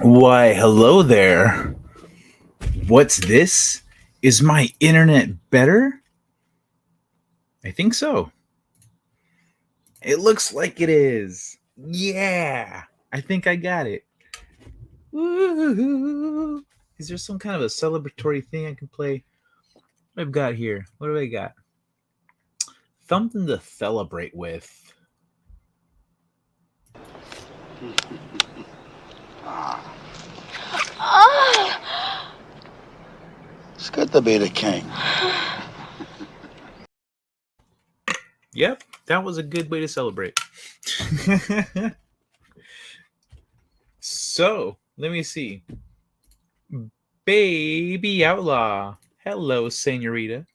Why, hello there. What's this? Is my internet better? I think so. It looks like it is. Yeah, I think I got it. Woo-hoo. Is there some kind of a celebratory thing I can play? What I've got here? What do I got? Something to celebrate with. It's good to be the king. Yep, that was a good way to celebrate. So, let me see. Baby Outlaw. Hello, senorita.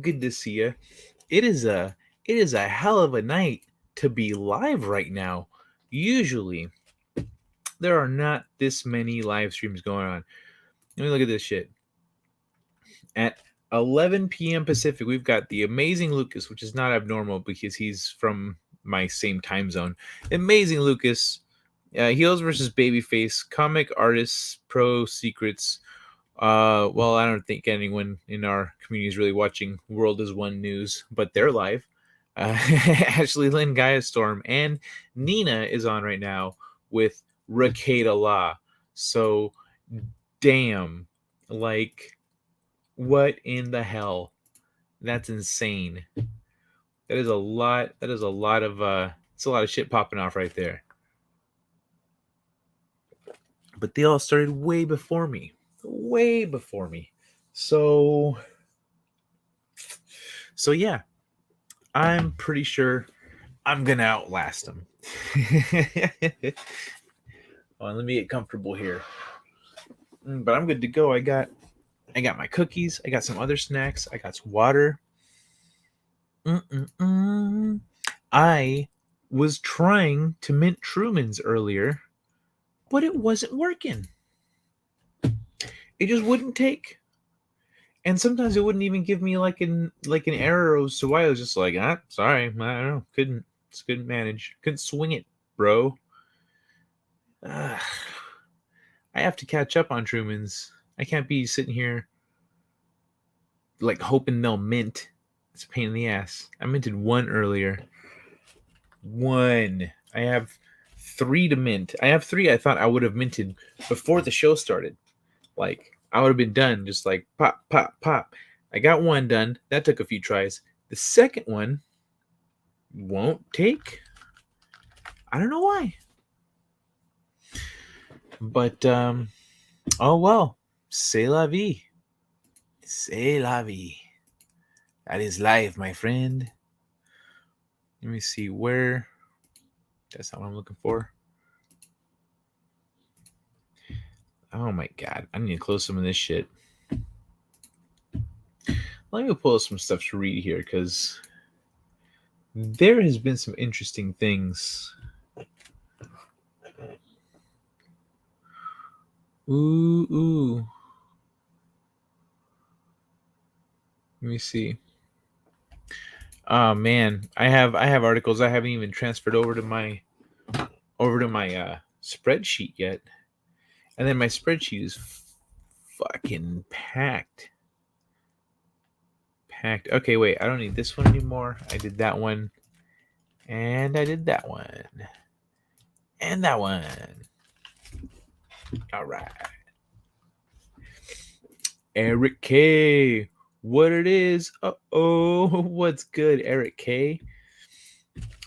Good to see you. It is a hell of a night to be live right now. Usually, there are not this many live streams going on. Let me look at this shit. At 11 p.m. Pacific, we've got the amazing Lucas, which is not abnormal because he's from my same time zone. Amazing Lucas, Heels versus Babyface, Comic Artists Pro Secrets. Well, I don't think anyone in our community is really watching World is One news, but they're live. Ashley Lynn, Gaia Storm, and Nina is on right now with Rakeda Law. So, damn, like, what in the hell? That's insane. That is a lot. That is a lot of. It's a lot of shit popping off right there. But they all started way before me. Way before me. So yeah, I'm pretty sure I'm gonna outlast them. Well, let me get comfortable here. But I'm good to go. I got my cookies. I got some other snacks. I got some water. Mm-mm-mm. I was trying to mint Truman's earlier, but it wasn't working. It just wouldn't take. And sometimes it wouldn't even give me like an error. So I was just like, sorry, I don't know, couldn't manage, couldn't swing it, bro. Ugh. I have to catch up on Truman's. I can't be sitting here like hoping they'll mint. It's a pain in the ass. I minted one earlier. One. I have three to mint. I have three I thought I would have minted before the show started. Like, I would have been done just like pop, pop, pop. I got one done. That took a few tries. The second one won't take. I don't know why. But, oh well. C'est la vie. C'est la vie. That is life, my friend. Let me see where. That's not what I'm looking for. Oh my god. I need to close some of this shit. Let me pull some stuff to read here because there has been some interesting things. Ooh. Let me see. Oh man, I have articles I haven't even transferred over to my spreadsheet yet, and then my spreadsheet is fucking packed. Packed. Okay, wait, I don't need this one anymore. I did that one, and I did that one, and that one. All right, Eric K. What it is? What's good, Eric K?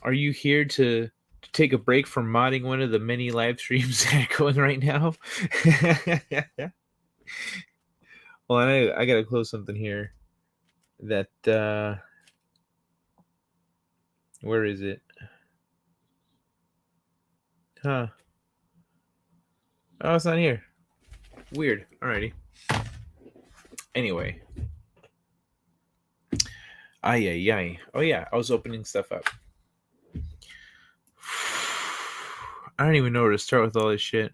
Are you here to take a break from modding one of the many live streams that are going right now? Well, I gotta close something here. That where is it? Huh? Oh, it's not here. Weird. Alrighty. Anyway. Ay ay ay. Oh yeah, I was opening stuff up. I don't even know where to start with all this shit.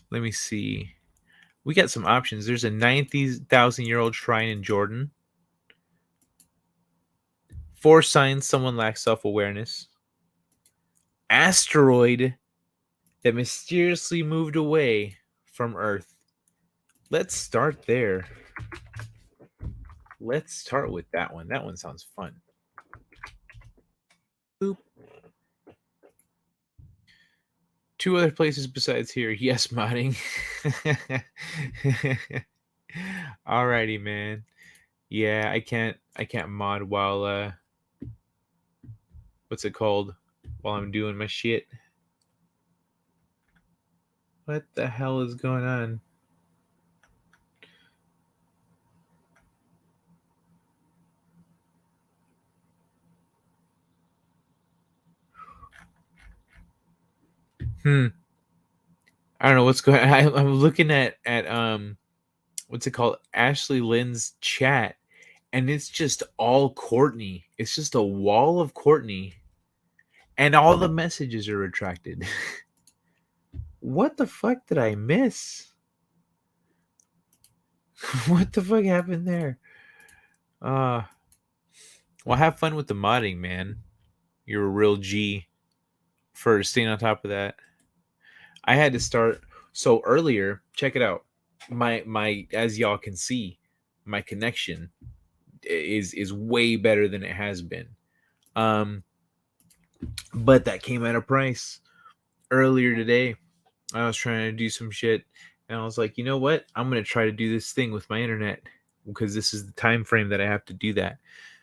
Let me see. We got some options. There's a 90,000-year-old shrine in Jordan. 4 signs someone lacks self-awareness. Asteroid that mysteriously moved away from Earth. Let's start there. Let's start with that one. That one sounds fun. Boop. 2 other places besides here. Yes, modding. Alrighty, man. Yeah, I can't mod while what's it called? While I'm doing my shit. What the hell is going on? I don't know what's going on. I'm looking at what's it called? Ashley Lynn's chat, and it's just all Courtney. It's just a wall of Courtney, and all the messages are retracted. What the fuck did I miss? What the fuck happened there? Uh well, have fun with the modding, man. You're a real G for staying on top of that. I had to start so earlier. Check it out. My as y'all can see, my connection is way better than it has been. Um, but that came at a price. Earlier today, I was trying to do some shit, and I was like, you know what? I'm gonna try to do this thing with my internet because this is the time frame that I have to do that.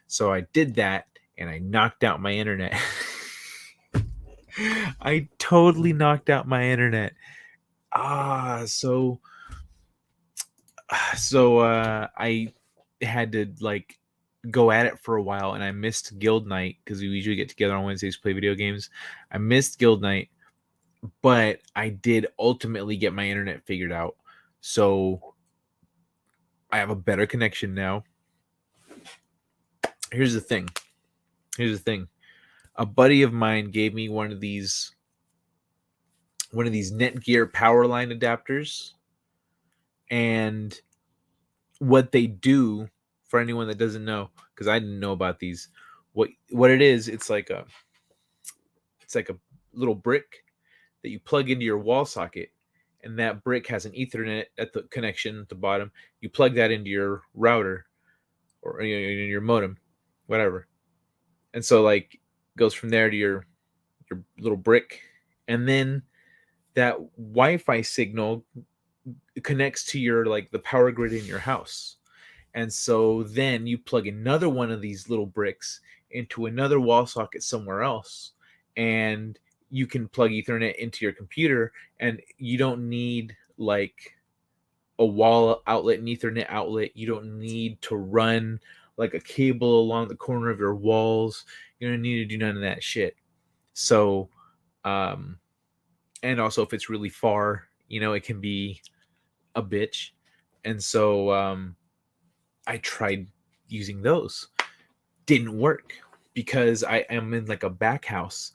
So I did that, and I knocked out my internet. I totally knocked out my internet. Ah, I had to like go at it for a while, and I missed guild night because we usually get together on Wednesdays to play video games. I missed guild night, but I did ultimately get my internet figured out. So I have a better connection now. Here's the thing. Here's the thing. A buddy of mine gave me one of these Netgear power line adapters, and what they do, for anyone that doesn't know, because I didn't know about these, what it is, it's like a little brick that you plug into your wall socket, and that brick has an Ethernet at the connection at the bottom. You plug that into your router or your modem, whatever, and so like goes from there to your little brick, and then that Wi-Fi signal connects to your like the power grid in your house. And so then you plug another one of these little bricks into another wall socket somewhere else, and you can plug Ethernet into your computer, and you don't need like a wall outlet and Ethernet outlet. You don't need to run like a cable along the corner of your walls. You don't need to do none of that shit. So, um, and also if it's really far, it can be a bitch. And so, I tried using those. Didn't work because I am in like a back house,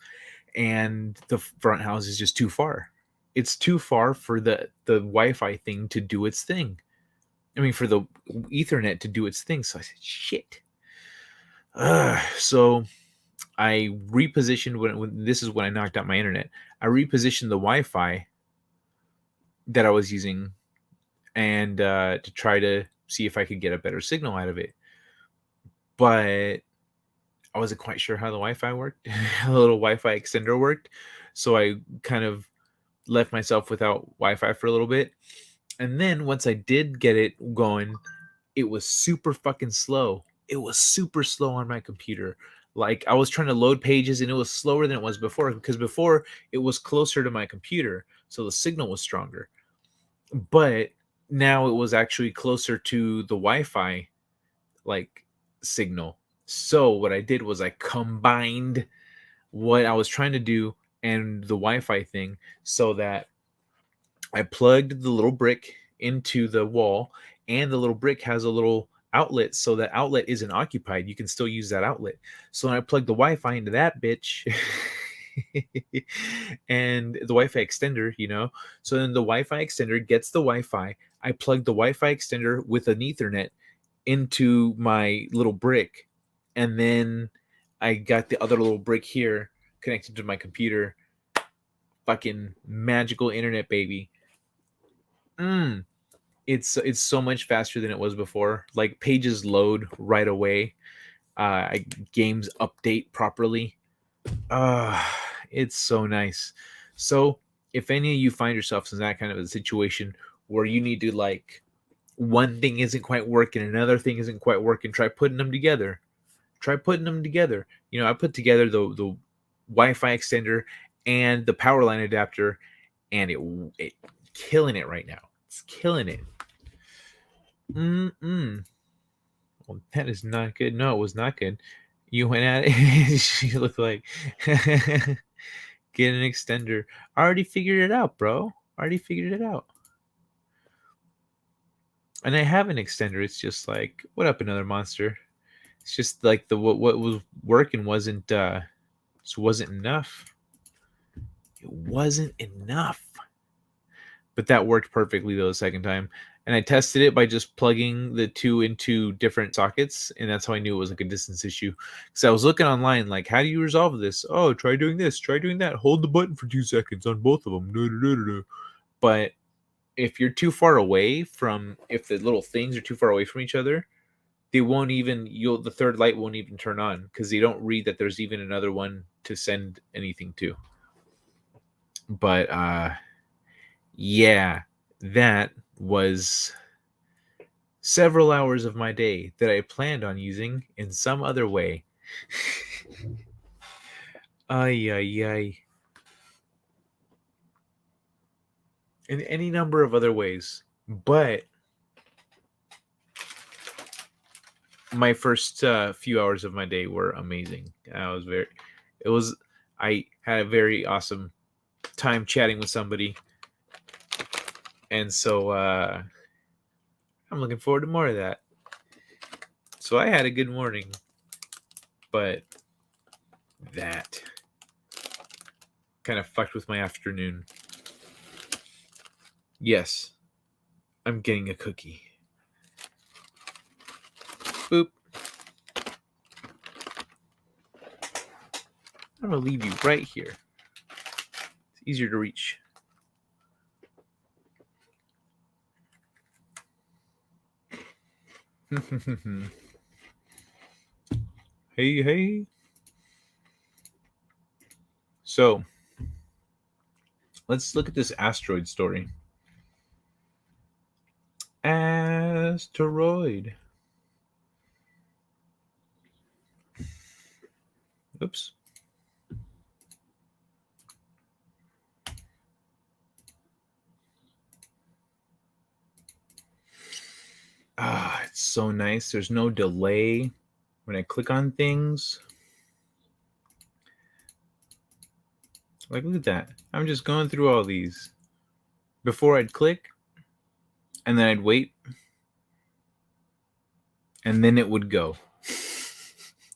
and the front house is just too far. It's too far for the Wi-Fi thing to do its thing. I mean, for the Ethernet to do its thing. So I said, shit. So I repositioned when this is when I knocked out my internet. I repositioned the Wi-Fi that I was using, and to try to see if I could get a better signal out of it. But I wasn't quite sure how the Wi-Fi worked, how the little Wi-Fi extender worked. So I kind of left myself without Wi-Fi for a little bit. And then once I did get it going, it was super fucking slow. It was super slow on my computer. Like I was trying to load pages, and it was slower than it was before, because before it was closer to my computer, so the signal was stronger. But now it was actually closer to the Wi-Fi like signal. So what I did was I combined what I was trying to do and the Wi-Fi thing, so that I plugged the little brick into the wall, and the little brick has a little outlet, so that outlet isn't occupied. You can still use that outlet. So when I plugged the Wi-Fi into that bitch, and the Wi-Fi extender, so then the Wi-Fi extender gets the Wi-Fi. I plugged the Wi-Fi extender with an Ethernet into my little brick, and then I got the other little brick here connected to my computer. Fucking magical internet, baby. Mm. It's so much faster than it was before. Like pages load right away. Games update properly. Uh, it's so nice. So if any of you find yourselves in that kind of a situation where you need to like one thing isn't quite working, another thing isn't quite working, try putting them together. Try putting them together. You know, I put together the Wi-Fi extender and the power line adapter, and it killing it right now. It's killing it. Mm-mm. Well, that is not good. No, it was not good. You went at it. She looked like get an extender. I already figured it out, bro. I already figured it out. And I have an extender. It's just like, what up, another monster? It's just like the what was working wasn't just wasn't enough. It wasn't enough. But that worked perfectly though the second time. And I tested it by just plugging the two into different sockets, and that's how I knew it was like a distance issue. Because I was looking online, like, how do you resolve this? Oh, try doing this, try doing that. Hold the button for 2 seconds on both of them. But if you're too far away from, if the little things are too far away from each other, they won't even. You'll the third light won't even turn on because they don't read that there's even another one to send anything to. But yeah, that was several hours of my day that I planned on using in some other way. Ay, ay, ay. In any number of other ways. But my first few hours of my day were amazing. It was, I had a very awesome time chatting with somebody. And so I'm looking forward to more of that. So I had a good morning, but that kind of fucked with my afternoon. Yes, I'm getting a cookie. Boop. I'm gonna leave you right here. It's easier to reach. Hey, hey. So, let's look at this asteroid story. Asteroid. Oops. Ah, it's so nice. There's no delay when I click on things. Like, look at that. I'm just going through all these. Before I'd click, and then I'd wait, and then it would go.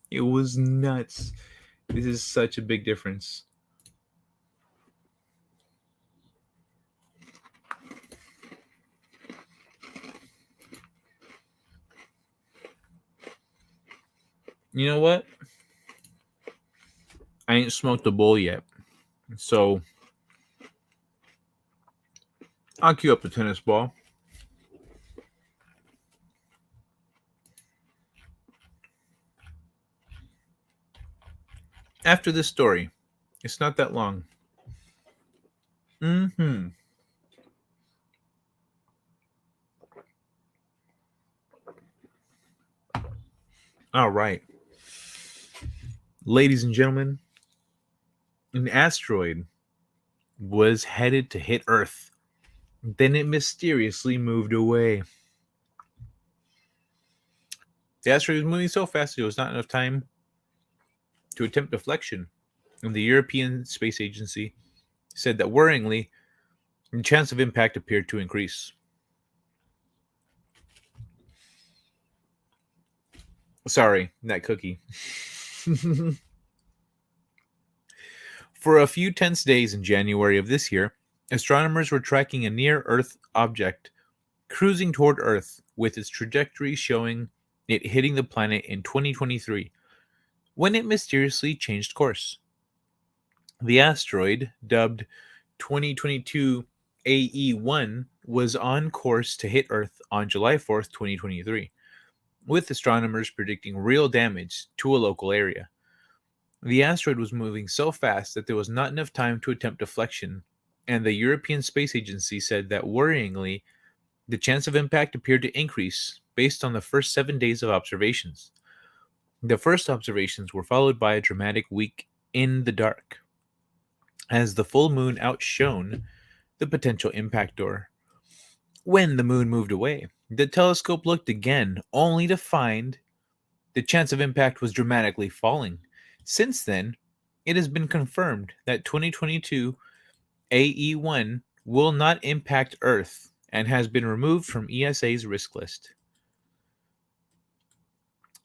It was nuts. This is such a big difference. You know what? I ain't smoked a bowl yet. So I'll cue up the tennis ball. After this story. It's not that long. Mm-hmm. All right. Ladies and gentlemen, an asteroid was headed to hit Earth. Then it mysteriously moved away. The asteroid was moving so fast there was not enough time to attempt deflection, and the European Space Agency said that worryingly, the chance of impact appeared to increase. Sorry, that cookie. For a few tense days in January of this year, astronomers were tracking a near Earth object cruising toward Earth with its trajectory showing it hitting the planet in 2023. when it mysteriously changed course. The asteroid, dubbed 2022 AE1, was on course to hit Earth on July 4th, 2023, with astronomers predicting real damage to a local area. The asteroid was moving so fast that there was not enough time to attempt deflection, and the European Space Agency said that worryingly, the chance of impact appeared to increase based on the first 7 days of observations. The first observations were followed by a dramatic week in the dark, as the full moon outshone the potential impact door. When the moon moved away, the telescope looked again, only to find the chance of impact was dramatically falling. Since then, it has been confirmed that 2022 AE1 will not impact Earth and has been removed from ESA's risk list.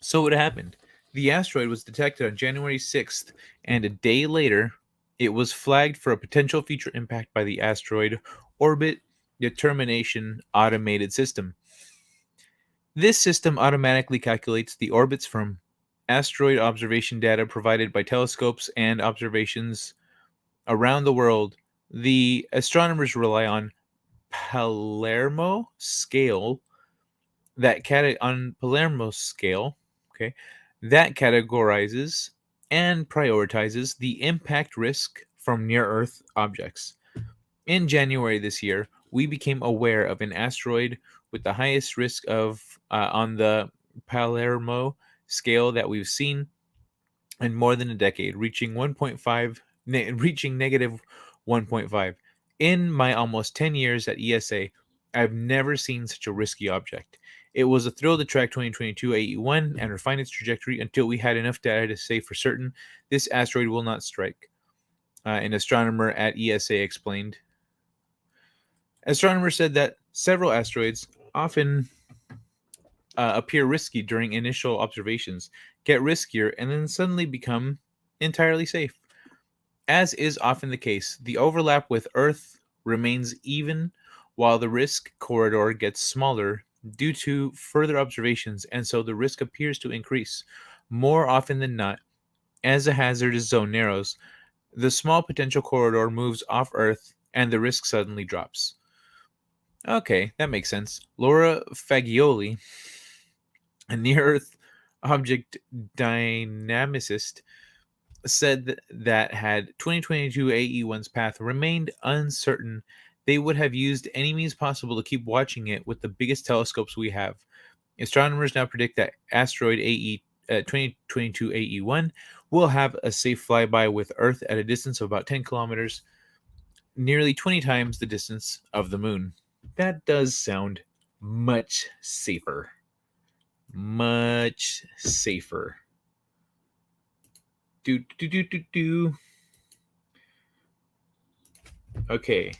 So what happened? The asteroid was detected on January 6th, and a day later, it was flagged for a potential future impact by the Asteroid Orbit Determination Automated System. This system automatically calculates the orbits from asteroid observation data provided by telescopes and observations around the world. The astronomers rely on Palermo scale Palermo scale, okay, that categorizes and prioritizes the impact risk from near Earth objects. In January this year, we became aware of an asteroid with the highest risk of on the Palermo scale that we've seen in more than a decade, reaching 1.5, reaching negative 1.5. In my almost 10 years at ESA, I've never seen such a risky object. It was a thrill to track 2022 AE1 and refine its trajectory until we had enough data to say for certain this asteroid will not strike. An astronomer at ESA explained. Astronomers said that several asteroids often appear risky during initial observations, get riskier, and then suddenly become entirely safe. As is often the case, the overlap with Earth remains even while the risk corridor gets smaller due to further observations, and so the risk appears to increase. More often than not, as the hazardous zone narrows, the small potential corridor moves off Earth and the risk suddenly drops. Okay, that makes sense. Laura Fagioli, a near Earth object dynamicist, said that had 2022 AE1's path remained uncertain, they would have used any means possible to keep watching it with the biggest telescopes we have. Astronomers now predict that asteroid 2022 AE1 will have a safe flyby with Earth at a distance of about 10 kilometers, nearly 20 times the distance of the moon. That does sound much safer. Much safer. Do. Okay.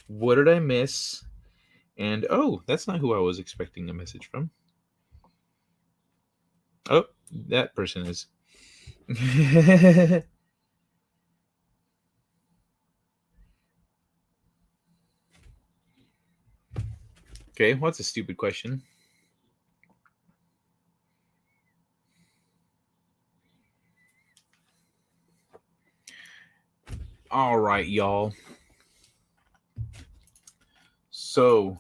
What did I miss? And oh, that's not who I was expecting a message from. Oh, that person is. Okay, what's a stupid question? All right, y'all. So,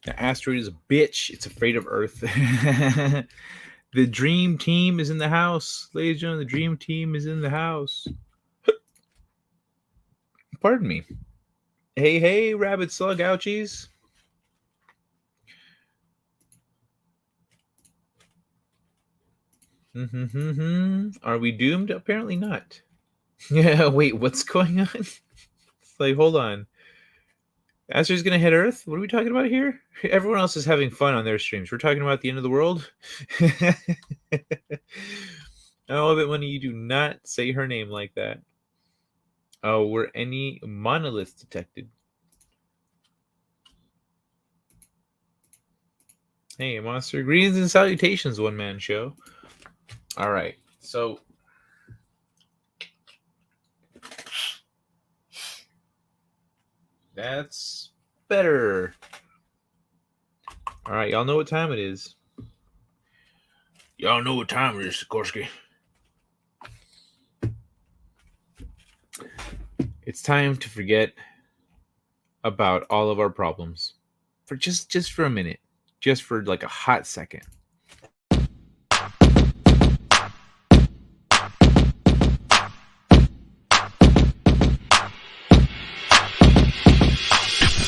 the asteroid is a bitch. It's afraid of Earth. The dream team is in the house. Ladies and gentlemen, the dream team is in the house. Pardon me. Hey, hey, rabbit slug ouchies. Are we doomed? Apparently not. Yeah, wait, what's going on? It's like, hold on. Asteroid's gonna hit Earth? What are we talking about here? Everyone else is having fun on their streams. We're talking about the end of the world. Oh, but money, you do not say her name like that. Oh, were any monoliths detected? Hey, monster, greetings and salutations, one man show. All right, so that's better. All right, y'all know what time it is. Y'all know what time it is, Sikorsky. It's time to forget about all of our problems for just for a minute, just for like a hot second.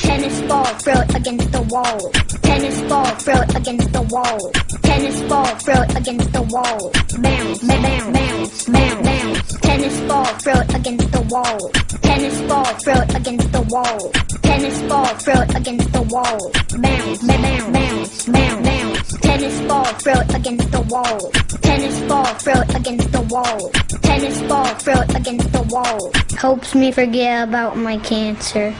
Tennis ball, throw it against the wall. Tennis ball, throw it against the wall. Tennis ball, throw it against the wall. Bounce, bounce, bounce, bounce, bounce. Tennis ball, throw it against the wall. Tennis ball, throw it against the wall. Tennis ball, throw it against the wall. Bounce, bounce, bounce, bounce, bounce. Tennis ball, throw it against the wall. Tennis ball, throw it against the wall. Tennis ball, throw it against the wall. Helps me forget about my cancer.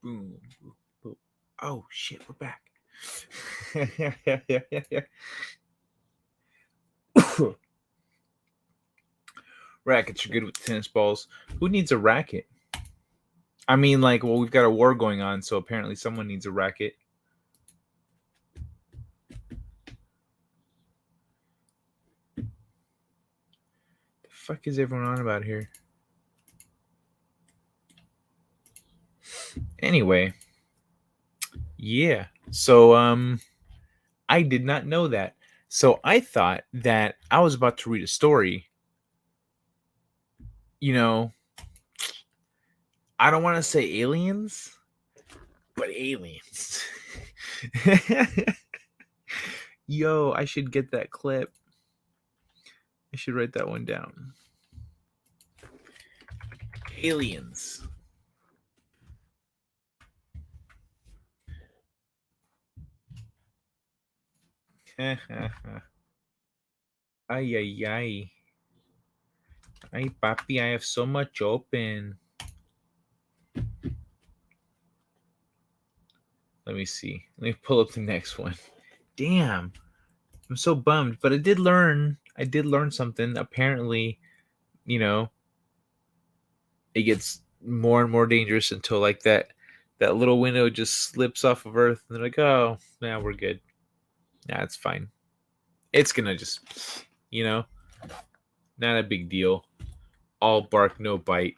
Boom, boom, boom. Oh shit, we're back. Rackets are good with tennis balls. Who needs a racket? I mean, like, well, we've got a war going on, so apparently someone needs a racket. The fuck is everyone on about here? Anyway, yeah. So, I did not know that. So I thought that I was about to read a story. You know, I don't want to say aliens, but aliens. Yo, I should get that clip. I should write that one down. Aliens. Ay, ay, ay. Ay, papi, I have so much open. Let me see. Let me pull up the next one. Damn. I'm so bummed, but I did learn something. Apparently, you know, it gets more and more dangerous until like that little window just slips off of Earth, and they're like, "Oh, now we're good. Nah, it's fine. It's gonna just, you know, not a big deal. All bark, no bite."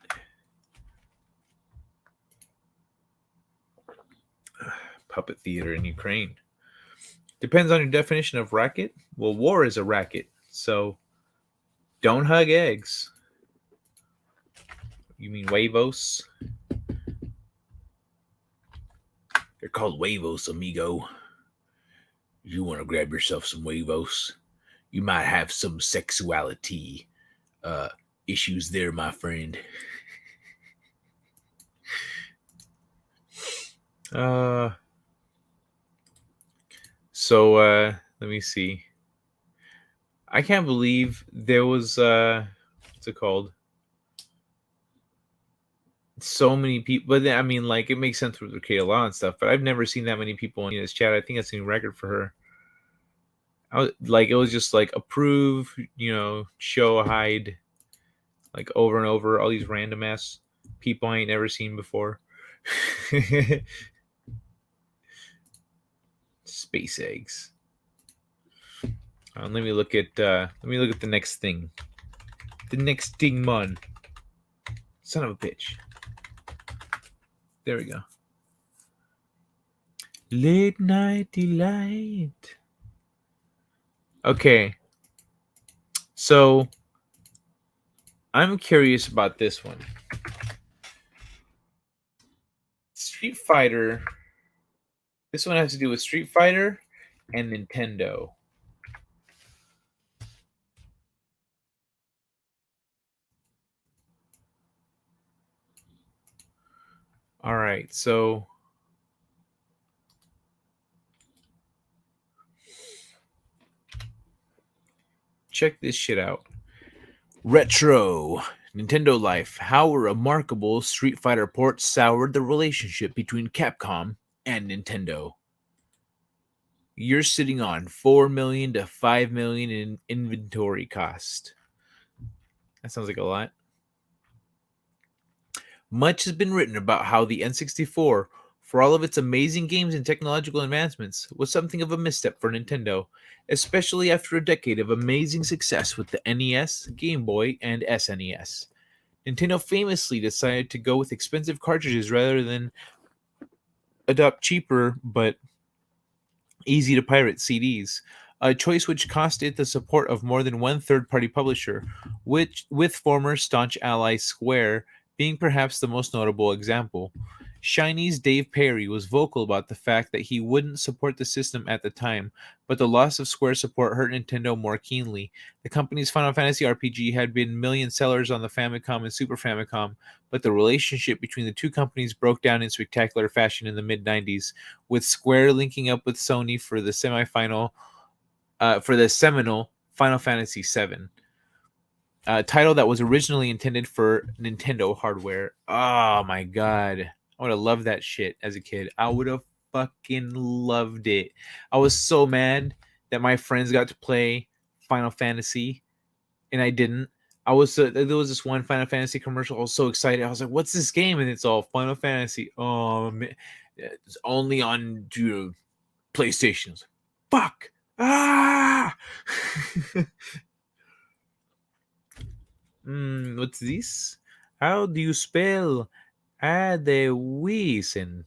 Puppet theater in Ukraine. Depends on your definition of racket. Well, war is a racket, so don't hug eggs. You mean huevos? They're called huevos, amigo. You want to grab yourself some huevos? You might have some sexuality uh, issues there, my friend. Uh, let me see. I can't believe there was what's it called? So many people, but I mean, like, it makes sense with Kate Law and stuff. But I've never seen that many people in this chat. I think that's a new record for her. I was like, it was just like approve, show, hide, like over and over. All these random ass people I ain't never seen before. Space eggs. Let me look at the next thing. The next thing, man. Son of a bitch. There we go. Late night delight. Okay. So I'm curious about this one. Street Fighter. This one has to do with Street Fighter and Nintendo. All right, so Check this shit out. Retro Nintendo Life. How a remarkable Street Fighter port soured the relationship between Capcom and Nintendo. You're sitting on 4 million to 5 million in inventory cost. That sounds like a lot. Much has been written about how the N64, for all of its amazing games and technological advancements, was something of a misstep for Nintendo, especially after a decade of amazing success with the NES, Game Boy, and SNES. Nintendo famously decided to go with expensive cartridges rather than adopt cheaper but easy to pirate CDs, a choice which cost it the support of more than one third-party publisher, which with former staunch ally Square being perhaps the most notable example. Shiny's Dave Perry was vocal about the fact that he wouldn't support the system at the time, but the loss of Square support hurt Nintendo more keenly. The company's Final Fantasy RPG had been million sellers on the Famicom and Super Famicom, but the relationship between the two companies broke down in spectacular fashion in the mid 90s, with Square linking up with Sony for the seminal Final Fantasy VII, a title that was originally intended for Nintendo hardware. Oh my god, I would have loved that shit as a kid. I would have fucking loved it. I was so mad that my friends got to play Final Fantasy and I didn't. There was this one Final Fantasy commercial. I was so excited. I was like, "What's this game?" And it's all Final Fantasy. Oh man, it's only on PlayStations. Fuck. Ah. What's this? How do you spell Adewisen?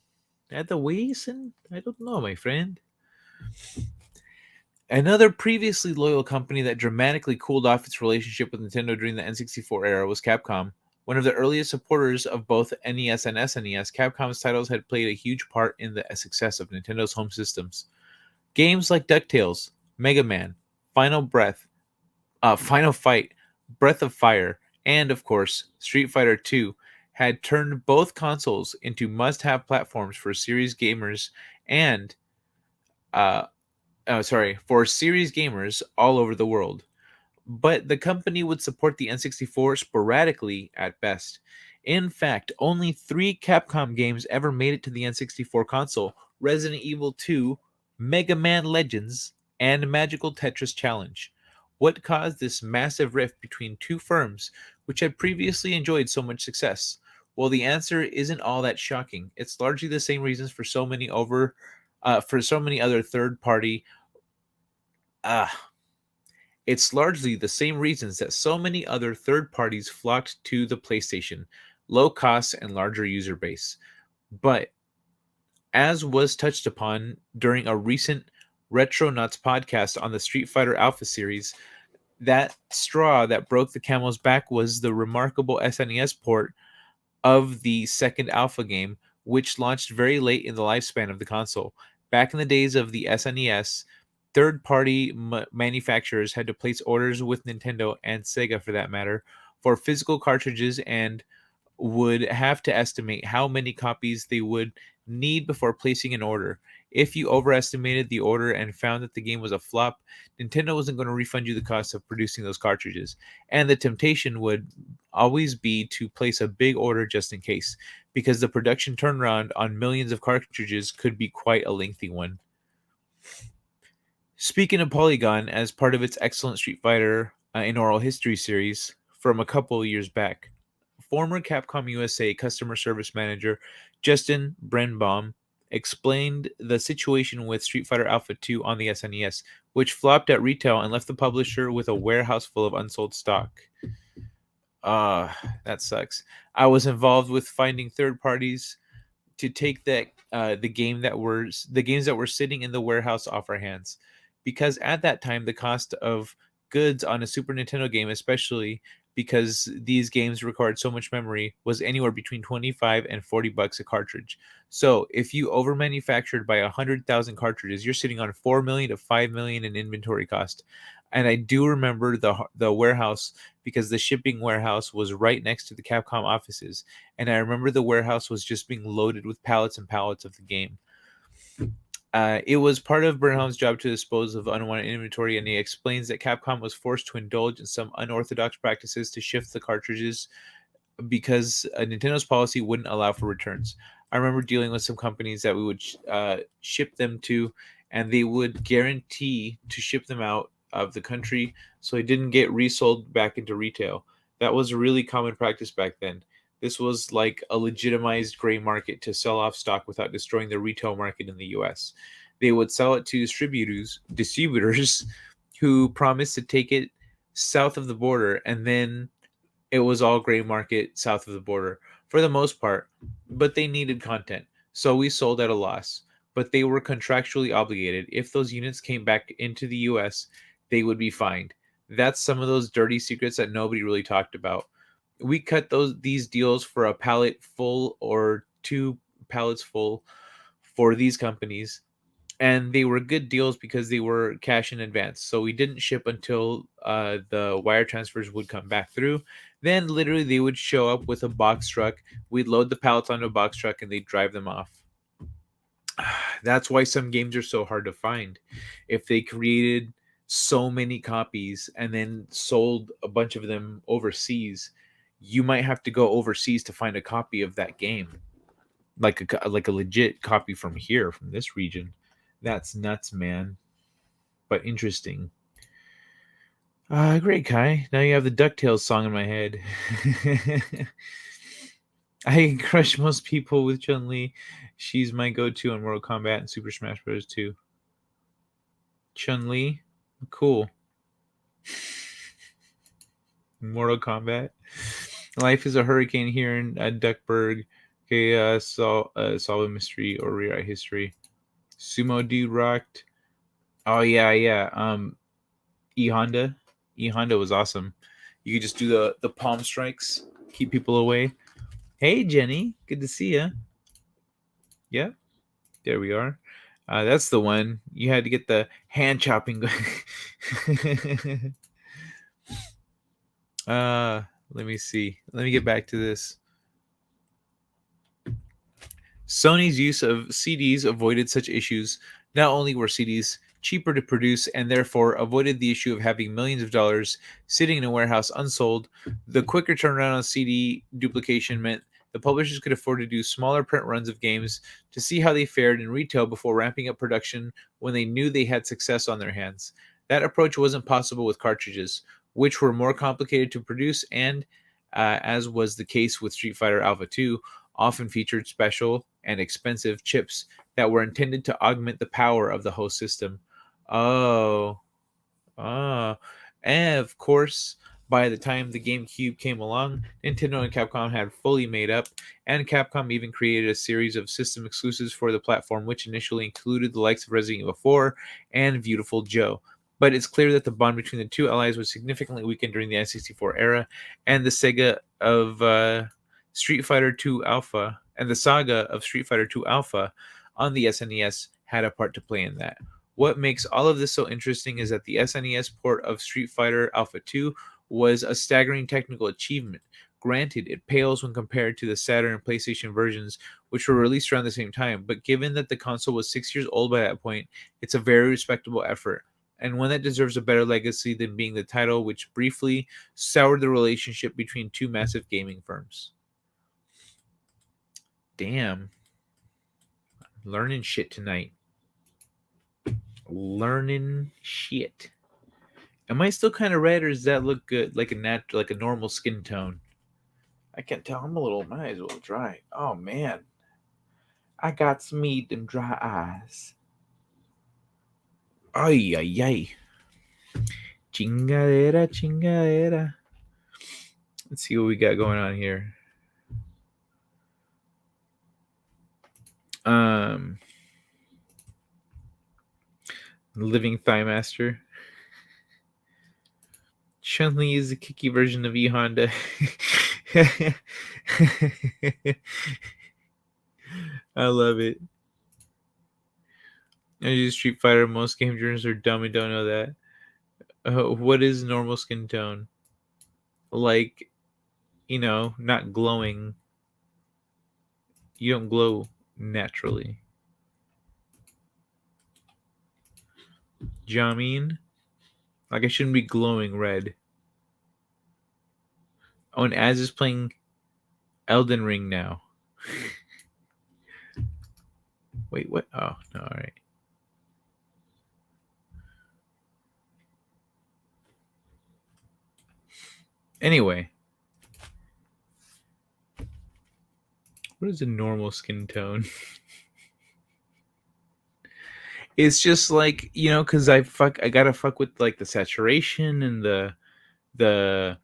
Adewisen? I don't know, my friend. Another previously loyal company that dramatically cooled off its relationship with Nintendo during the N64 era was Capcom. One of the earliest supporters of both NES and SNES, Capcom's titles had played a huge part in the success of Nintendo's home systems. Games like DuckTales, Mega Man, Final Fight, Breath of Fire, and of course, Street Fighter II had turned both consoles into must-have platforms for series gamers and uh, for series gamers all over the world. But the company would support the N64 sporadically at best. In fact, only 3 Capcom games ever made it to the N64 console: Resident Evil 2, Mega Man Legends, and Magical Tetris Challenge. What caused this massive rift between two firms which had previously enjoyed so much success? Well, the answer isn't all that shocking. It's largely the same reasons for so many other third-party uh, it's largely the same reasons that so many other third parties flocked to the PlayStation: low costs and larger user base. But as was touched upon during a recent Retro Nuts podcast on the Street Fighter Alpha series, that straw that broke the camel's back was the remarkable SNES port of the second Alpha game, which launched very late in the lifespan of the console. Back in the days of the SNES, third party manufacturers had to place orders with Nintendo and Sega, for that matter, for physical cartridges and would have to estimate how many copies they would need before placing an order. If you overestimated the order and found that the game was a flop, Nintendo wasn't going to refund you the cost of producing those cartridges. And the temptation would always be to place a big order just in case, because the production turnaround on millions of cartridges could be quite a lengthy one. Speaking of Polygon, as part of its excellent Street Fighter in Oral History series from a couple of years back, former Capcom USA customer service manager Justin Brenbaum explained the situation with Street Fighter Alpha 2 on the SNES, which flopped at retail and left the publisher with a warehouse full of unsold stock. That sucks. I was involved with finding third parties to take the games that were sitting in the warehouse off our hands, because at that time the cost of goods on a Super Nintendo game, especially because these games required so much memory, was anywhere between 25 and $40 a cartridge. So if you over manufactured by 100,000 cartridges, you're sitting on 4 million to 5 million in inventory cost. And I do remember the warehouse, because the shipping warehouse was right next to the Capcom offices, and I remember the warehouse was just being loaded with pallets and pallets of the game. It was part of Burnham's job to dispose of unwanted inventory, and he explains that Capcom was forced to indulge in some unorthodox practices to shift the cartridges because Nintendo's policy wouldn't allow for returns. I remember dealing with some companies that we would ship them to, and they would guarantee to ship them out of the country so they didn't get resold back into retail. That was a really common practice back then. This was like a legitimized gray market to sell off stock without destroying the retail market in the US. They would sell it to distributors who promised to take it south of the border, and then it was all gray market south of the border for the most part, but they needed content. So we sold at a loss, but they were contractually obligated. If those units came back into the US, they would be fined. That's some of those dirty secrets that nobody really talked about. We cut these deals for a pallet full or two pallets full for these companies, and they were good deals because they were cash in advance. So we didn't ship until the wire transfers would come back through. Then literally they would show up with a box truck. We'd load the pallets onto a box truck and they'd drive them off. That's why some games are so hard to find. If they created so many copies and then sold a bunch of them overseas, you might have to go overseas to find a copy of that game, like a legit copy from here, from this region. That's nuts, man. But interesting. Great, Kai. Now you have the DuckTales song in my head. I can crush most people with Chun Li. She's my go-to in Mortal Kombat and Super Smash Bros. 2. Chun Li, cool. Mortal Kombat. Life is a hurricane here in Duckburg. Okay, solve a mystery or rewrite history. Sumo Dude rocked. Oh yeah. E Honda. E Honda was awesome. You could just do the palm strikes, keep people away. Hey Jenny, good to see you. Yeah, there we are. That's the one. You had to get the hand chopping. Let me see. Let me get back to this. Sony's use of CDs avoided such issues. Not only were CDs cheaper to produce and therefore avoided the issue of having millions of dollars sitting in a warehouse unsold, the quicker turnaround on CD duplication meant the publishers could afford to do smaller print runs of games to see how they fared in retail before ramping up production when they knew they had success on their hands. That approach wasn't possible with cartridges, which were more complicated to produce and, as was the case with Street Fighter Alpha 2, often featured special and expensive chips that were intended to augment the power of the host system. Oh, oh. And of course, by the time the GameCube came along, Nintendo and Capcom had fully made up, and Capcom even created a series of system exclusives for the platform, which initially included the likes of Resident Evil 4 and Beautiful Joe. But it's clear that the bond between the two allies was significantly weakened during the N64 era, and the Sega of Street Fighter 2 Alpha and the saga of Street Fighter 2 Alpha on the SNES had a part to play in that. What makes all of this so interesting is that the SNES port of Street Fighter Alpha 2 was a staggering technical achievement. Granted, it pales when compared to the Saturn and PlayStation versions, which were released around the same time, but given that the console was 6 years old by that point, it's a very respectable effort, and one that deserves a better legacy than being the title which briefly soured the relationship between two massive gaming firms. Damn. Learning shit tonight. Learning shit. Am I still kind of red, or does that look good, like a normal skin tone? I can't tell. My eyes a little dry. Oh man, I got some meat and dry eyes. Ay ay ay. Chingadera, chingadera. Let's see what we got going on here. Living Thigh Master. Chun-Li is a kicky version of E Honda. I love it. I use Street Fighter. Most game journalists are dumb and don't know that. What is normal skin tone? Like, not glowing. You don't glow naturally. Jamin. Like I shouldn't be glowing red. Oh, and Az is playing Elden Ring now. Wait, what? Oh, no, all right. Anyway, what is a normal skin tone? It's just like, because I gotta fuck with like the saturation and the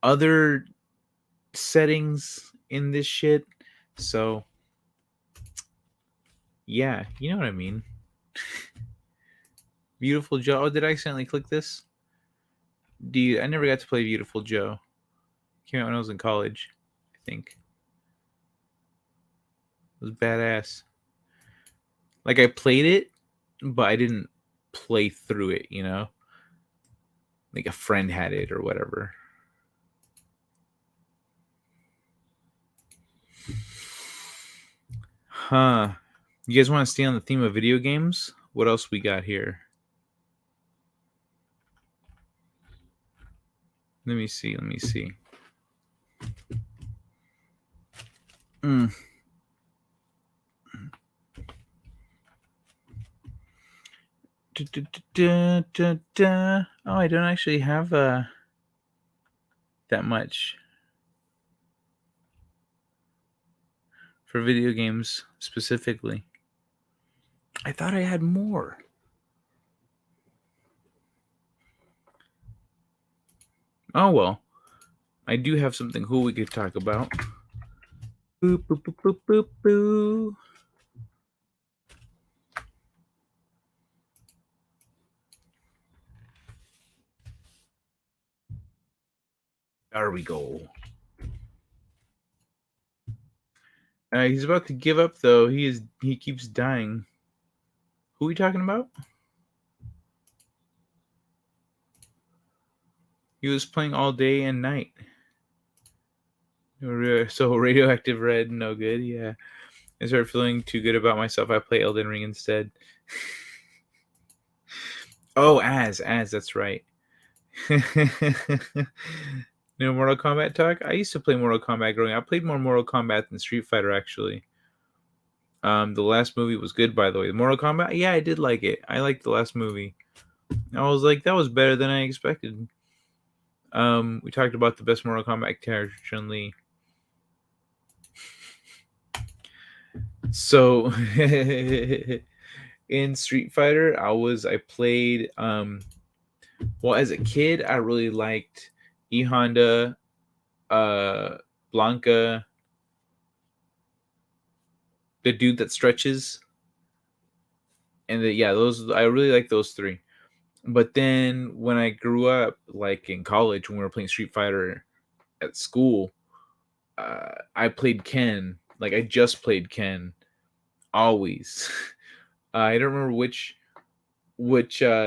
other settings in this shit. So yeah, you know what I mean. Beautiful Joe. Oh, did I accidentally click this? Dude, I never got to play Beautiful Joe. Came out when I was in college, I think. It was badass. Like I played it, but I didn't play through it. Like a friend had it or whatever. Huh. You guys want to stay on the theme of video games? What else we got here? Let me see. Mm. Oh, I don't actually have that much for video games specifically. I thought I had more. Oh well, I do have something cool we could talk about. Boop boop boop boop boop boo. There we go. He's about to give up though. He keeps dying. Who are we talking about? He was playing all day and night. So radioactive red, no good. Yeah, I started feeling too good about myself. I play Elden Ring instead. Oh, as that's right. No Mortal Kombat talk. I used to play Mortal Kombat growing up. I played more Mortal Kombat than Street Fighter actually. The last movie was good, by the way. The Mortal Kombat, yeah, I did like it. I liked the last movie. I was like, that was better than I expected. We talked about the best Mortal Kombat character, Chun-Li. So in Street Fighter, I played well as a kid, I really liked E Honda, Blanca, the dude that stretches, and those I really like those three. But then when I grew up, like in college, when we were playing Street Fighter at school, I played Ken. Like I just played Ken always. I don't remember which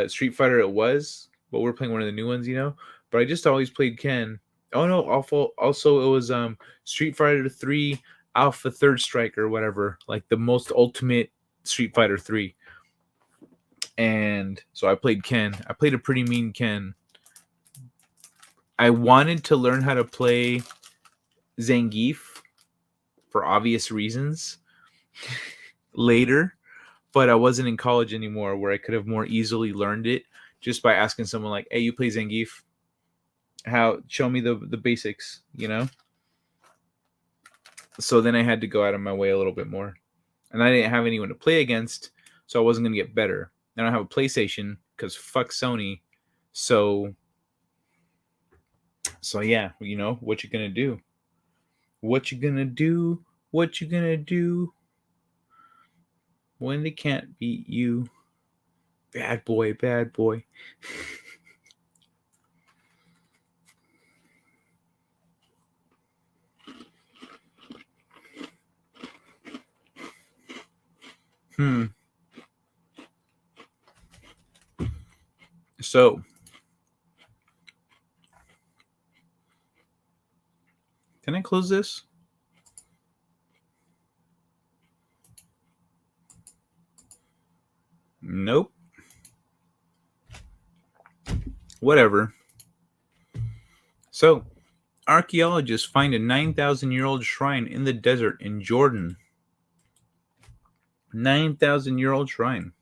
Street Fighter it was, but we're playing one of the new ones. But I just always played Ken. Oh no, also it was Street Fighter 3 Alpha Third Strike or whatever, like the most ultimate Street Fighter 3. And so I played Ken. I played a pretty mean Ken. I wanted to learn how to play Zangief for obvious reasons later, but I wasn't in college anymore where I could have more easily learned it just by asking someone like, "Hey, you play Zangief? Show me the basics." So then I had to go out of my way a little bit more. And I didn't have anyone to play against, so I wasn't going to get better. I don't have a PlayStation cuz fuck Sony. So yeah, what you going to do? What you going to do? What you going to do when they can't beat you? Bad boy, bad boy. So, can I close this? Nope. Whatever. So, archaeologists find a 9,000-year-old shrine in the desert in Jordan. 9,000-year-old shrine.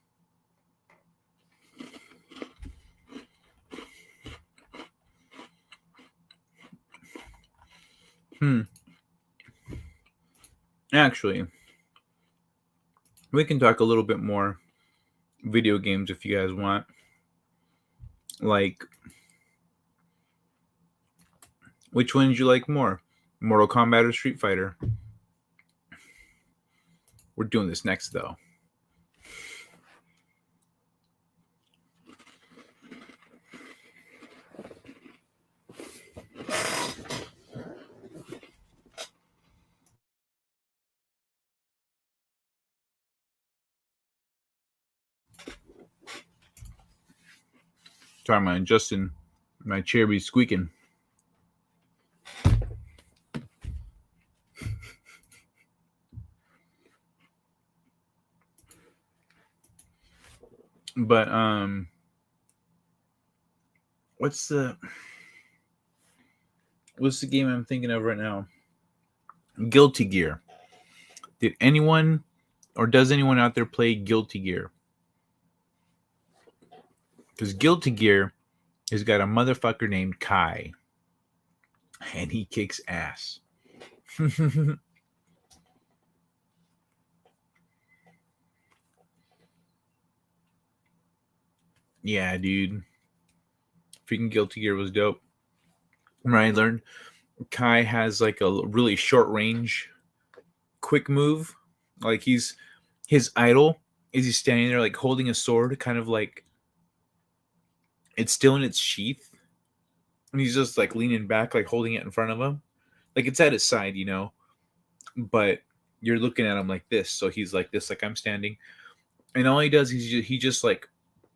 Actually, we can talk a little bit more video games if you guys want. Like, which one did you like more? Mortal Kombat or Street Fighter? We're doing this next, though. Sorry, I'm adjusting my chair be squeaking. But what's the game I'm thinking of right now? Guilty Gear. Did anyone or does anyone out there play Guilty Gear? Because Guilty Gear has got a motherfucker named Kai, and he kicks ass. Yeah, dude. Freaking Guilty Gear was dope. Right, I learned Kai has like a really short range, quick move. Like his idol is he's standing there like holding a sword, kind of like it's still in its sheath, and he's just like leaning back, like holding it in front of him, like it's at his side, but you're looking at him like this, so he's like this, like I'm standing, and all he does is he just like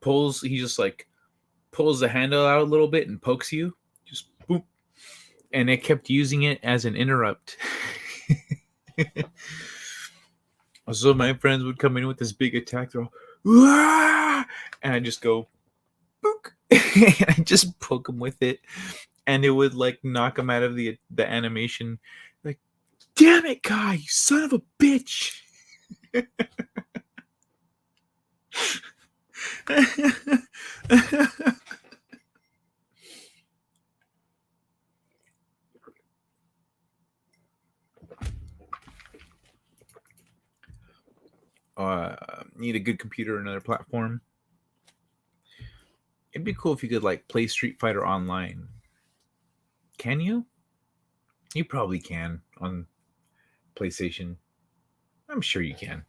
pulls the handle out a little bit and pokes you, just boop, and it kept using it as an interrupt. So my friends would come in with this big attack, they're all, and I just go, book, and I just poke them with it, and it would like knock them out of the animation. Like, damn it, Kai, you son of a bitch! Need a good computer or another platform? It'd be cool if you could like play Street Fighter online. Can you? You probably can on PlayStation. I'm sure you can.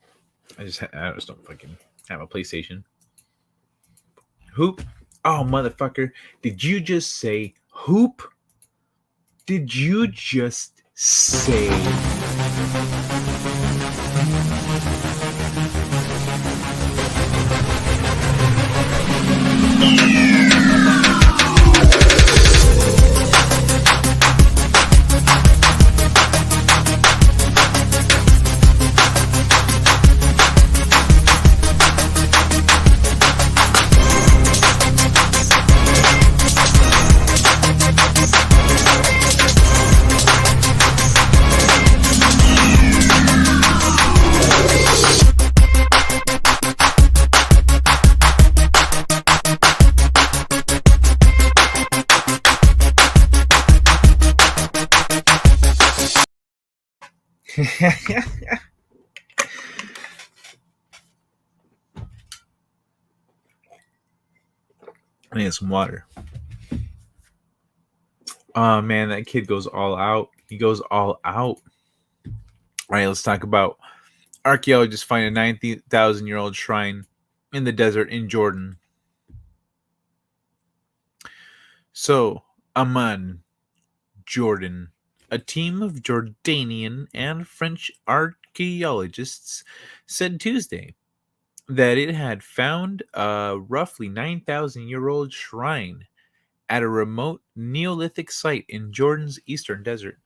I just don't fucking have a PlayStation. Hoop? Oh, motherfucker. Did you just say hoop? Did you just say... I need some water. Oh man, that kid goes all out. He goes all out. All right, let's talk about archaeologists find a 9,000-year-old shrine in the desert in Jordan. So, Amman, Jordan. A team of Jordanian and French archaeologists said Tuesday that it had found a roughly 9,000-year-old shrine at a remote Neolithic site in Jordan's eastern desert.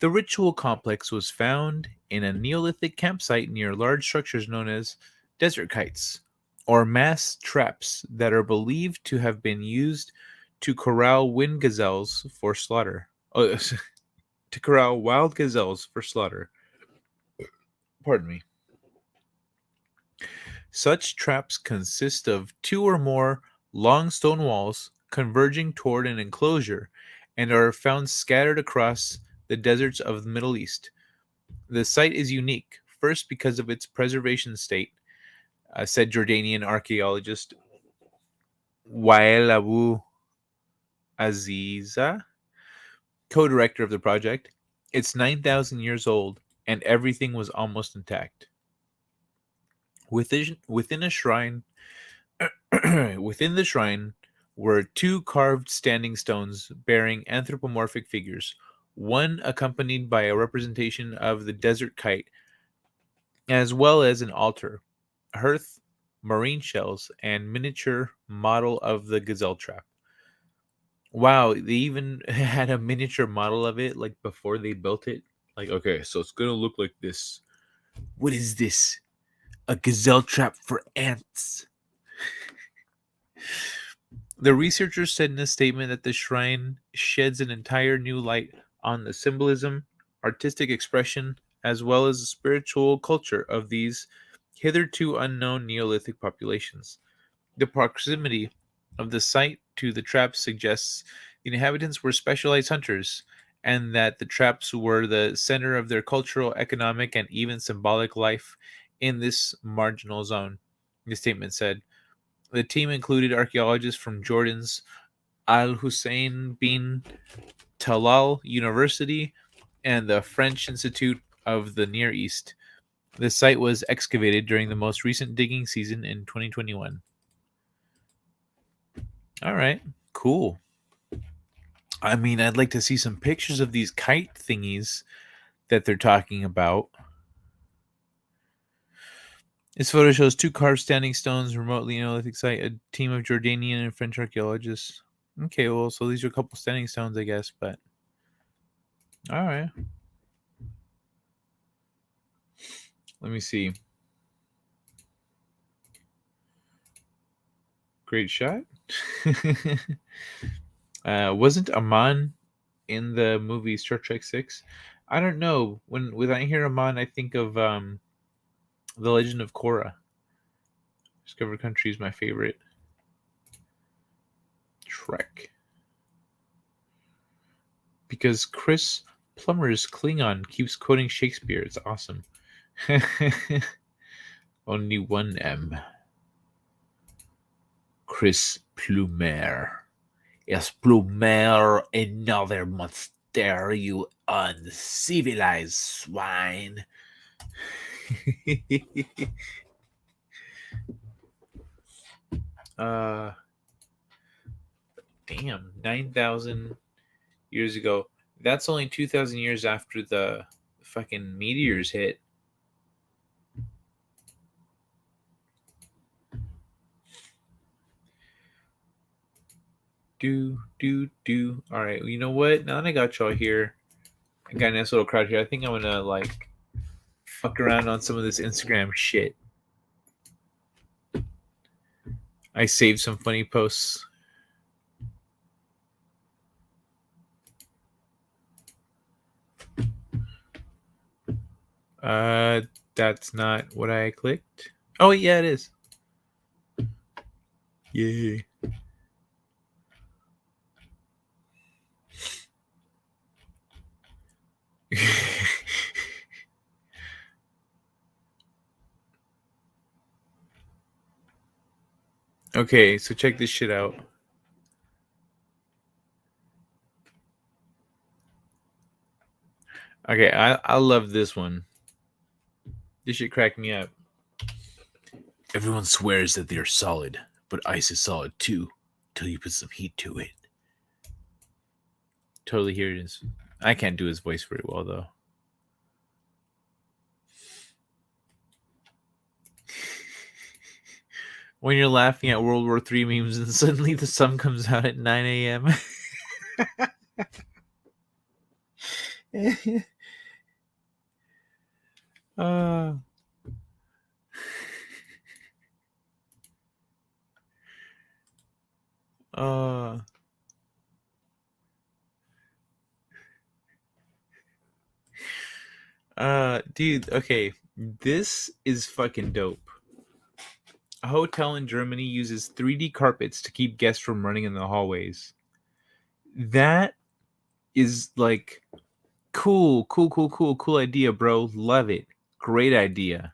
The ritual complex was found in a Neolithic campsite near large structures known as desert kites, or mass traps that are believed to have been used to corral wind gazelles for slaughter. Oh, to corral wild gazelles for slaughter. Pardon me. Such traps consist of two or more long stone walls converging toward an enclosure and are found scattered across the deserts of the Middle East. The site is unique, first because of its preservation state, said Jordanian archaeologist Wael Abu Aziza, co director of the project. It's 9,000 years old, and everything was almost intact. Within a shrine, within the shrine were two carved standing stones bearing anthropomorphic figures, one accompanied by a representation of the desert kite, as well as an altar, hearth, marine shells, and miniature model of the gazelle trap. Wow, they even had a miniature model of it like before they built it. Like, okay, so it's gonna look like this. What is this? A gazelle trap for ants. The researchers said in a statement that the shrine sheds an entire new light on the symbolism, artistic expression, as well as the spiritual culture of these hitherto unknown Neolithic populations. The proximity of the site to the traps suggests the inhabitants were specialized hunters and that the traps were the center of their cultural, economic, and even symbolic life in this marginal zone, the statement said. The team included archaeologists from Jordan's Al Hussein bin Talal University and the French Institute of the Near East. The site was excavated during the most recent digging season in 2021. All right, cool. I mean, I'd like to see some pictures of these kite thingies that they're talking about. This photo shows two carved standing stones remotely Neolithic site, a team of Jordanian and French archaeologists. Okay, well, so these are a couple standing stones, I guess, but all right. Let me see. Great shot. Wasn't Aman in the movie Star Trek 6? I don't know. When I hear Aman, I think of The Legend of Korra. Discovered Country is my favorite. Trek. Because Chris Plummer's Klingon keeps quoting Shakespeare. It's awesome. Only one M. Chris Plumer. Yes, Plumer, another monster, you uncivilized swine. uh, damn, 9,000 years ago. That's only 2,000 years after the fucking meteors hit. Do. All right, you know what? Now that I got y'all here, I got a nice little crowd here. I think I'm gonna like fuck around on some of this Instagram shit. I saved some funny posts. Uh, that's not what I clicked. Oh, yeah, it is. Yay. Okay, so check this shit out. Okay, I love this one. This shit cracked me up. Everyone swears that they're solid, but ice is solid too, till you put some heat to it. Totally here it is. I can't do his voice very well though. When you're laughing at World War III memes and suddenly the sun comes out at 9 a.m. uh, Dude, okay, this is fucking dope. A hotel in Germany uses 3D carpets to keep guests from running in the hallways. That is like cool idea, bro. Love it. Great idea.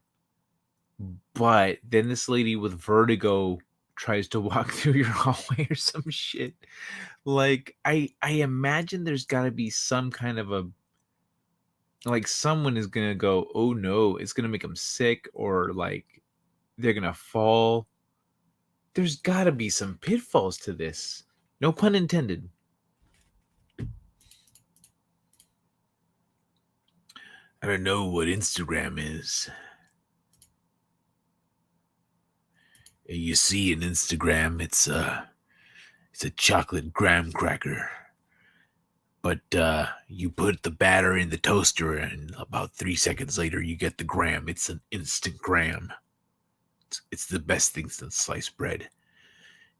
But then this lady with vertigo tries to walk through your hallway or some shit. Like I imagine there's got to be some kind of a, like, someone is going to go, "Oh no, it's going to make them sick," or like they're going to fall. There's got to be some pitfalls to this. No pun intended. I don't know what Instagram is. You see, in Instagram, it's a chocolate graham cracker. But you put the batter in the toaster, and about 3 seconds later, you get the graham. It's an instant graham. It's the best thing since sliced bread.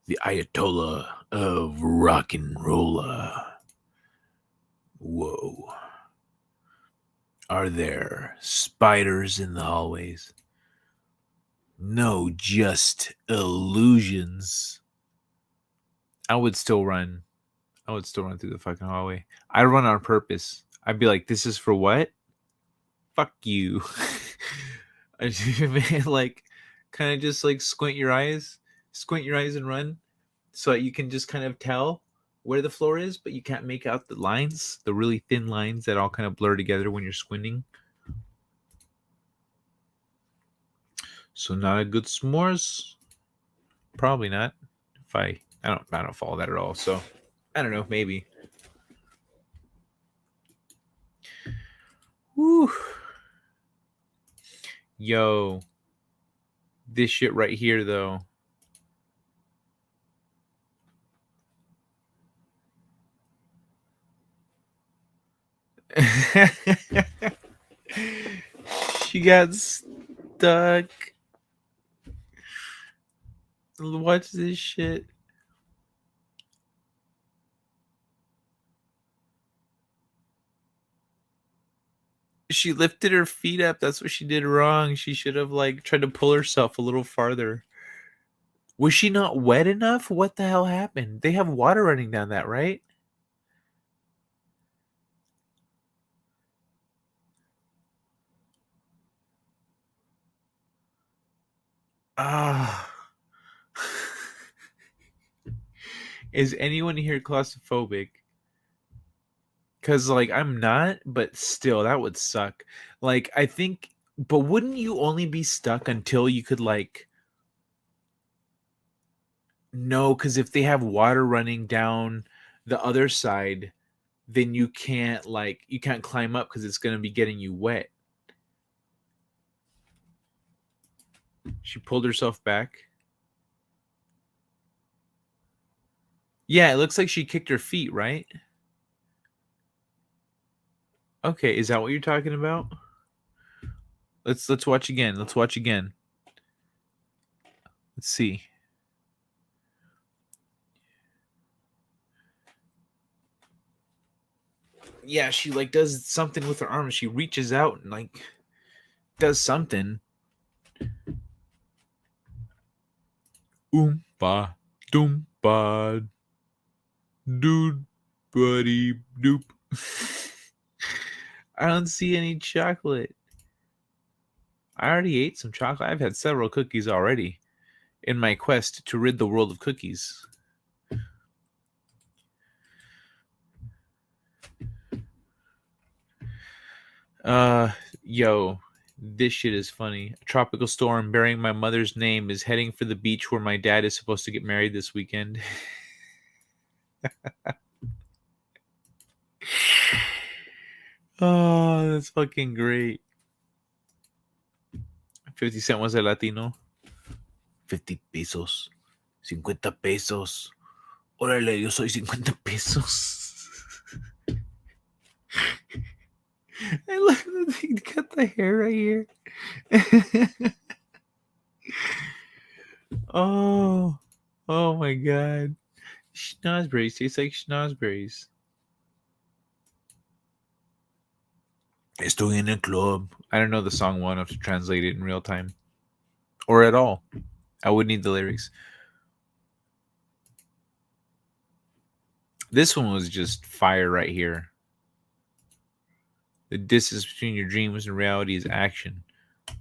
The Ayatollah of rock and rolla. Whoa. Are there spiders in the hallways? No, just illusions. I would still run. I would still run through the fucking hallway. I'd run on purpose. I'd be like, this is for what? Fuck you. Like, kind of just like squint your eyes and run, so that you can just kind of tell where the floor is, but you can't make out the lines, the really thin lines that all kind of blur together when you're squinting. So not a good s'mores. Probably not. If I don't follow that at all. So I don't know. Maybe. Woo. Yo, this shit right here though. She got stuck. Watch this shit. She lifted her feet up. That's what she did wrong. She should have like tried to pull herself a little farther. Was she not wet enough? What the hell happened? They have water running down that, right? Ah. Is anyone here claustrophobic? Cause like I'm not, but still that would suck. Like I think, but wouldn't you only be stuck until you could like, no, because if they have water running down the other side, then you can't climb up because it's gonna be getting you wet. She pulled herself back. Yeah, it looks like she kicked her feet, right? Okay, is that what you're talking about? Let's watch again. Let's watch again. Let's see. Yeah, she like does something with her arm. She reaches out and like does something. Oompa doompa dude buddy doop. I don't see any chocolate. I already ate some chocolate. I've had several cookies already in my quest to rid the world of cookies. Yo, this shit is funny. A tropical storm bearing my mother's name is heading for the beach where my dad is supposed to get married this weekend. Oh, that's fucking great. 50 Cent was a Latino. 50 pesos. 50 pesos. Órale, yo soy 50 pesos. I love that he got the hair right here. Oh, oh my god. Schnozberries taste like schnozberries. Estoy en el club. I don't know the song well enough to translate it in real time or at all. I would need the lyrics. This one was just fire right here. The distance between your dreams and reality is action.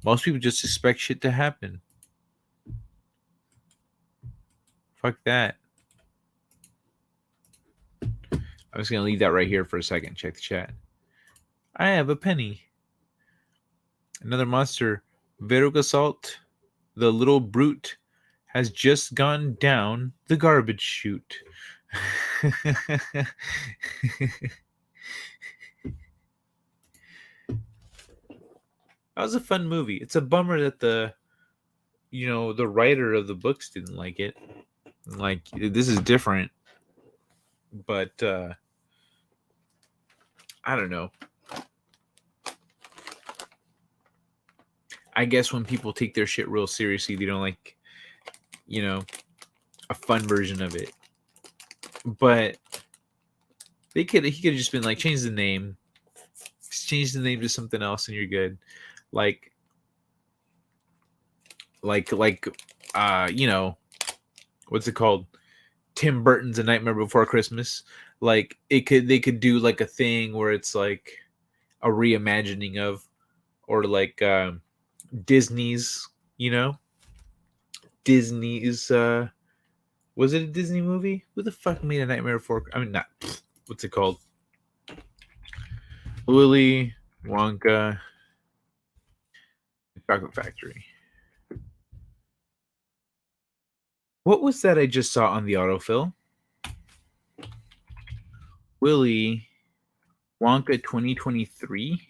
Most people just expect shit to happen. Fuck that. I'm just gonna leave that right here for a second. Check the chat. I have a penny. Another monster. Verug Assault, the little brute, has just gone down the garbage chute. That was a fun movie. It's a bummer that the writer of the books didn't like it. Like, this is different, but I don't know. I guess when people take their shit real seriously, they don't like, a fun version of it. But he could have just been like, change the name to something else, and you're good. Like, what's it called? Tim Burton's A Nightmare Before Christmas. Like, they could do like a thing where it's like a reimagining of, or like Disney's, Disney's was it a Disney movie? Who the fuck made A Nightmare Before? I mean, not. What's it called? Willy Wonka Chocolate Factory. What was that I just saw on the autofill? Willy Wonka 2023.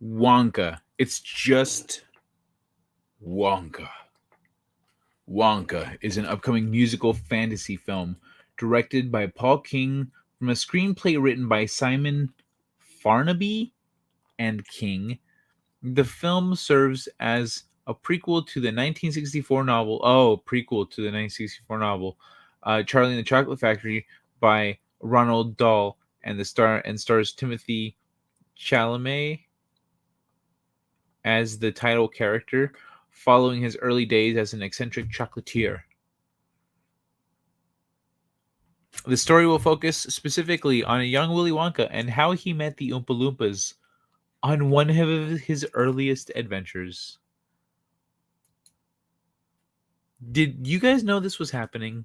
Wonka. It's just Wonka. Wonka is an upcoming musical fantasy film directed by Paul King from a screenplay written by Simon Farnaby and King. The film serves as a prequel to the 1964 novel. Prequel to the 1964 novel, Charlie and the Chocolate Factory by Ronald Dahl, and stars Timothy Chalamet as the title character, following his early days as an eccentric chocolatier. The story will focus specifically on a young Willy Wonka and how he met the Oompa Loompas on one of his earliest adventures. Did you guys know this was happening?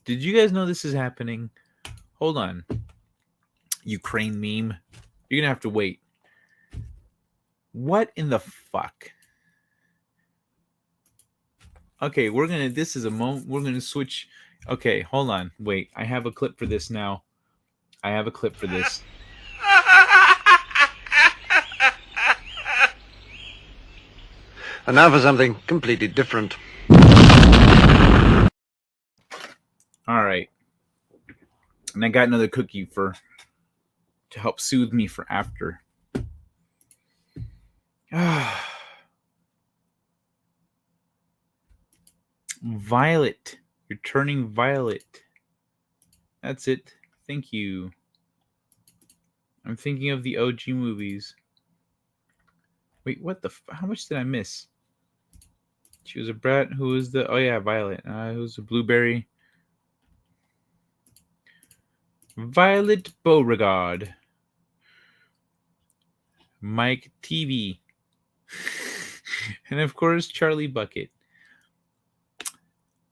Did you guys know this is happening? Hold on. Ukraine meme. You're going to have to wait. What in the fuck? Okay, this is a moment. We're going to switch. Okay, hold on. Wait, I have a clip for this now. I have a clip for this. And now for something completely different. All right. And I got another cookie to help soothe me for after. Violet. You're turning violet. That's it. Thank you. I'm thinking of the OG movies. Wait, what the? How much did I miss? She was a brat. Who was the? Oh yeah, Violet. Who's the blueberry? Violet Beauregard. Mike TV. And of course, Charlie Bucket.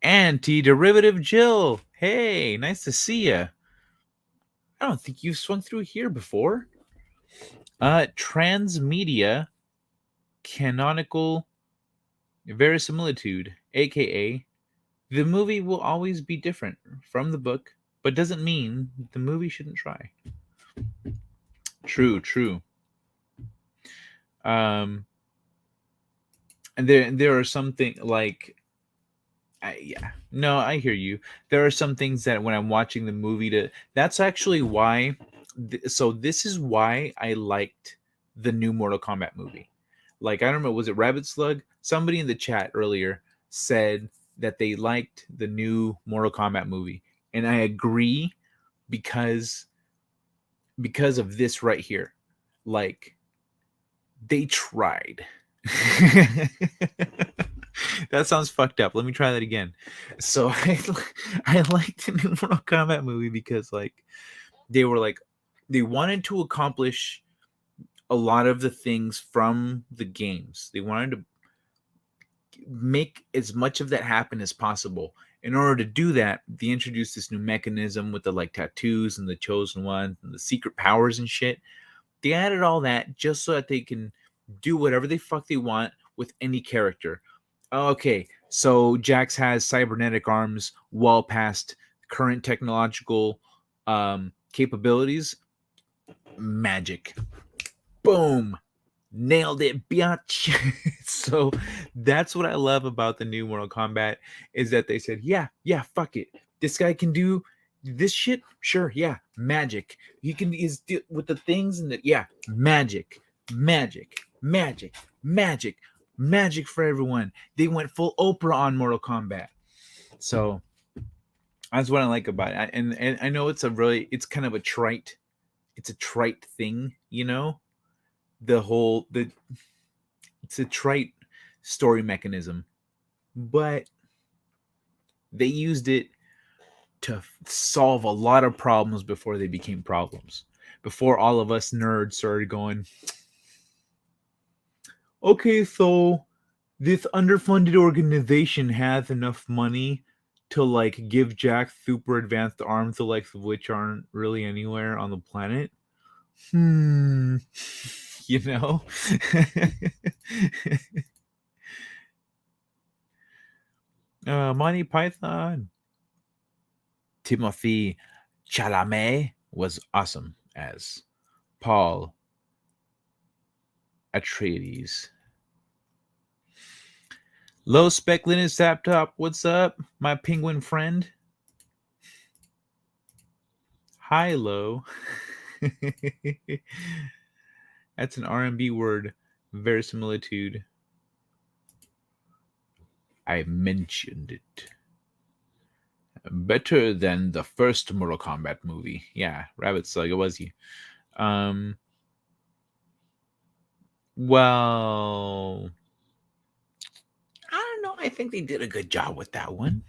Anti-derivative Jill. Hey, nice to see ya. I don't think you've swung through here before. Transmedia canonical verisimilitude, aka the movie will always be different from the book, but doesn't mean the movie shouldn't try. True. And there are something like, I hear you. There are some things that when I'm watching the movie, that's actually why. So this is why I liked the new Mortal Kombat movie. Like, I don't know, was it Rabbit Slug? Somebody in the chat earlier said that they liked the new Mortal Kombat movie, and I agree because of this right here. Like, they tried. That sounds fucked up. Let me try that again. So I liked the new Mortal Kombat movie because like they were like they wanted to accomplish a lot of the things from the games. They wanted to make as much of that happen as possible. In order to do that, they introduced this new mechanism with the like tattoos and the chosen ones and the secret powers and shit. They added all that just so that they can do whatever the fuck they want with any character. Okay, so Jax has cybernetic arms well past current technological capabilities. Magic. Boom. Nailed it, biatch. So that's what I love about the new Mortal Kombat is that they said, yeah, fuck it. This guy can do this shit. Sure, yeah, magic. He can is with the things and the magic, magic, magic, magic, magic for everyone. They went full Oprah on Mortal Kombat. So that's what I like about it. And I know it's kind of a trite, it's a trite thing, you know, it's a trite story mechanism, but they used it to solve a lot of problems before they became problems. Before all of us nerds started going, okay, so this underfunded organization has enough money to like give Jack super advanced arms, the likes of which aren't really anywhere on the planet. You know. Monty Python. Timothy Chalamet was awesome as Paul Atreides. Low Spec Linus Laptop, what's up, my penguin friend? Hi, Low. That's an R&B word. Verisimilitude. I mentioned it. Better than the first Mortal Kombat movie. Yeah, Rabbit Slug, it was you. Well, I don't know. I think they did a good job with that one.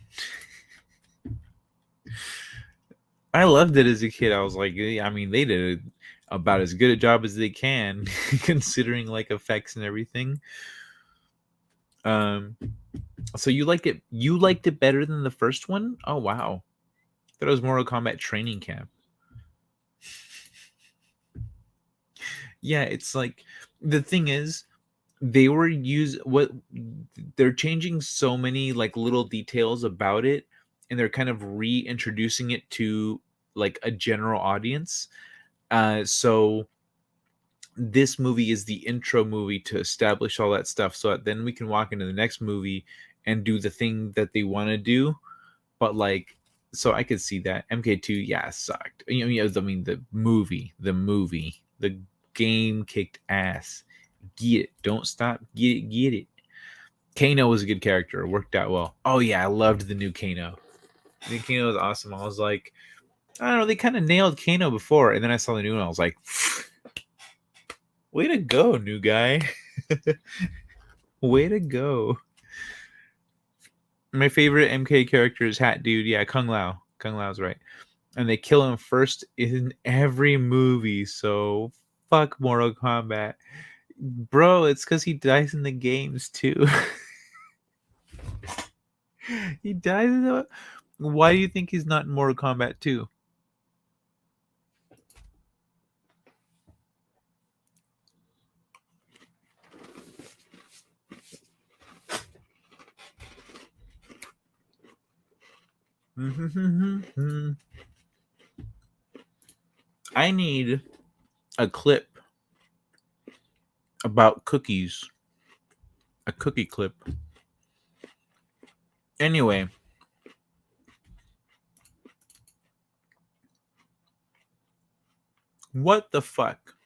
I loved it as a kid. I was like, I mean, they did about as good a job as they can, considering like effects and everything. So you liked it? You liked it better than the first one? Oh wow! That was Mortal Kombat Training Camp. Yeah, it's like the thing is, they're changing so many like little details about it, and they're kind of reintroducing it to like a general audience. So this movie is the intro movie to establish all that stuff so that then we can walk into the next movie and do the thing that they want to do. But like, so I could see that MK2, yeah, sucked. I mean, the game kicked ass. Get it, don't stop, get it. Kano was a good character, it worked out well. Oh yeah, I loved the new Kano. The new Kano was awesome. I was like, I don't know, they kind of nailed Kano before, and then I saw the new one. I was like, way to go, new guy. Way to go. My favorite MK character is Hat Dude. Yeah, Kung Lao. Kung Lao's right. And they kill him first in every movie. So fuck Mortal Kombat. Bro, it's because he dies in the games too. He dies in the. Why do you think he's not in Mortal Kombat 2? I need a clip about cookies. A cookie clip. Anyway. What the fuck?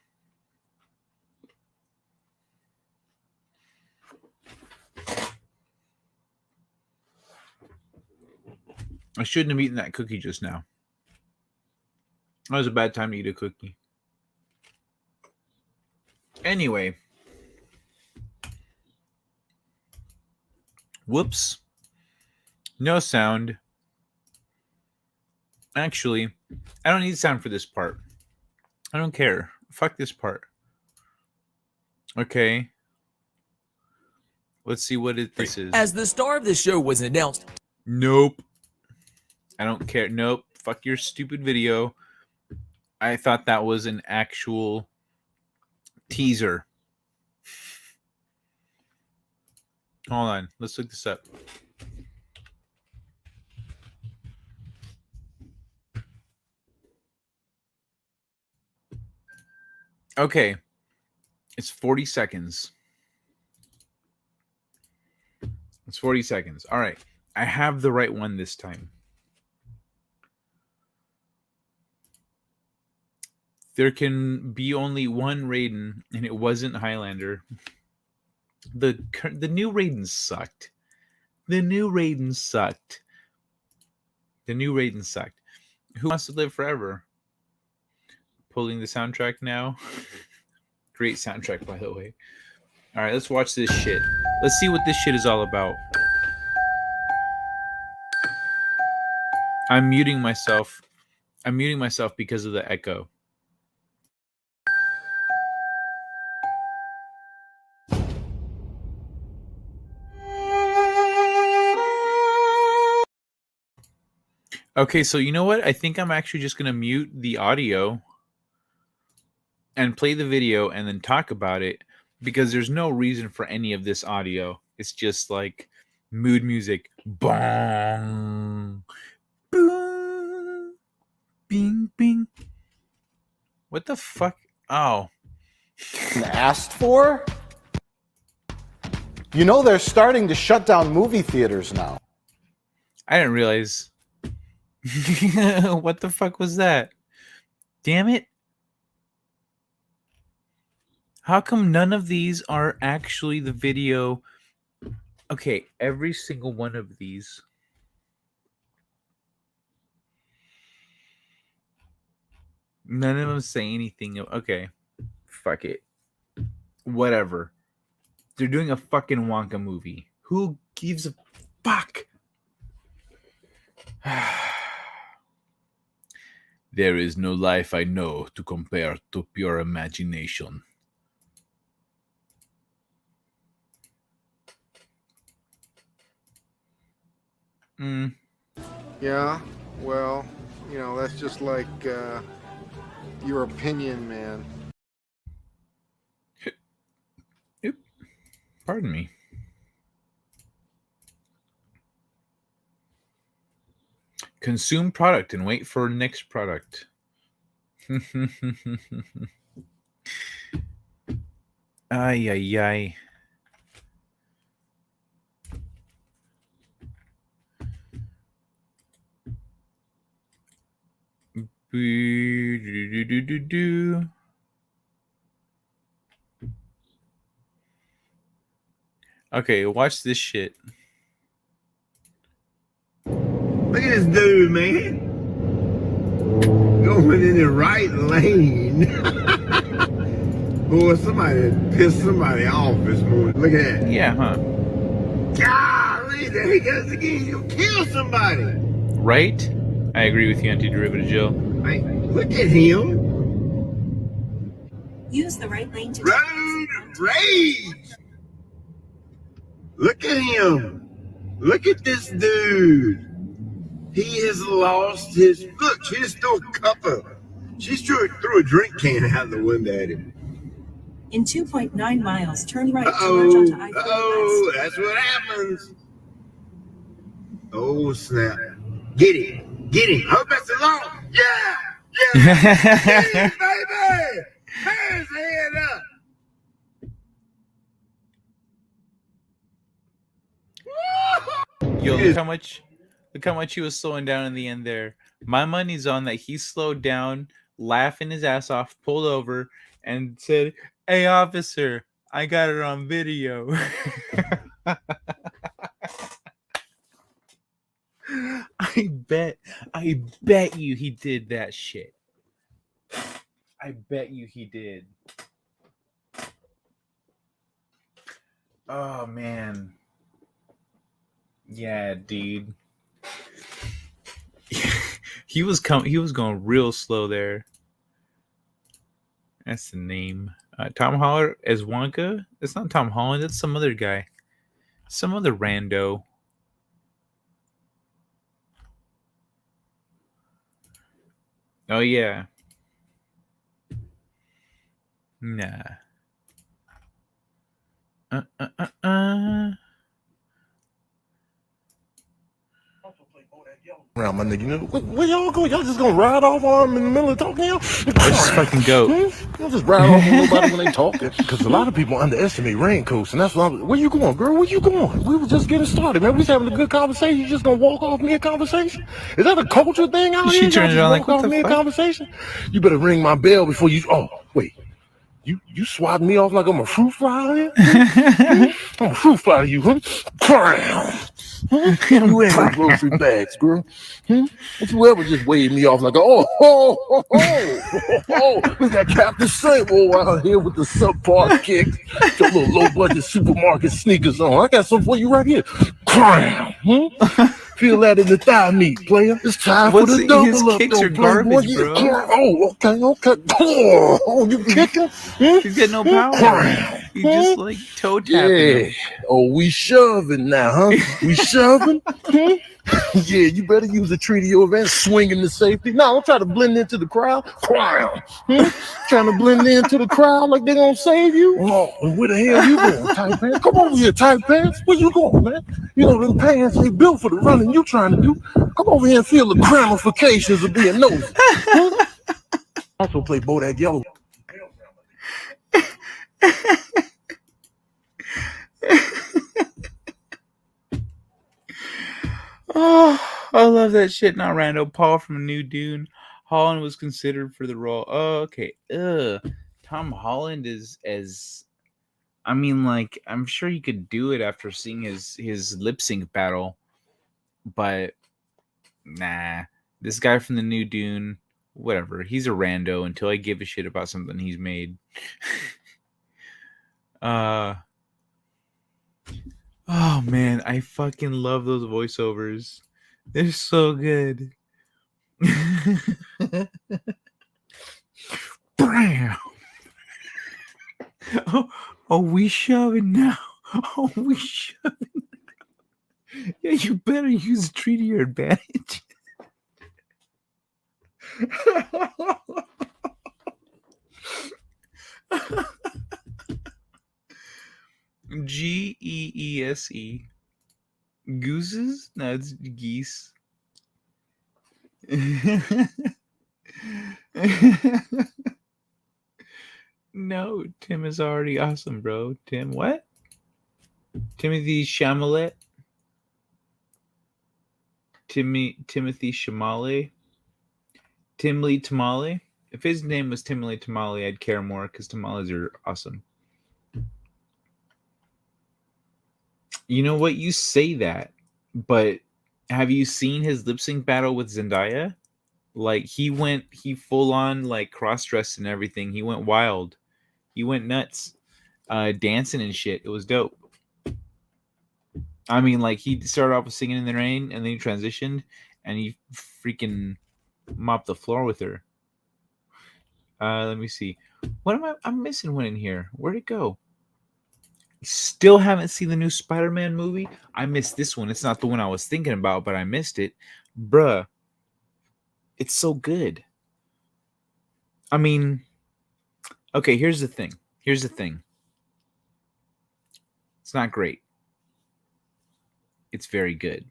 I shouldn't have eaten that cookie just now. That was a bad time to eat a cookie. Anyway. Whoops. No sound. Actually, I don't need sound for this part. I don't care. Fuck this part. Okay. Let's see what this is. As the star of the show was announced. Nope. I don't care. Nope. Fuck your stupid video. I thought that was an actual teaser. Hold on. Let's look this up. Okay. It's 40 seconds. It's 40 seconds. All right. I have the right one this time. There can be only one Raiden, and it wasn't Highlander. The new Raiden sucked. The new Raiden sucked. The new Raiden sucked. Who wants to live forever? Pulling the soundtrack now. Great soundtrack, by the way. All right, let's watch this shit. Let's see what this shit is all about. I'm muting myself. I'm muting myself because of the echo. Okay, so you know what? I think I'm actually just going to mute the audio and play the video and then talk about it because there's no reason for any of this audio. It's just like mood music. Bong. Boom. Bing, bing. What the fuck? Oh. Asked for? You know they're starting to shut down movie theaters now. I didn't realize. What the fuck was that? Damn it. How come none of these are actually the video? Okay, every single one of these. None of them say anything. Okay. Fuck it. Whatever. They're doing a fucking Wonka movie. Who gives a fuck? There is no life I know to compare to pure imagination. Yeah, well, you know, that's just like your opinion, man. Pardon me. Consume product and wait for next product. Ay, ay, ay. Okay, watch this shit. Look at this dude, man. Going in the right lane. Boy, somebody pissed somebody off this morning. Look at that. Yeah, huh? Golly, there he goes again. He'll kill somebody. Right? I agree with you, Anti-Derivative Joe. Hey, look at him. Use the right lane to Road rage. Look at him. Look at this dude. He has lost his... Look, she just threw a cup of... She threw a drink can out the window at him. In 2.9 miles, turn right to merge Uh-oh. onto I-40 Uh-oh. West. That's what happens. Oh, snap. Get him. Get him. I hope that's the law. Yeah. Yeah. Get him, baby. Tear his head up. Yo, look how much he was slowing down in the end there. My money's on that he slowed down, laughing his ass off, pulled over, and said, "Hey, officer, I got it on video." I I bet you he did that shit. I bet you he did. Oh man. Yeah, dude. He was going real slow there. That's the name. Tom Holland as Wonka? It's not Tom Holland, it's some other guy. Some other rando. Oh yeah. Nah. Uh uh uh uh. Around my nigga, you know, where y'all go? Y'all just gonna ride off on them in the middle of talking? Y'all Let's fucking go. Y'all just ride off on nobody when they talking. Because a lot of people underestimate raincoats, and that's why. Where you going, girl? Where you going? We were just getting started, man. We was having a good conversation. You just gonna walk off mid-conversation? Is that a culture thing out here? She Y'all turned just around like, walk what off the fuck? mid-conversation? You better ring my bell before you. Oh, wait. You swatting me off like I'm a fruit fly here? I'm a fruit fly to you, huh? Where you in with grocery bags, girl? Don't you ever just wave me off like, we got Captain Samuel out here with the subpar kicks, your little low-budget supermarket sneakers on. I got something for you right here. Feel that in the thigh meat, player. It's time for the double his up, kicks though, are playboy. garbage, Yeah, bro. okay. Oh, you kicking? He's got no power. He's just like toe tapping Yeah. him. Oh, we shoving now, huh? We shoving? Yeah, you better use a treaty of events, swinging the safety. No, don't try to blend into the crowd. Trying to blend into the crowd like they're gonna save you. Oh, and where the hell you going, tight pants? Come over here, tight pants. Where you going, man? You know them pants they built for the running you trying to do. Come over here and feel the ramifications of being nosy. Also play Bodak Yellow. Oh, I love that shit. Not Rando. Paul from New Dune. Holland was considered for the role. Oh, okay. Tom Holland is as. I mean, like, I'm sure he could do it after seeing his lip sync battle, but nah. This guy from the New Dune, whatever. He's a rando until I give a shit about something he's made. Oh man, I fucking love those voiceovers. They're so good. Bam. Oh, we shoving now. Oh, we shoving. Yeah, you better use it to your advantage. Geese. Gooses? No, it's geese. No, Tim is already awesome, bro. Tim, what? Timothy Chalamet? Timothy Chalamet? Timley Tamale? If his name was Timley Tamale, I'd care more because tamales are awesome. You know what? You say that, but have you seen his lip sync battle with Zendaya? Like he full on like cross dressed and everything. He went wild. He went nuts, dancing and shit. It was dope. I mean, like he started off with Singing in the Rain, and then he transitioned, and he freaking mopped the floor with her. Let me see. What am I? I'm missing one in here. Where'd it go? Still haven't seen the new Spider-Man movie. I missed this one. It's not the one I was thinking about, but I missed it. Bruh. It's so good. I mean, okay, here's the thing. It's not great. It's very good.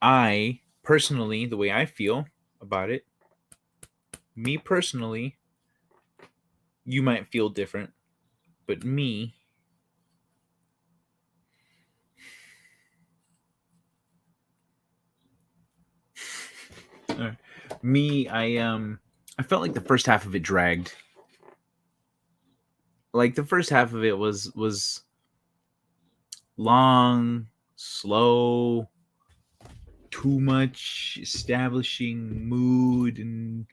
I personally, the way I feel about it, me personally, you might feel different, but me, I felt like the first half of it dragged. Like the first half of it was long, slow, too much establishing mood and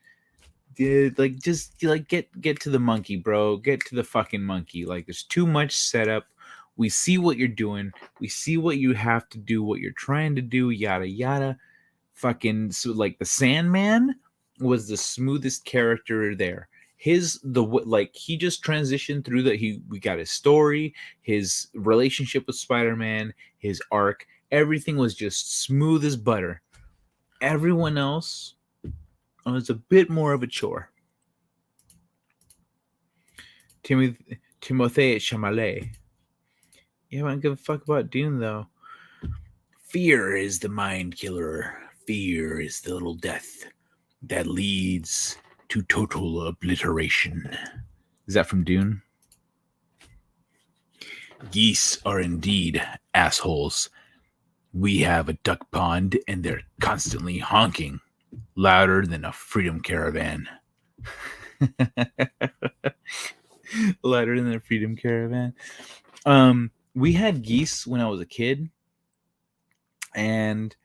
like just like get to the monkey, bro. Get to the fucking monkey. Like there's too much setup. We see what you're doing. We see what you have to do, what you're trying to do, yada yada. Fucking so like the Sandman was the smoothest character there. Like he just transitioned through we got his story, his relationship with Spider-Man, his arc, everything was just smooth as butter. Everyone else was a bit more of a chore. Timothée Chalamet. Yeah, I don't give a fuck about Dune though. Fear is the mind killer. Fear is the little death that leads to total obliteration. Is that from Dune? Geese are indeed assholes. We have a duck pond and they're constantly honking louder than a freedom caravan. Louder than a freedom caravan. We had geese when I was a kid, and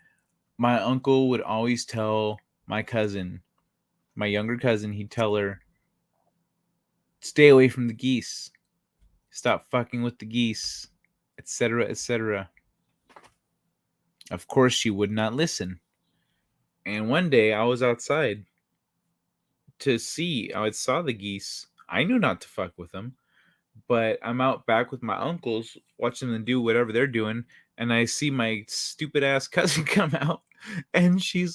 my uncle would always tell my cousin, my younger cousin, he'd tell her, stay away from the geese, stop fucking with the geese, etc., etc. Of course, she would not listen. And one day I was outside I saw the geese. I knew not to fuck with them, but I'm out back with my uncles watching them do whatever they're doing, and I see my stupid ass cousin come out, and she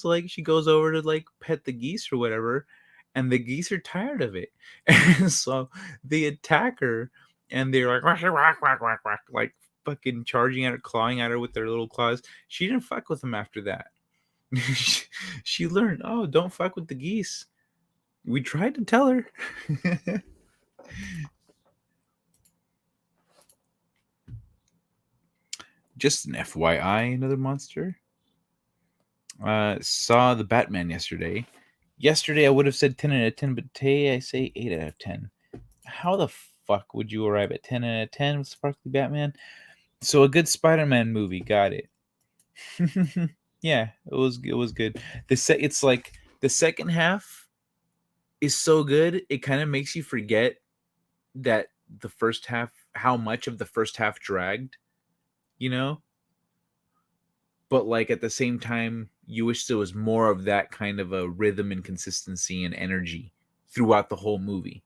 goes over to like pet the geese or whatever, and the geese are tired of it, and so they attack her, and they're like whack, whack, whack, whack, whack, like fucking charging at her, clawing at her with their little claws. She didn't fuck with them after that. She learned, oh, don't fuck with the geese. We tried to tell her. Just an FYI, another monster. Saw the Batman yesterday. Yesterday I would have said 10 out of 10, but today I say 8 out of 10. How the fuck would you arrive at 10 out of 10 with Sparkly Batman? So a good Spider-Man movie, got it. Yeah, it was good. It's like the second half is so good, it kind of makes you forget that the first half, how much of the first half dragged, you know? But like at the same time, you wish there was more of that kind of a rhythm and consistency and energy throughout the whole movie.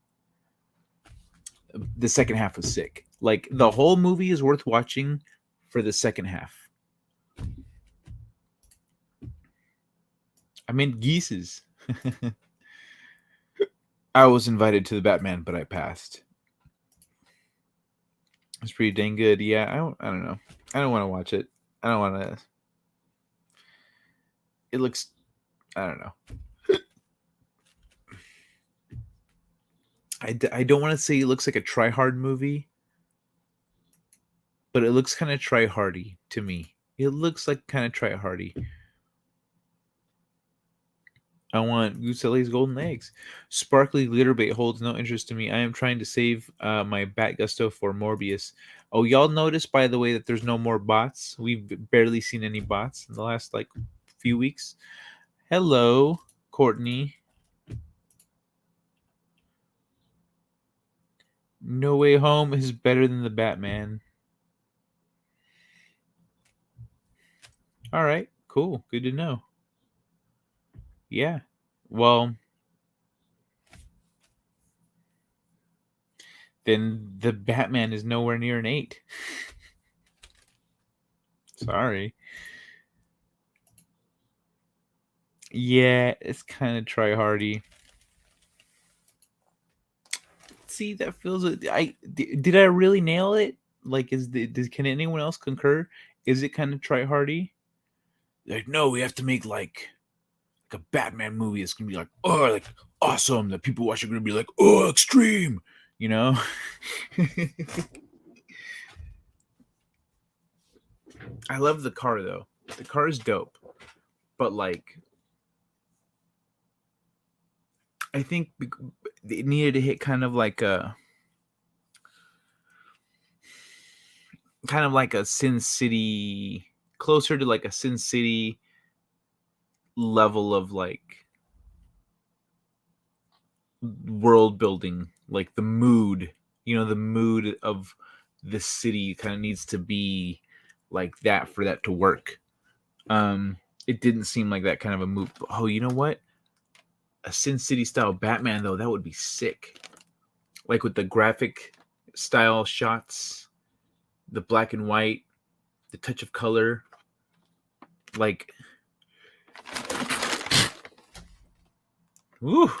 The second half was sick. Like the whole movie is worth watching for the second half. I mean, geeses. I was invited to the Batman, but I passed. It's pretty dang good. Yeah, I don't know. I don't want to watch it. I don't want to. It looks, I don't know. I don't want to say it looks like a try-hard movie, but it looks kind of try-hardy to me. It looks like kind of try-hardy. I want Goose that lays golden eggs. Sparkly glitter bait holds no interest to me. I am trying to save my Bat Gusto for Morbius. Oh, y'all noticed, by the way, that there's no more bots? We've barely seen any bots in the last, like, few weeks. Hello, Courtney. No Way Home is better than the Batman. All right, cool. Good to know. Yeah. Well, then the Batman is nowhere near an 8. Sorry. Yeah, it's kind of try-hardy. See, that feels. Did I really nail it? Like, can anyone else concur? Is it kind of try-hardy? Like, no, we have to make like a Batman movie. It's gonna be like, oh, like awesome. That people watch are gonna be like, oh, extreme. You know. I love the car though. The car is dope, but like, I think it needed to hit kind of like a Sin City, closer to like a Sin City level of like world building, like the mood, the mood of the city kind of needs to be like that for that to work. It didn't seem like that kind of a move. Oh, you know what? A Sin City style Batman though, that would be sick. Like with the graphic style shots, the black and white, the touch of color, like, woo.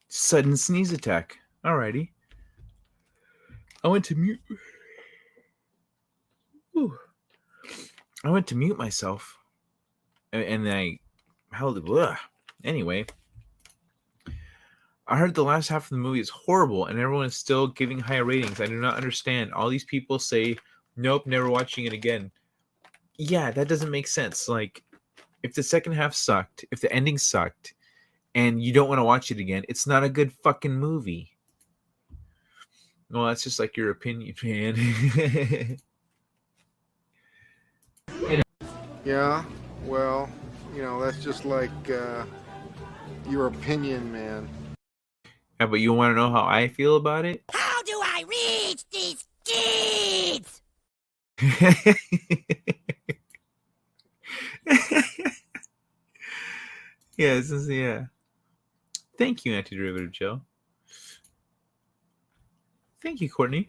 Sudden sneeze attack. Alrighty. I went to mute. Whew. I went to mute myself, and I held it. Ugh. Anyway, I heard the last half of the movie is horrible, and everyone is still giving higher ratings. I do not understand. All these people say, "Nope, never watching it again." Yeah, that doesn't make sense. Like, if the second half sucked, if the ending sucked, and you don't want to watch it again, it's not a good fucking movie. Well, that's just like your opinion, man. Yeah, well, that's just like your opinion, man. Yeah, but you want to know how I feel about it? How do I reach these kids? Yeah. Thank you, Antiderivative Joe. Thank you, Courtney.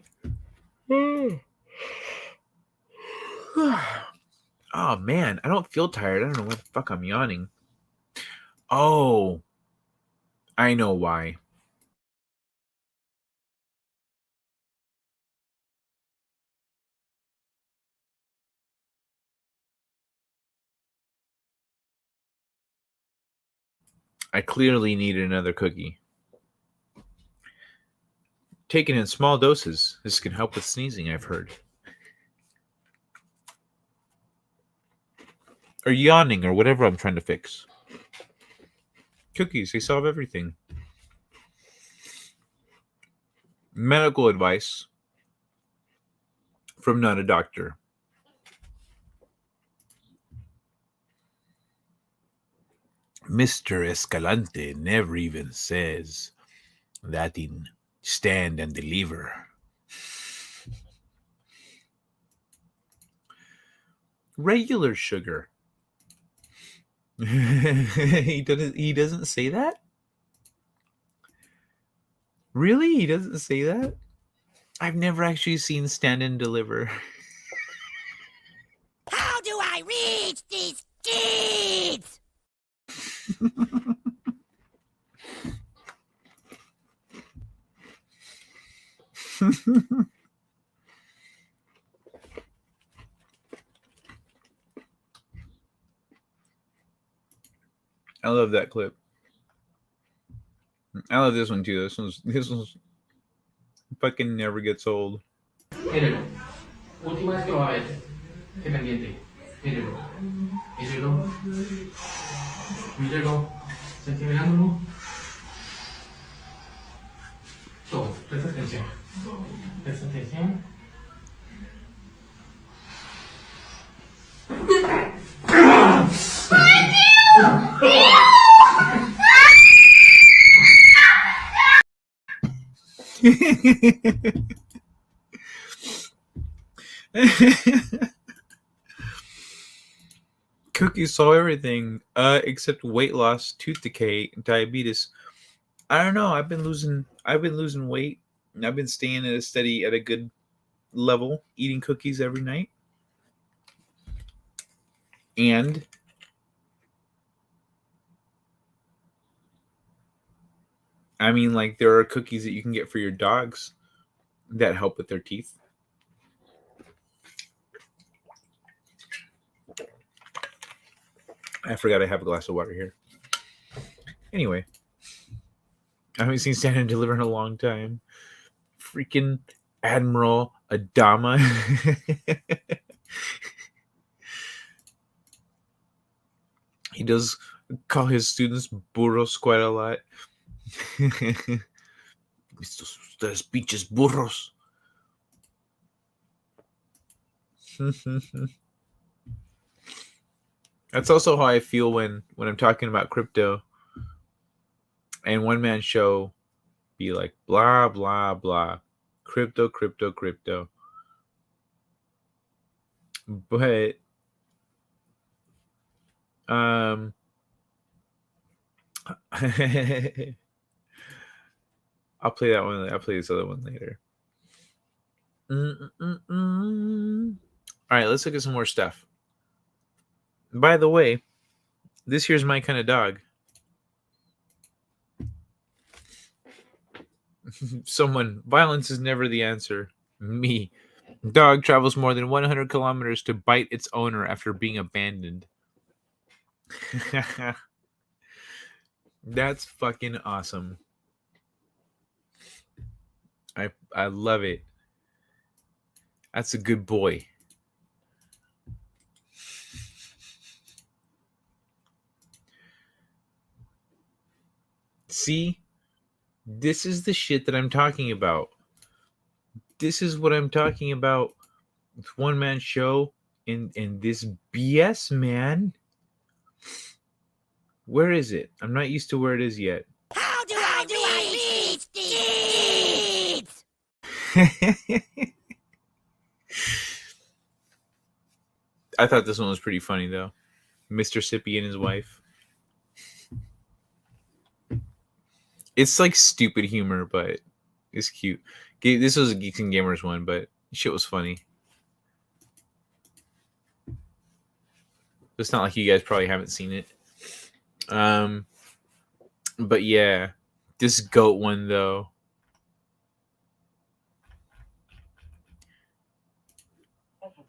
Oh man, I don't feel tired. I don't know why the fuck I'm yawning. Oh, I know why. I clearly need another cookie. Taken in small doses, this can help with sneezing, I've heard. Or yawning, or whatever I'm trying to fix. Cookies, they solve everything. Medical advice from not a doctor. Mr. Escalante never even says that in Stand and Deliver. Regular sugar. He doesn't say that? Really? He doesn't say that? I've never actually seen Stand and Deliver. How do I reach these kids? I love that clip. I love this one too. This one's fucking never gets old. Mírelo. Última vez que lo va a ver. Qué pendiente. Mírelo. Mírelo. Mírelo. Sentí mirándolo. Todo. Presta atención. Presta atención. Cookies solve everything, except weight loss, tooth decay, diabetes. I don't know. I've been losing weight. And I've been staying at a good level, eating cookies every night. And I mean, like, there are cookies that you can get for your dogs that help with their teeth. I forgot I have a glass of water here. Anyway, I haven't seen Stand and Deliver in a long time. Freaking Admiral Adama. He does call his students burros quite a lot. Ustedes pinches burros. That's also how I feel when I'm talking about crypto and one man show be like blah blah blah, crypto, crypto, crypto. But I'll play that one. I'll play this other one later. All right, let's look at some more stuff. By the way, this here's my kind of dog. Someone, violence is never the answer. Me. Dog travels more than 100 kilometers to bite its owner after being abandoned. That's fucking awesome. I love it. That's a good boy. See? This is the shit that I'm talking about. This is what I'm talking about with one man show and this BS, man. Where is it? I'm not used to where it is yet. How do I reach these? I thought this one was pretty funny though. Mr. Sippy and his wife. It's like stupid humor, but it's cute. This was a Geeks and Gamers one, but shit was funny. It's not like you guys probably haven't seen it. But yeah, this goat one though.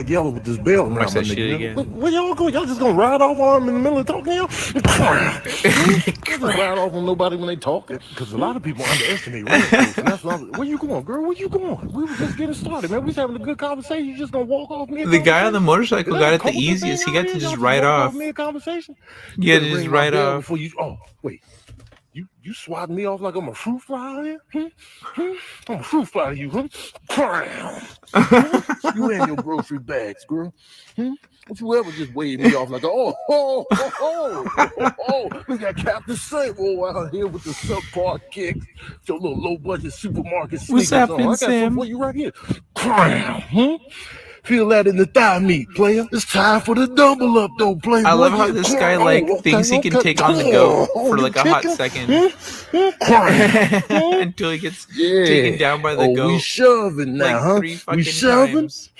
Yellow with this bell around Watch my that shit nigga. again. Where y'all go? Y'all just gonna ride off on them in the middle of talking? Y'all just ride off on nobody when they talking? Because a lot of people underestimate radio folks, and that's what where you going, girl? Where you going? We were just getting started, man. We was having a good conversation. You just gonna walk off me? The guy on the motorcycle got it the easiest. He got to just ride off. Conversation. Yeah, just ride off. Before you. Oh, wait. You swatting me off like I'm a fruit fly here? I'm a fruit fly to you, huh? You and your grocery bags, girl. Don't you ever just wave me off like, oh, we got Captain Sable out here with the subpar kicks, your little low-budget supermarket sneakers. What's happening, I got Sam? some for you right here. Feel that in the thigh meat, player. It's time for the double up, though, player. I love how this guy thinks he can take on the goat for like a hot second until he gets taken down by the goat. We shoving now, like huh? 3 fucking We shoving? times.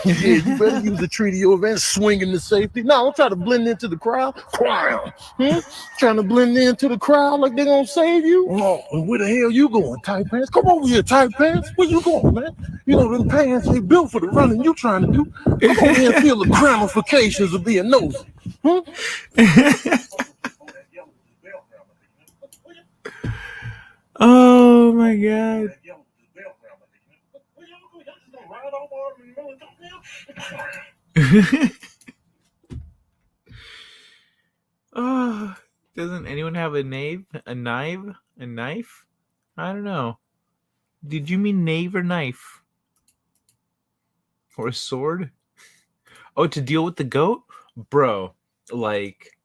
Yeah, you better use the treaty of event, swinging the safety. No, don't try to blend into the crowd. Trying to blend into the crowd like they're gonna save you. Oh, and where the hell you going, tight pants? Come over here, tight pants. Where you going, man? You know them pants they built for the running you trying to do. Come over here and feel the ramifications of being nosy. Oh my god. Oh, doesn't anyone have a knife? A knife? I don't know. Did you mean knave or knife? Or a sword? Oh, to deal with the goat? Bro, like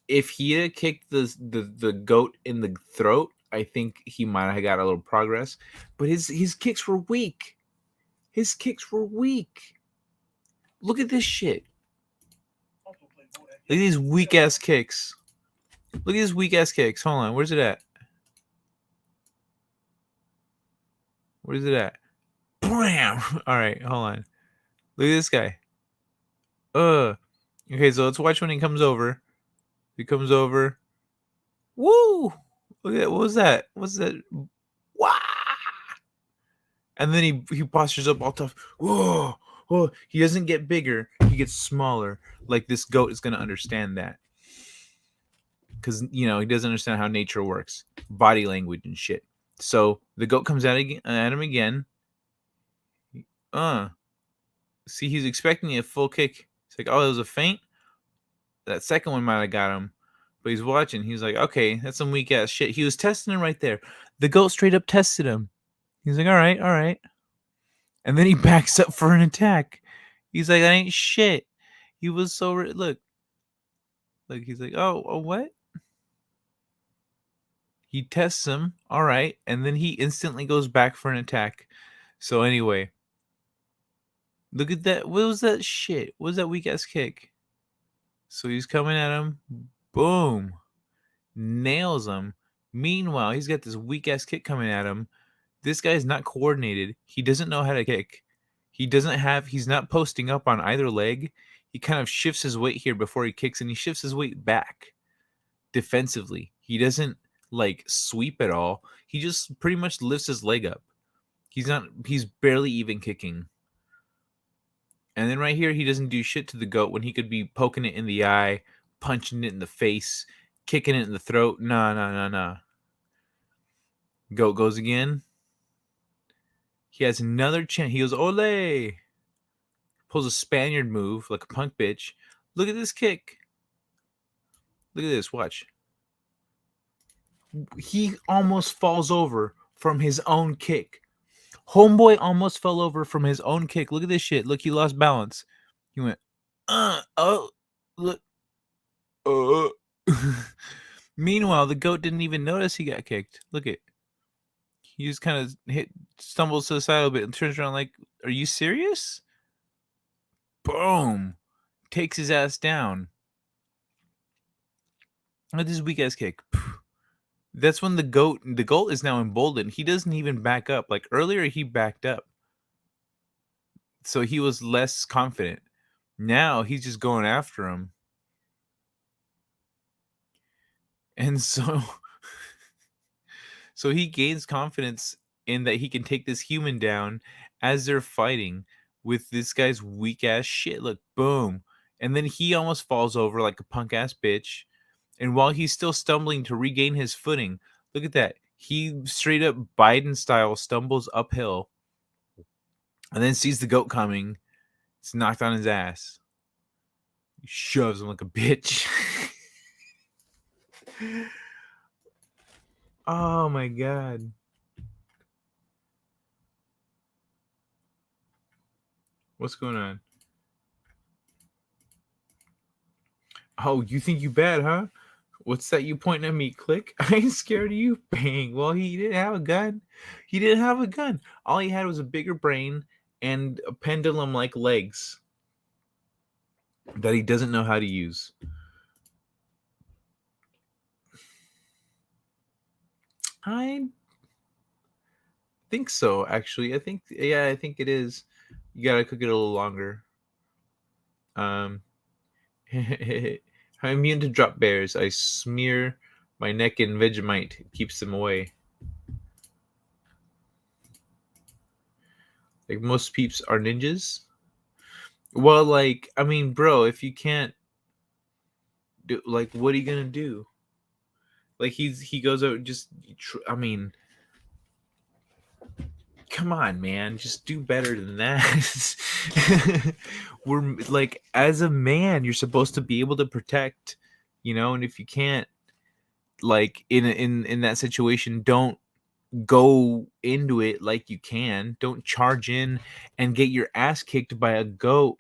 if he had kicked the goat in the throat, I think he might have got a little progress. But his kicks were weak. His kicks were weak. Look at this shit. Look at these weak ass kicks. Look at these weak ass kicks. Hold on, where's it at? Where's it at? Bam! Alright, hold on. Look at this guy. Okay, so let's watch when he comes over. He comes over. Woo! Look at what was that? What's that? Wah! And then he postures up all tough. Whoa! Whoa! He doesn't get bigger. He gets smaller. Like this goat is gonna understand that. Because he doesn't understand how nature works. Body language and shit. So the goat comes at him again. See, he's expecting a full kick. It's like, oh, it was a feint. That second one might have got him. But he's watching. He's like, okay, that's some weak ass shit. He was testing him right there. The goat straight up tested him. He's like, all right. And then he backs up for an attack. He's like, that ain't shit. He was so look. He's like, oh, what? He tests him, all right, and then he instantly goes back for an attack. So anyway, look at that. What was that shit? What was that weak ass kick? So he's coming at him. Boom. Nails him. Meanwhile, he's got this weak ass kick coming at him. This guy's not coordinated. He doesn't know how to kick. He's not posting up on either leg. He kind of shifts his weight here before he kicks, and he shifts his weight back defensively. He doesn't like sweep at all. He just pretty much lifts his leg up. He's barely even kicking. And then right here, he doesn't do shit to the goat when he could be poking it in the eye, punching it in the face, kicking it in the throat. Nah. Goat goes again. He has another chance. He goes, ole! Pulls a Spaniard move like a punk bitch. Look at this kick. Look at this. Watch. He almost falls over from his own kick. Homeboy almost fell over from his own kick. Look at this shit. Look, he lost balance. He went, oh, look. Meanwhile, the goat didn't even notice he got kicked. Look at. He just kind of stumbles to the side a little bit and turns around like, are you serious? Boom. Takes his ass down. Look at this weak ass kick. That's when the goat is now emboldened. He doesn't even back up. Like earlier, he backed up. So he was less confident. Now he's just going after him. And so he gains confidence in that he can take this human down as they're fighting with this guy's weak ass shit. Look, boom. And then he almost falls over like a punk ass bitch. And while he's still stumbling to regain his footing, look at that. He straight up Biden style stumbles uphill and then sees the goat coming. It's knocked on his ass. He shoves him like a bitch. Oh my god. What's going on? Oh, you think you bad, huh? What's that you pointing at me? Click. I ain't scared of you. Bang. Well, he didn't have a gun. He didn't have a gun. All he had was a bigger brain and a pendulum-like legs that he doesn't know how to use. I think so, actually. I think it is. You gotta cook it a little longer. I'm immune to drop bears. I smear my neck in Vegemite. It keeps them away. Like most peeps are ninjas. Well, like, I mean, bro, if you can't do, like, what are you gonna do? Like, he goes out and just, I mean, come on, man, just do better than that. We're like, as a man, you're supposed to be able to protect, and if you can't, like, in that situation, don't go into it like you can. Don't charge in and get your ass kicked by a goat,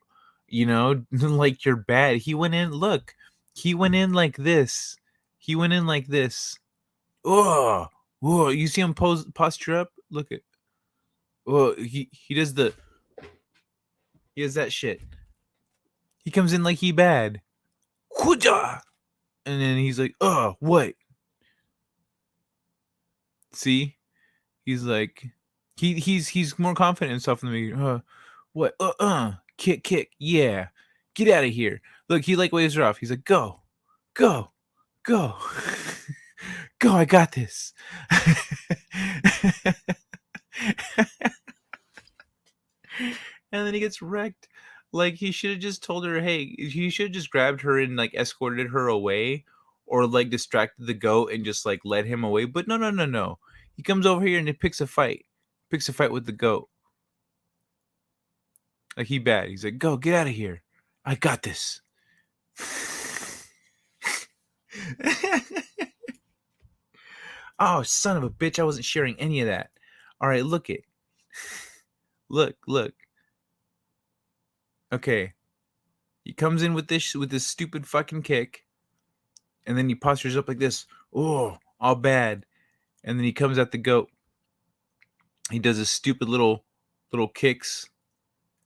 like you're bad. He went in like this. He went in like this. Oh, you see him posture up? Look at. Oh, he does he does that shit. He comes in like he bad. And then he's like, oh, what? See? He's like, he's more confident in himself than me. What? Kick, yeah. Get out of here. Look, he like waves her off. He's like, go, go. Go, I got this. And then he gets wrecked. Like, he should have just told her, hey, he should have just grabbed her and like escorted her away, or like distracted the goat and just like led him away. But no. He comes over here and he picks a fight with the goat. Like, he bad. He's like, go, get out of here. I got this. Oh, son of a bitch. I wasn't sharing any of that. All right, look it. Look. Okay. He comes in with this stupid fucking kick, and then he postures up like this. Oh, all bad. And then he comes at the goat. He does his stupid little kicks.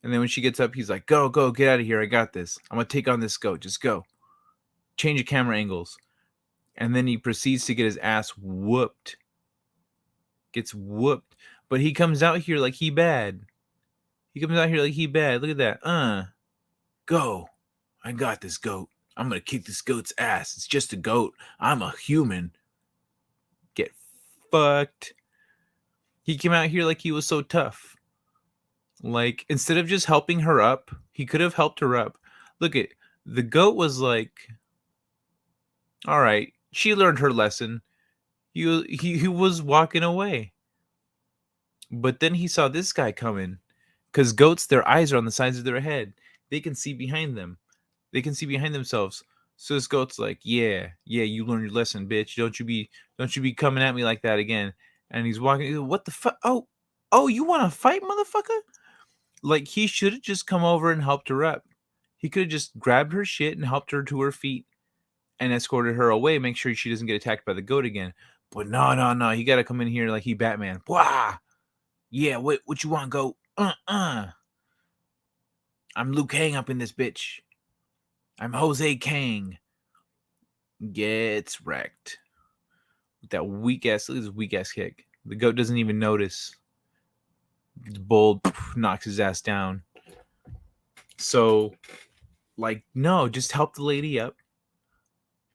And then when she gets up, he's like, go, get out of here. I got this. I'm going to take on this goat. Just go. Change your camera angles. And then he proceeds to get his ass whooped. Gets whooped. But he comes out here like he bad. Look at that. Go. I got this goat. I'm going to kick this goat's ass. It's just a goat. I'm a human. Get fucked. He came out here like he was so tough. Like, instead of just helping her up, he could have helped her up. Look at, the goat was like, all right, she learned her lesson. He was walking away. But then he saw this guy coming. Because goats, their eyes are on the sides of their head. They can see behind them. They can see behind themselves. So this goat's like, yeah, you learned your lesson, bitch. Don't you be coming at me like that again. And he's walking. What the fuck? Oh, you want to fight, motherfucker? Like, he should have just come over and helped her up. He could have just grabbed her shit and helped her to her feet and escorted her away, make sure she doesn't get attacked by the goat again. But no. He got to come in here like he Batman. Wah! Yeah, what you want, goat? I'm Liu Kang up in this bitch. I'm Jose Kang. Gets wrecked. With that weak ass, look at this weak ass kick. The goat doesn't even notice. It's bold, knocks his ass down. So, like, no, just help the lady up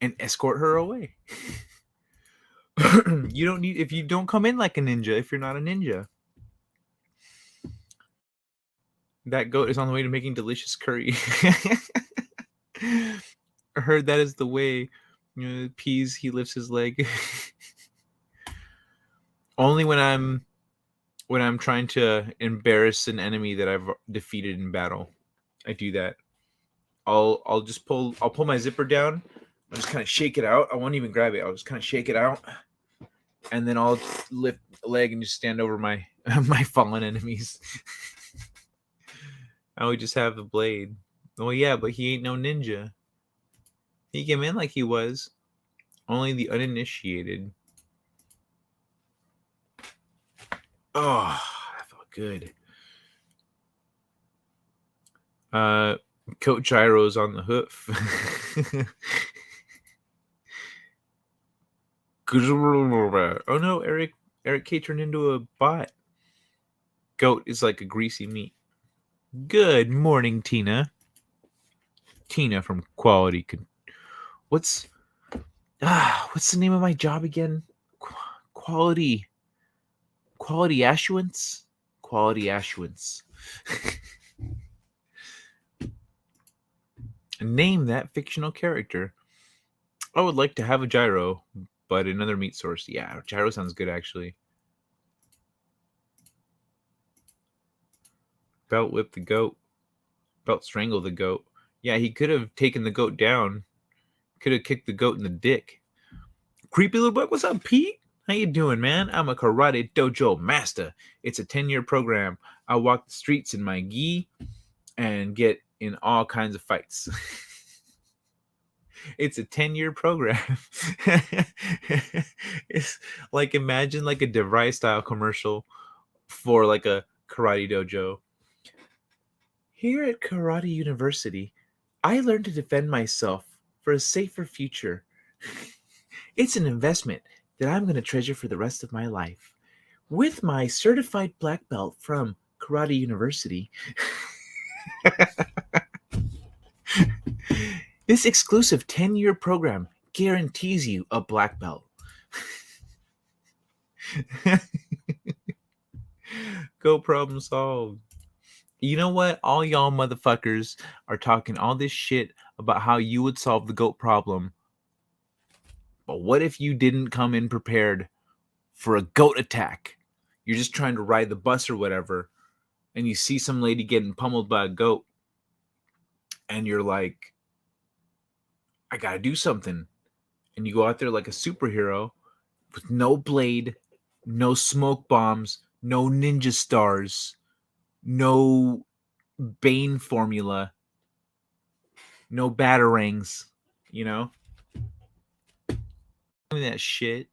and escort her away. You don't need, if you don't come in like a ninja, if you're not a ninja. That goat is on the way to making delicious curry. I heard that is the way. Peas, he lifts his leg. Only when I'm trying to embarrass an enemy that I've defeated in battle, I do that. I'll pull my zipper down. I'll just kind of shake it out. I won't even grab it. I'll just kind of shake it out, and then I'll lift a leg and just stand over my my fallen enemies. I would just have the blade. Oh yeah, but he ain't no ninja. He came in like he was. Only the uninitiated. Oh, that felt good. Coat gyros on the hoof. Oh no, Eric K turned into a bot. Goat is like a greasy meat. Good morning, Tina. Tina from Quality. What's the name of my job again? Quality Assurance. Quality Assurance. Name that fictional character. I would like to have a gyro, but another meat source. Yeah, gyro sounds good actually. Belt whip the goat. Belt strangle the goat. Yeah, he could have taken the goat down. Could have kicked the goat in the dick. Creepy little boy. What's up, Pete? How you doing, man? I'm a karate dojo master. It's a 10-year program. I walk the streets in my gi and get in all kinds of fights. It's a 10-year program. It's like, imagine like a DeVry style commercial for like a karate dojo. Here at Karate University, I learned to defend myself for a safer future. It's an investment that I'm going to treasure for the rest of my life. With my certified black belt from Karate University, this exclusive 10-year program guarantees you a black belt. Go problem solved. You know what? All y'all motherfuckers are talking all this shit about how you would solve the goat problem. But what if you didn't come in prepared for a goat attack? You're just trying to ride the bus or whatever, and you see some lady getting pummeled by a goat, and you're like, I gotta do something. And you go out there like a superhero with no blade, no smoke bombs, no ninja stars, no Bane formula. No batarangs, you know? That shit.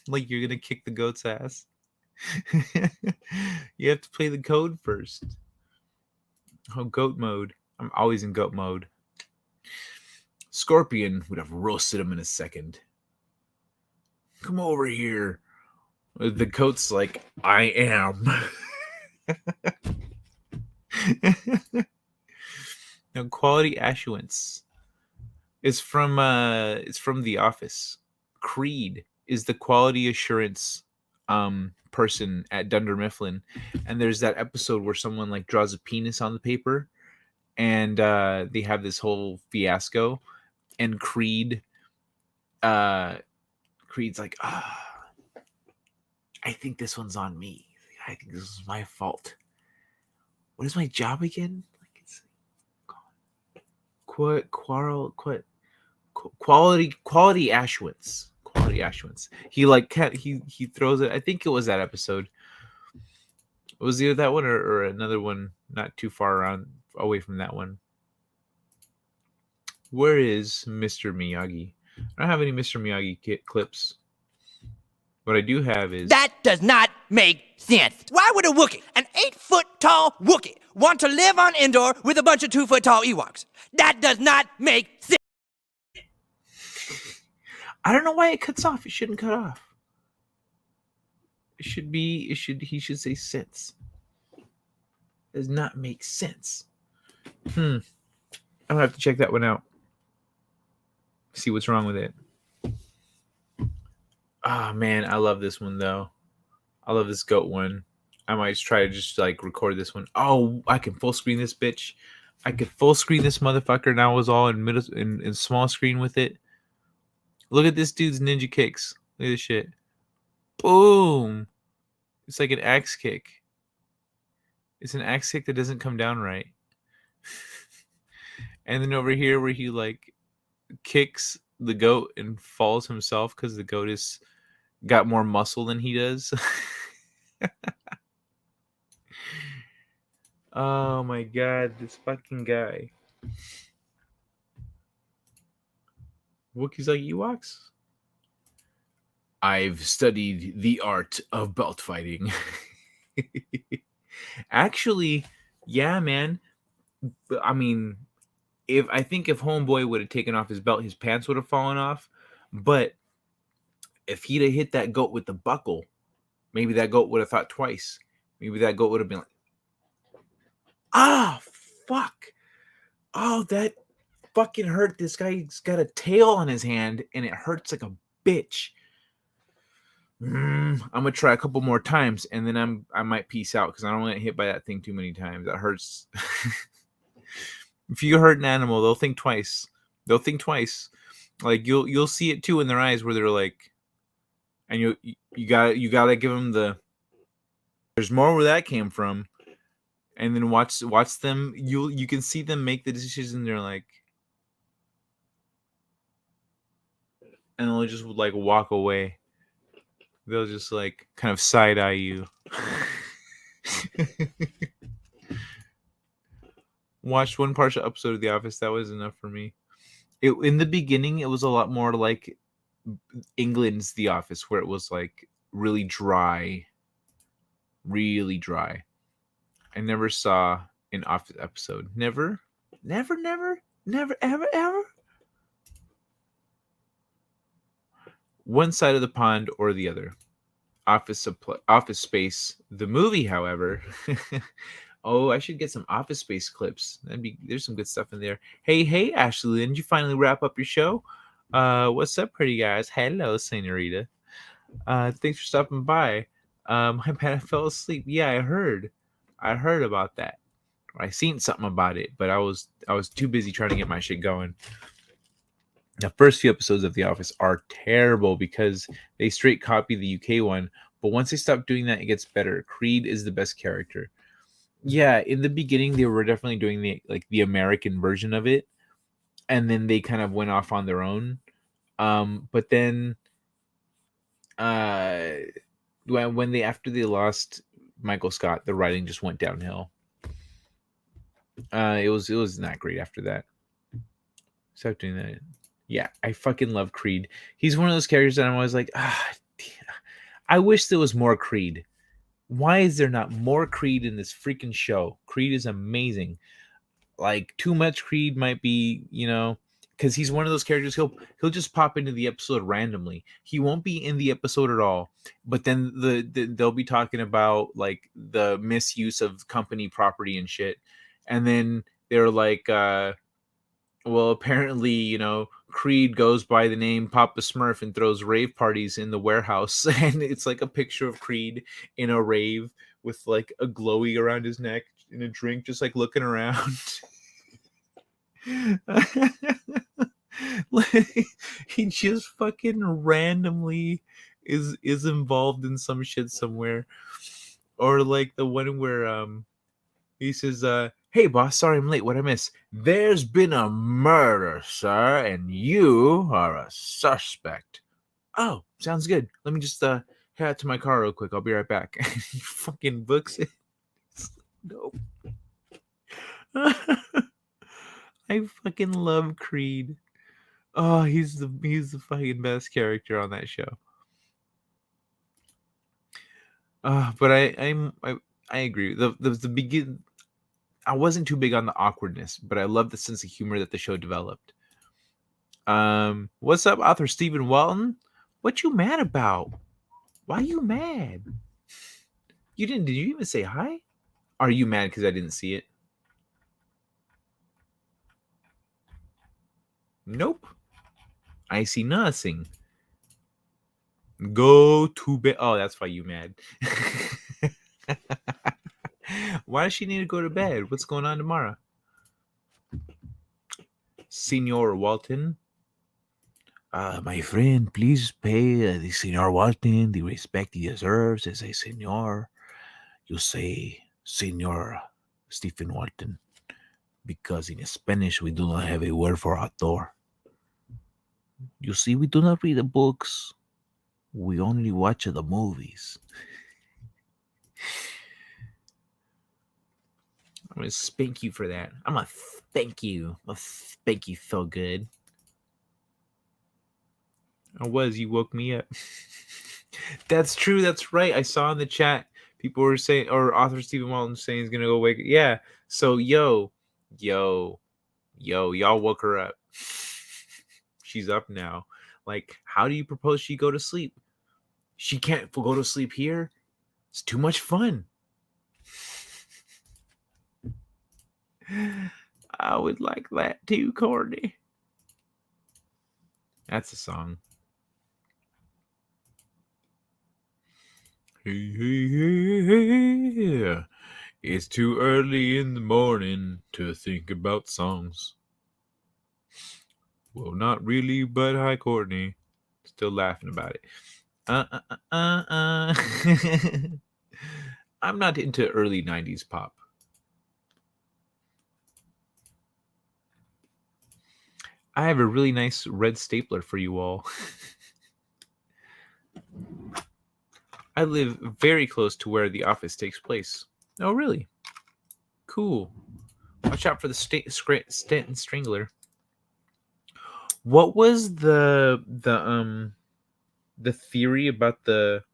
Like you're gonna kick the goat's ass. You have to play the code first. Oh, goat mode. I'm always in goat mode. Scorpion would have roasted him in a second. Come over here. The goat's like, I am. Now, quality assurance is from The Office. Creed is the quality assurance person at Dunder Mifflin, and there's that episode where someone like draws a penis on the paper, and they have this whole fiasco, and Creed's like, I think this one's on me. I think this is my fault. What is my job again? Like it's quality assurance. Quality assurance. He like he throws it. I think it was that episode. It was either that one or another one not too far around away from that one. Where is Mr. Miyagi? I don't have any Mr. Miyagi clips. What I do have is... That does not make sense. Why would a Wookiee, an 8-foot-tall Wookiee, want to live on Endor with a bunch of 2-foot-tall Ewoks? That does not make sense. I don't know why it cuts off. It shouldn't cut off. He should say sense. Does not make sense. I'm gonna have to check that one out. See what's wrong with it. Ah, man, I love this one though. I love this goat one. I might just try to just like record this one. Oh, I can full screen this bitch. I could full screen this motherfucker, and I was all in small screen with it. Look at this dude's ninja kicks. Look at this shit. Boom. It's like an axe kick. It's an axe kick that doesn't come down right. And then over here where he like kicks the goat and falls himself because the goat is got more muscle than he does. Oh my god, this fucking guy. Wookiees like Ewoks? I've studied the art of belt fighting. Actually, yeah, man. I mean, if Homeboy would have taken off his belt, his pants would have fallen off. But if he'd have hit that goat with the buckle, maybe that goat would have thought twice. Maybe that goat would have been like, ah, fuck. Oh, that fucking hurt. This guy's got a tail on his hand, and it hurts like a bitch. I'm gonna try a couple more times, and then I might peace out because I don't want to get hit by that thing too many times. That hurts. If you hurt an animal, they'll think twice. Like you'll see it too in their eyes where they're like, and you gotta give them the. There's more where that came from, and then watch them. You can see them make the decision. They're like, and they'll just like walk away. They'll just like kind of side eye you. Watched one partial episode of The Office. That was enough for me. In the beginning, it was a lot more like England's The Office, where it was like really dry. I never saw an Office episode. Never, ever. One side of the pond or the other. Office Space. The movie, however. Oh, I should get some Office Space clips. There's some good stuff in there. Hey, Ashley, didn't you finally wrap up your show? What's up, pretty guys? Hello, senorita. Thanks for stopping by. My bad, I fell asleep. Yeah, I heard about that. I seen something about it, but I was too busy trying to get my shit going. The first few episodes of The Office are terrible because they straight copy the UK one, but once they stop doing that, it gets better. Creed is the best character. Yeah, in the beginning they were definitely doing the American version of it, and then they kind of went off on their own. But then after they lost Michael Scott, the writing just went downhill. It was not great after that. Stop doing that. Yeah, I fucking love Creed. He's one of those characters that I'm always like, I wish there was more Creed. Why is there not more Creed in this freaking show? Creed is amazing. Like too much Creed might be, because he's one of those characters. He'll just pop into the episode randomly. He won't be in the episode at all. But then they'll be talking about like the misuse of company property and shit, and then they're like, well, apparently, Creed goes by the name Papa Smurf and throws rave parties in the warehouse, and it's like a picture of Creed in a rave with like a glowy around his neck in a drink, just like looking around. Like, he just fucking randomly is involved in some shit somewhere, or like the one where he says, "Hey boss, sorry I'm late. What I miss? There's been a murder, sir, and you are a suspect." Oh, sounds good. Let me just head out to my car real quick. I'll be right back. He fucking books it. No. I fucking love Creed. Oh, he's the fucking best character on that show. But I agree. The begin. I wasn't too big on the awkwardness, but I love the sense of humor that the show developed. What's up, author Stephen Walton? What you mad about? Why you mad? Did you even say hi? Are you mad because I didn't see it? Nope. I see nothing. Go to bed. Oh, that's why you mad. Why does she need to go to bed? What's going on tomorrow? Senor Walton. My friend, please pay the Senor Walton the respect he deserves as a senor. You say Senor Stephen Walton, because in Spanish we do not have a word for author. You see, we do not read the books. We only watch the movies. I'm gonna spank you for that. I'm gonna spank you. I'll spank you so good. You woke me up. That's true. That's right. I saw in the chat people were saying, or author Stephen Walton saying he's gonna go wake. Yeah. So y'all woke her up. She's up now. Like, how do you propose she go to sleep? She can't go to sleep here. It's too much fun. I would like that too, Courtney. That's a song. Hey, hey, hey, hey, hey. It's too early in the morning to think about songs. Well, not really, but hi, Courtney. Still laughing about it. I'm not into early 90s pop. I have a really nice red stapler for you all. I live very close to where the office takes place. Oh, really? Cool. Watch out for the Stanton Strangler. What was the theory about the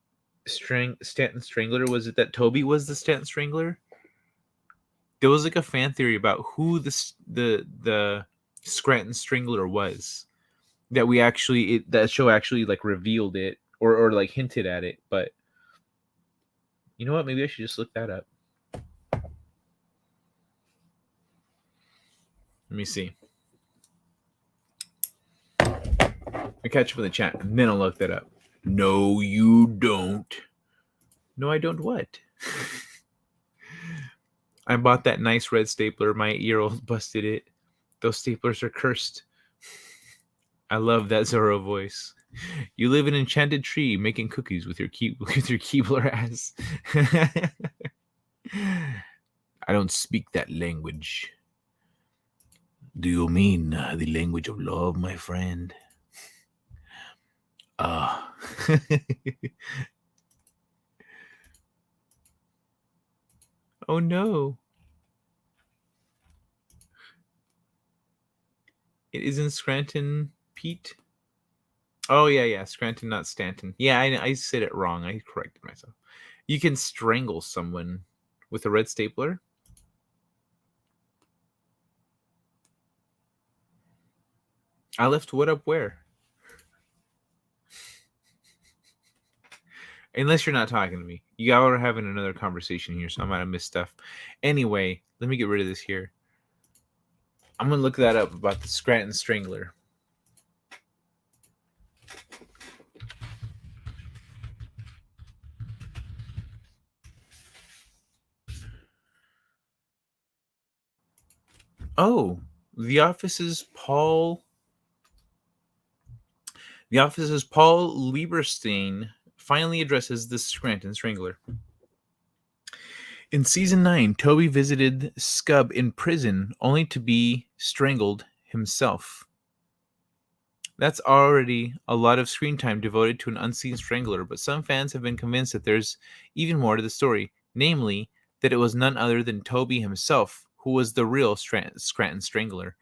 Stanton Strangler? Was it that Toby was the Stanton Strangler? There was like a fan theory about who the Scranton Strangler was. That show actually like revealed it or like hinted at it, but you know what? Maybe I should just look that up. Let me see. I catch up in the chat and then I'll look that up. No, you don't. No, I don't what? I bought that nice red stapler. My ear-old busted it. Those staplers are cursed. I love that Zorro voice. You live in an enchanted tree making cookies with your Keebler ass. I don't speak that language. Do you mean the language of love, my friend? Oh no. It is in Scranton, Pete. Oh yeah, Scranton, not Stanton. Yeah, I said it wrong. I corrected myself. You can strangle someone with a red stapler. I left what up where? Unless you're not talking to me. You all are having another conversation here, so I might have missed stuff. Anyway, let me get rid of this here. I'm going to look that up about the Scranton Strangler. Oh, The Office's Paul Lieberstein finally addresses the Scranton Strangler. In season 9, Toby visited Scub in prison only to be strangled himself. That's already a lot of screen time devoted to an unseen strangler, but some fans have been convinced that there's even more to the story, namely, that it was none other than Toby himself who was the real Scranton Strangler.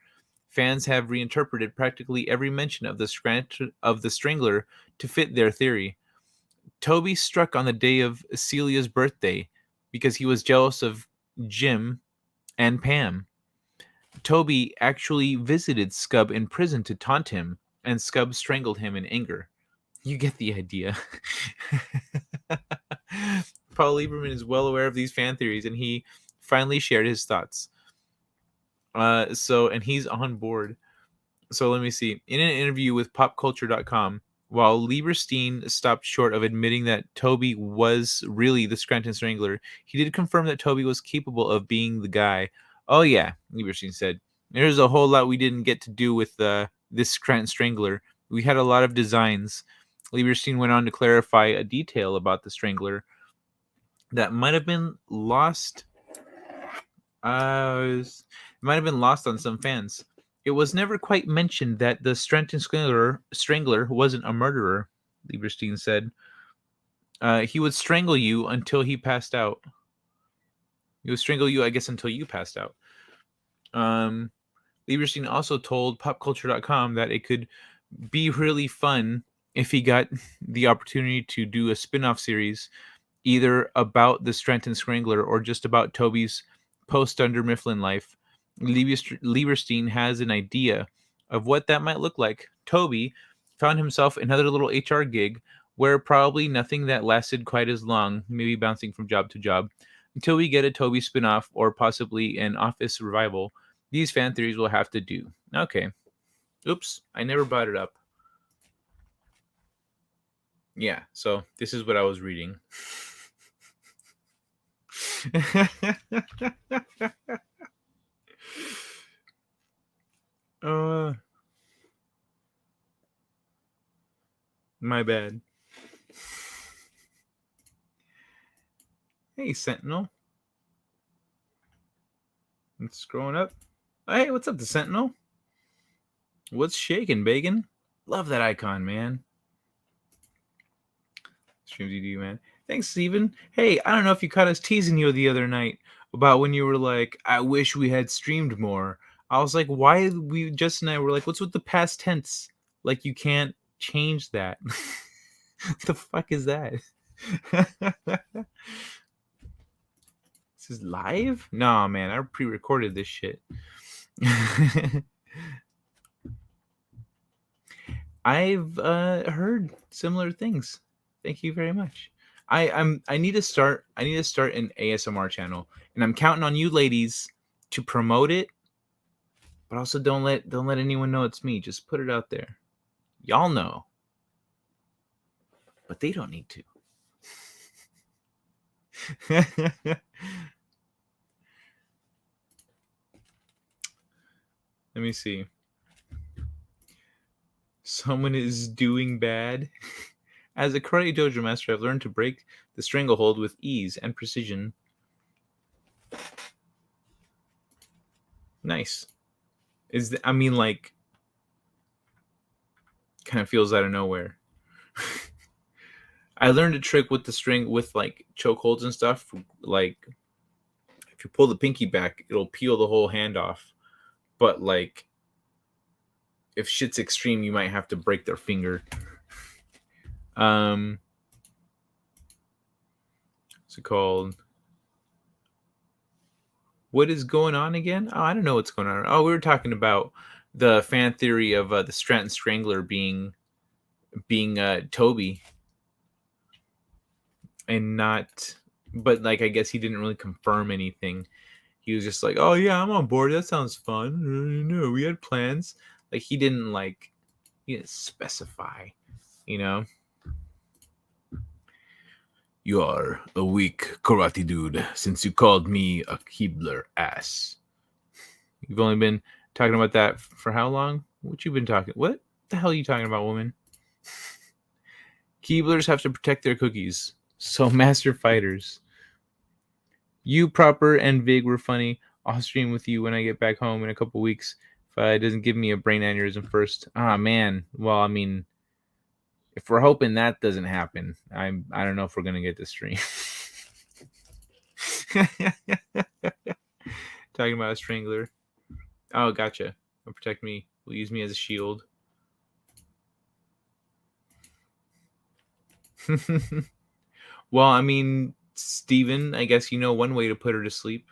Fans have reinterpreted practically every mention of the Strangler to fit their theory. Toby struck on the day of Celia's birthday because he was jealous of Jim and Pam. Toby actually visited Scub in prison to taunt him, and Scub strangled him in anger. You get the idea. Paul Lieberman is well aware of these fan theories, and he finally shared his thoughts. And he's on board. So let me see. In an interview with popculture.com, while Lieberstein stopped short of admitting that Toby was really the Scranton Strangler, he did confirm that Toby was capable of being the guy. Oh yeah, Lieberstein said. There's a whole lot we didn't get to do with this Scranton Strangler. We had a lot of designs. Lieberstein went on to clarify a detail about the Strangler that might have been lost. Might have been lost on some fans. It was never quite mentioned that the Scranton Strangler wasn't a murderer, Lieberstein said. He would strangle you until he passed out. He would strangle you, I guess, until you passed out. Lieberstein also told popculture.com that it could be really fun if he got the opportunity to do a spin-off series either about the Scranton Strangler or just about Toby's post-Dunder Mifflin life. Lieberstein has an idea of what that might look like. Toby found himself another little HR gig where probably nothing that lasted quite as long, maybe bouncing from job to job, until we get a Toby spinoff or possibly an Office revival. These fan theories will have to do. Okay. Oops, I never brought it up. Yeah, so this is what I was reading. My bad. Hey, Sentinel. It's scrolling up. Hey, what's up, the Sentinel? What's shaking, Bacon? Love that icon, man. Streams you do, man. Thanks, Steven. Hey, I don't know if you caught us teasing you the other night about when you were like, I wish we had streamed more. I was like, why we just and I were like, what's with the past tense? Like you can't change that. The fuck is that? This is live? Nah, man, I pre-recorded this shit. I've heard similar things. Thank you very much. I need to start an ASMR channel, and I'm counting on you ladies to promote it. But also don't let anyone know it's me. Just put it out there. Y'all know. But they don't need to. Let me see. Someone is doing bad. As a karate dojo master, I've learned to break the stranglehold with ease and precision. Nice. I mean, like, kind of feels out of nowhere. I learned a trick with the string with like chokeholds and stuff. Like, if you pull the pinky back, it'll peel the whole hand off. But like, if shit's extreme, you might have to break their finger. What's it called? What is going on again? Oh, I don't know what's going on. Oh, we were talking about the fan theory of the Stratton Strangler being Toby, and not. But like, I guess he didn't really confirm anything. He was just like, "Oh yeah, I'm on board. That sounds fun. No, we had plans." Like he didn't specify, you know. You are a weak karate dude since you called me a Keebler ass. You've only been talking about that for how long? What you been talking? What the hell are you talking about, woman? Keeblers have to protect their cookies. So master fighters. You, Proper, and Vig were funny. I'll stream with you when I get back home in a couple weeks. If it doesn't give me a brain aneurysm first. Ah, man. Well, I mean, if we're hoping that doesn't happen, I don't know if we're gonna get to stream. Talking about a strangler. Oh, gotcha. Will protect me. Will use me as a shield. Well, I mean, Steven, I guess you know one way to put her to sleep.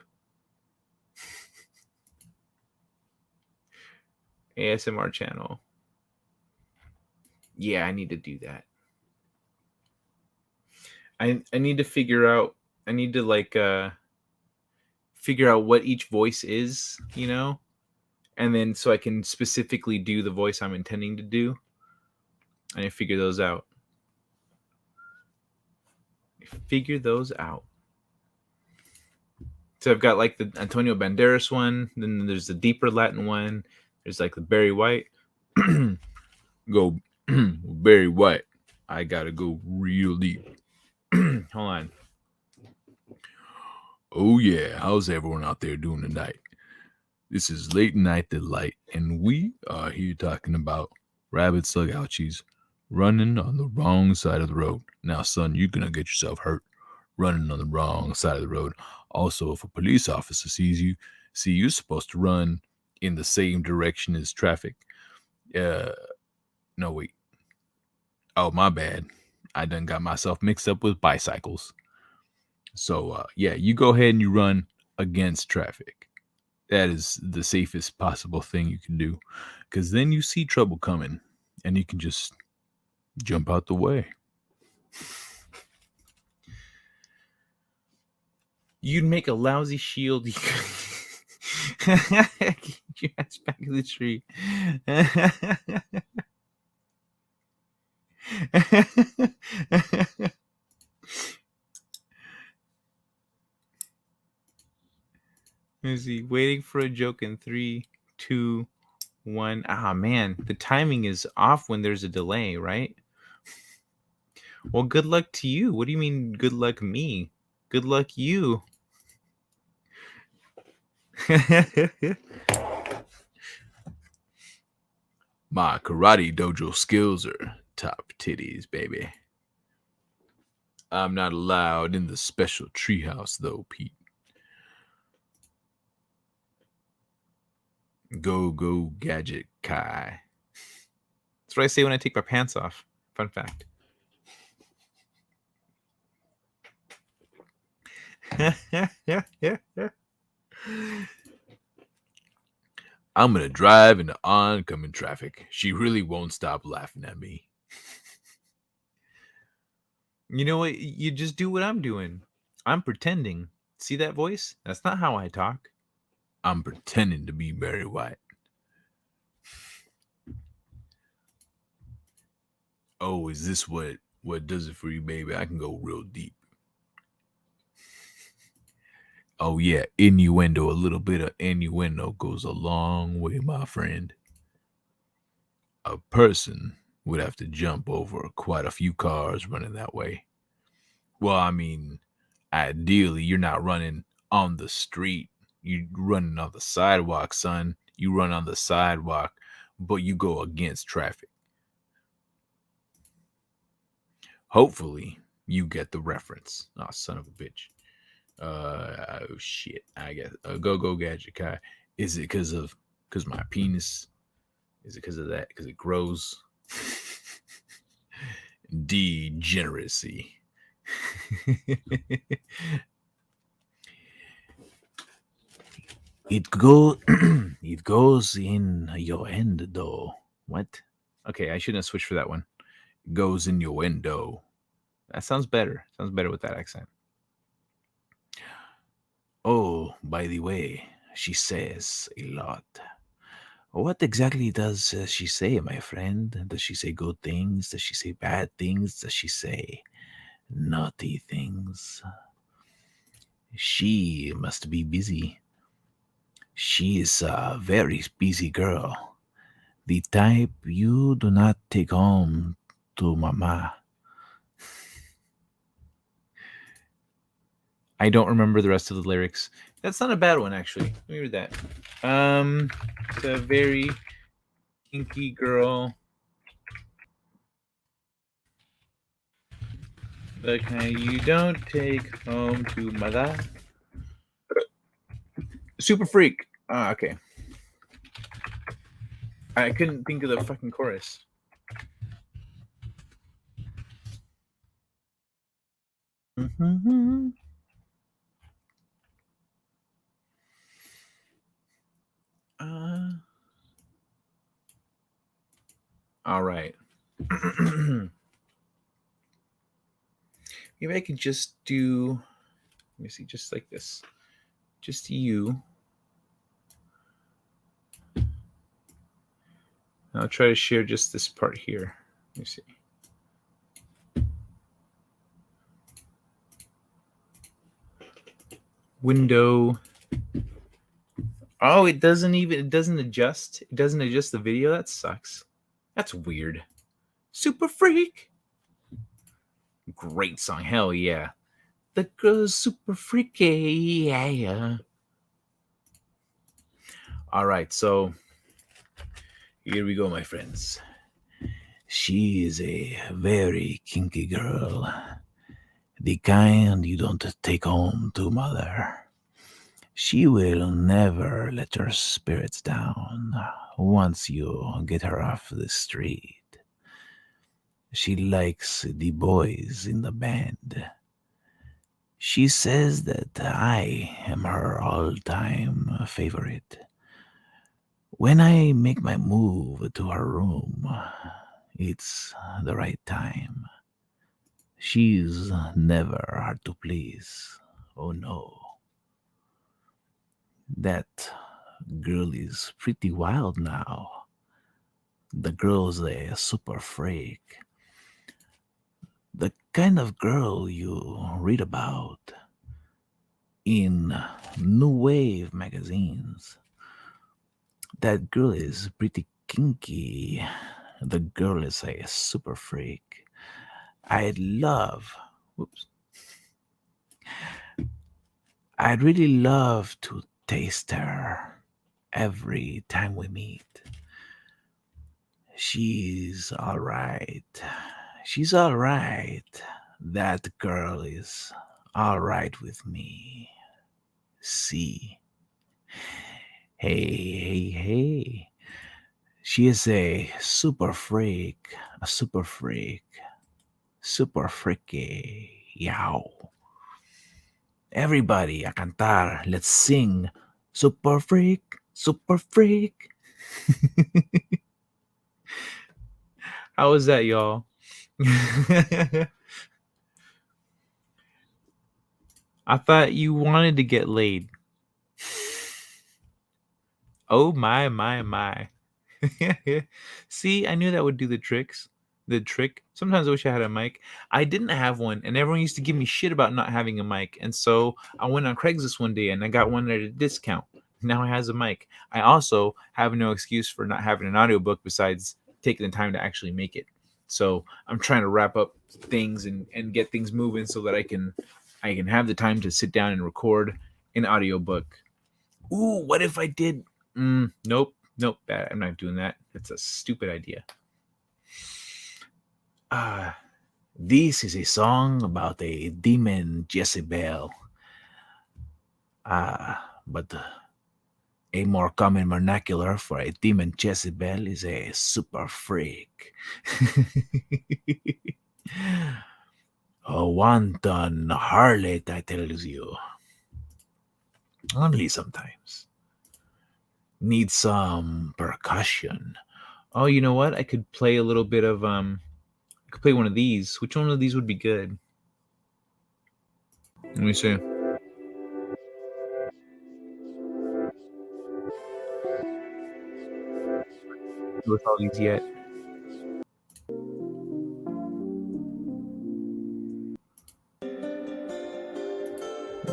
ASMR channel. Yeah, I need to do that. I need to figure out. I need to figure out what each voice is, you know, and then so I can specifically do the voice I'm intending to do. I need to figure those out. So I've got like the Antonio Banderas one, then there's the deeper Latin one. There's like the Barry White. Go Barry White. I gotta go real deep. Hold on. Oh yeah, how's everyone out there doing tonight? This is Late Night Delight, and we are here talking about rabbit slug ouchies running on the wrong side of the road. Now, son, you're gonna get yourself hurt running on the wrong side of the road. Also, if a police officer sees you, you're supposed to run in the same direction as traffic. No, wait. Oh, my bad. I done got myself mixed up with bicycles. So, yeah, you go ahead and you run against traffic. That is the safest possible thing you can do. Because then you see trouble coming and you can just jump out the way. You'd make a lousy shield. Get your ass back in the tree. Let's see. Waiting for a joke in 3, 2, 1. Ah, man. The timing is off when there's a delay, right? Well, good luck to you. What do you mean, good luck me? Good luck you. My karate dojo skills are top titties, baby. I'm not allowed in the special treehouse, though, Pete. Go, Gadget Kai. That's what I say when I take my pants off. Fun fact. I'm going to drive into oncoming traffic. She really won't stop laughing at me. You know what? You just do what I'm doing. I'm pretending. See that voice? That's not how I talk. I'm pretending to be Barry White. Oh, is this what does it for you, baby? I can go real deep. Oh, yeah, innuendo. A little bit of innuendo goes a long way, my friend. A person would have to jump over quite a few cars running that way. Well, I mean, ideally, you're not running on the street. You're running on the sidewalk, son. You run on the sidewalk, but you go against traffic. Hopefully, you get the reference. Oh, son of a bitch. Oh shit. I guess go Gadget Kai. Is it because my penis Is it because of that? Because it grows? Degeneracy. It go it goes in your end though. What? Okay, I shouldn't have switched for that one. Goes in your window. That sounds better. Sounds better with that accent. Oh, by the way, she says a lot. What exactly does she say, my friend? Does she say good things? Does she say bad things? Does she say naughty things? She must be busy. She is a very busy girl. The type you do not take home to mama. I don't remember the rest of the lyrics. That's not a bad one, actually. Let me read that. It's a very kinky girl. The kind you don't take home to mother. Super freak. Ah, okay. I couldn't think of the fucking chorus. Mm-hmm. All right. Maybe I could just do. Let me see, just like this. Just you. I'll try to share just this part here. Let me see. Window. Oh, it doesn't adjust. It doesn't adjust the video. That sucks. That's weird. Super freak. Great song. Hell yeah. The girl's super freaky. Yeah. All right, so here we go, my friends. She is a very kinky girl. The kind you don't take home to mother. She will never let her spirits down once you get her off the street. She likes the boys in the band. She says that I am her all-time favorite. When I make my move to her room, it's the right time. She's never hard to please. Oh no. That girl is pretty wild now. The girl's a super freak. The kind of girl you read about in New Wave magazines. That girl is pretty kinky. The girl is a super freak. I'd really love to taste her every time we meet. She's all right. She's all right. That girl is all right with me. See. Hey. She is a super freak. A super freak. Super freaky. Yow. Everybody a cantar. Let's sing. Super freak. Super freak. How was that, y'all? I thought you wanted to get laid. Oh my. See, I knew that would do the tricks. The trick. Sometimes I wish I had a mic. I didn't have one, and everyone used to give me shit about not having a mic. And so I went on Craigslist one day and I got one at a discount. Now it has a mic. I also have no excuse for not having an audiobook besides taking the time to actually make it. So I'm trying to wrap up things and get things moving so that I can have the time to sit down and record an audiobook. Ooh, what if I did? Nope, bad. I'm not doing that. That's a stupid idea. This is a song about a demon Jezebel. But A more common vernacular for a demon Jezebel is a super freak. A wanton harlot, I tells you. Only sometimes. Need some percussion. Oh, you know what? I could play a little bit of I could play one of these. Which one of these would be good? Let me see. With all these yet.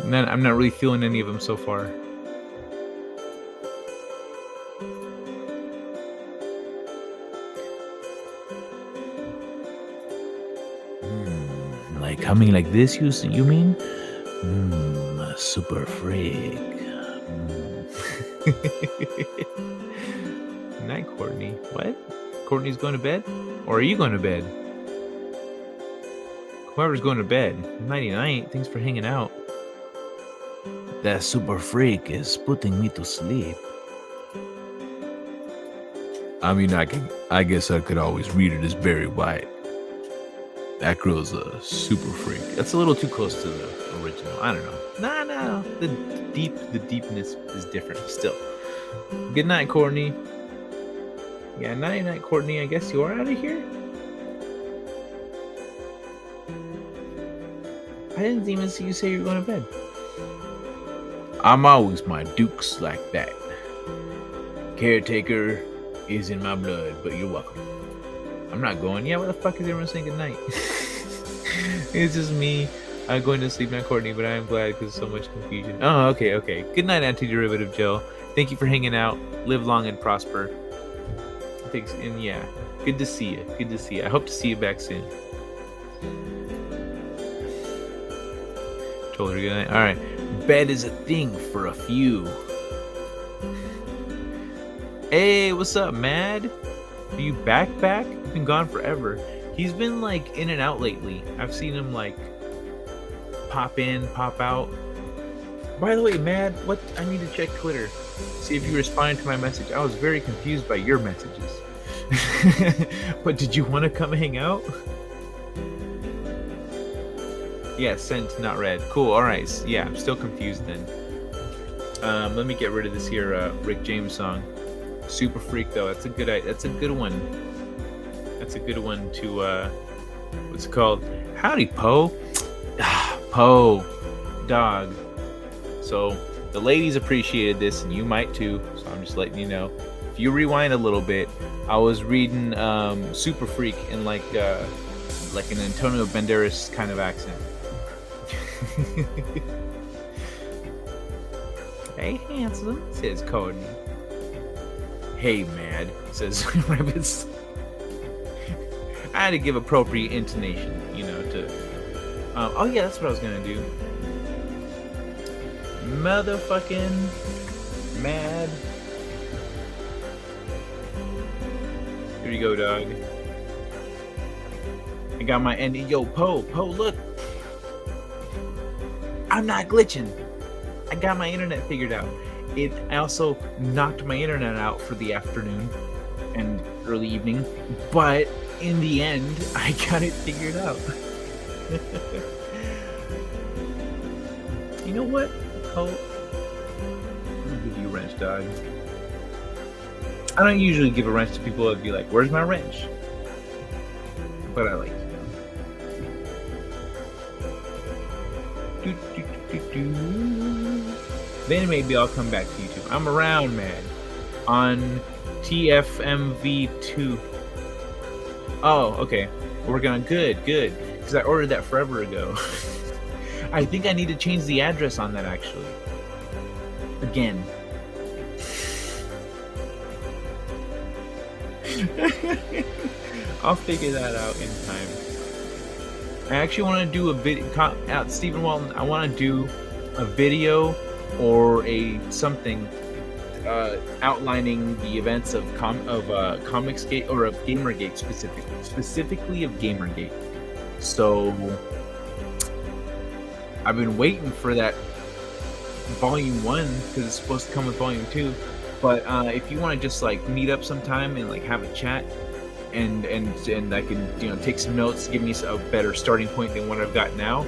I'm not really feeling any of them so far. Like humming like this, you mean? Super freak. Night, Courtney. What? Courtney's going to bed? Or are you going to bed? Whoever's going to bed. Nighty night. Thanks for hanging out. That super freak is putting me to sleep. I mean, I guess I could always read it as Barry White. That girl's a super freak. That's a little too close to the original. I don't know. No. The deepness is different still. Good night, Courtney. Yeah, night, Courtney. I guess you are out of here. I didn't even see you say you were going to bed. I'm always my dukes like that. Caretaker is in my blood, but you're welcome. I'm not going. Yeah, what the fuck is everyone saying good night? It's just me. I'm going to sleep now, Courtney, but I am glad because so much confusion. Oh, okay. Good night, Antiderivative Joe. Thank you for hanging out. Live long and prosper. Thanks, and yeah, good to see you. I hope to see you back soon. Told her good night. All right, bed is a thing for a few. Hey, what's up, Mad? Are you back? You've been gone forever. He's been like in and out lately. I've seen him like pop in, pop out. By the way, Mad, what? I need to check Twitter. See if you responded to my message. I was very confused by your messages. But did you want to come hang out? Yeah, sent, not read. Cool, alright. Yeah, I'm still confused then. Let me get rid of this here Rick James song. Super freak though. That's a good one. That's a good one to what's it called? Howdy, Poe. Poe, dog. So the ladies appreciated this, and you might too. So I'm just letting you know. If you rewind a little bit, I was reading Super Freak in like an Antonio Banderas kind of accent. Hey, handsome, says Courtney. Hey, Mad, says Rabbits. I had to give appropriate intonation, to. Oh yeah, that's what I was gonna do. Motherfucking Mad. Here you go, dog. I got my ending. Yo, Poe, look. I'm not glitching. I got my internet figured out. I also knocked my internet out for the afternoon and early evening, but in the end, I got it figured out. You know what, Poe? I'm gonna give you a wrench, dog. I don't usually give a wrench to people that'd be like, where's my wrench? But I like to know. Then maybe I'll come back to YouTube. I'm around, man. On TFMV2. Oh, okay. We're gonna good. Because I ordered that forever ago. I think I need to change the address on that actually. Again. I'll figure that out in time. I actually want to do a video. Stephen Walton, I want to do a video or something outlining the events of Comicsgate or of Gamergate specifically of Gamergate. So I've been waiting for that Volume 1 because it's supposed to come with Volume 2. But if you want to just like meet up sometime and like have a chat, and I can take some notes, give me a better starting point than what I've got now,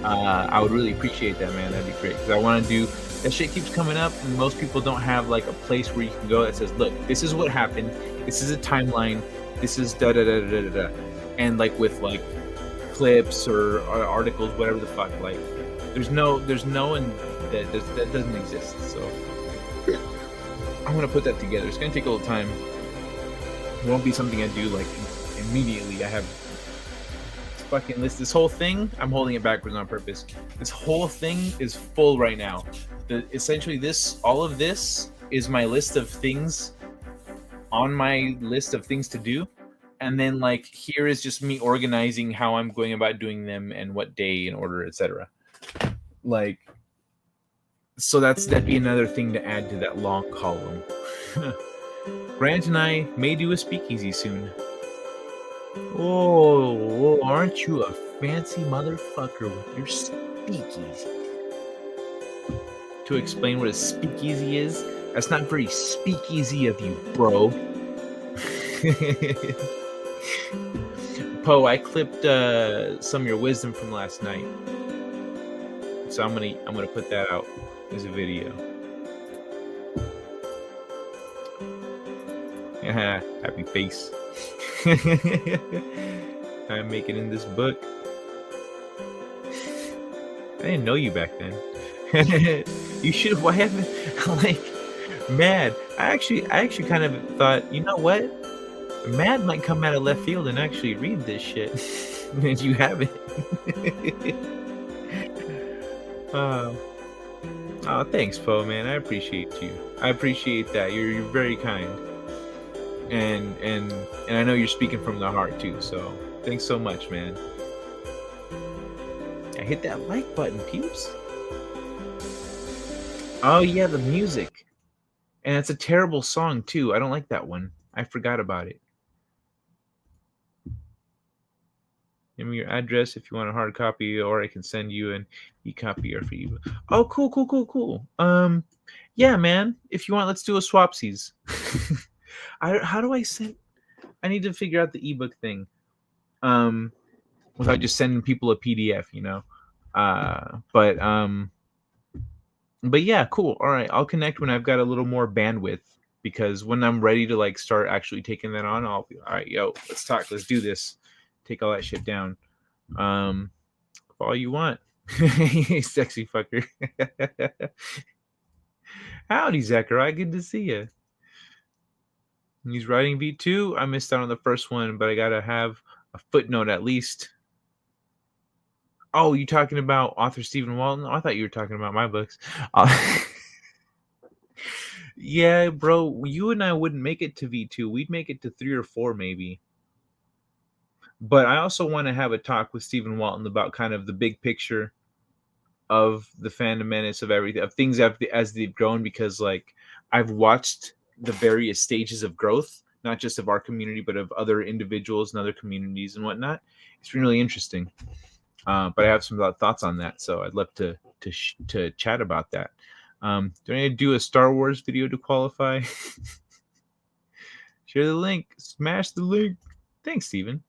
I would really appreciate that, man. That'd be great, because I want to do that. Shit keeps coming up, and most people don't have like a place where you can go that says, look, this is what happened, this is a timeline, this is da da da da da da, and like with like clips or articles, whatever the fuck. Like there's no one that doesn't exist. So I'm gonna put that together. It's gonna take a little time. It won't be something I do like immediately. I have this fucking list. This whole thing, I'm holding it backwards on purpose. This whole thing is full right now. Essentially all of this is my list of things on my list of things to do. And then like here is just me organizing how I'm going about doing them and what day and order, etc. Like, so that'd be another thing to add to that long column. Grant and I may do a speakeasy soon. Oh, aren't you a fancy motherfucker with your speakeasy? To explain what a speakeasy is, that's not very speakeasy of you, bro. Poe, I clipped some of your wisdom from last night, so I'm gonna put that out as a video. Happy face. I make it in this book. I didn't know you back then. You should. Why haven't like Mad? I actually kind of thought, you know what? Mad might come out of left field and actually read this shit, and you haven't. Oh, thanks, Poe, man. I appreciate you. I appreciate that. You're very kind, and I know you're speaking from the heart too. So thanks so much, man. I hit that like button, peeps. Oh yeah, the music, and it's a terrible song too. I don't like that one. I forgot about it. Give me your address if you want a hard copy, or I can send you an e-copy or for you. Oh, cool. Yeah, man. If you want, let's do a swapsies. How do I send? I need to figure out the ebook thing. Without just sending people a PDF, you know. But yeah, cool. All right, I'll connect when I've got a little more bandwidth, because when I'm ready to like start actually taking that on, I'll be all right. Yo, let's talk. Let's do this. Take all that shit down. All you want. Sexy fucker. Howdy, Zachariah. Good to see you. He's writing V2. I missed out on the first one, but I gotta have a footnote at least. Oh, you talking about author Stephen Walton? Oh, I thought you were talking about my books. Yeah, bro. You and I wouldn't make it to V2. We'd make it to 3 or 4 maybe. But I also want to have a talk with Stephen Walton about kind of the big picture of the fandom menace of everything, of things as they've grown, because like I've watched the various stages of growth, not just of our community, but of other individuals and other communities and whatnot. It's been really interesting. But I have some thoughts on that, so I'd love to chat about that. Do I need to do a Star Wars video to qualify? Share the link. Smash the link. Thanks, Steven.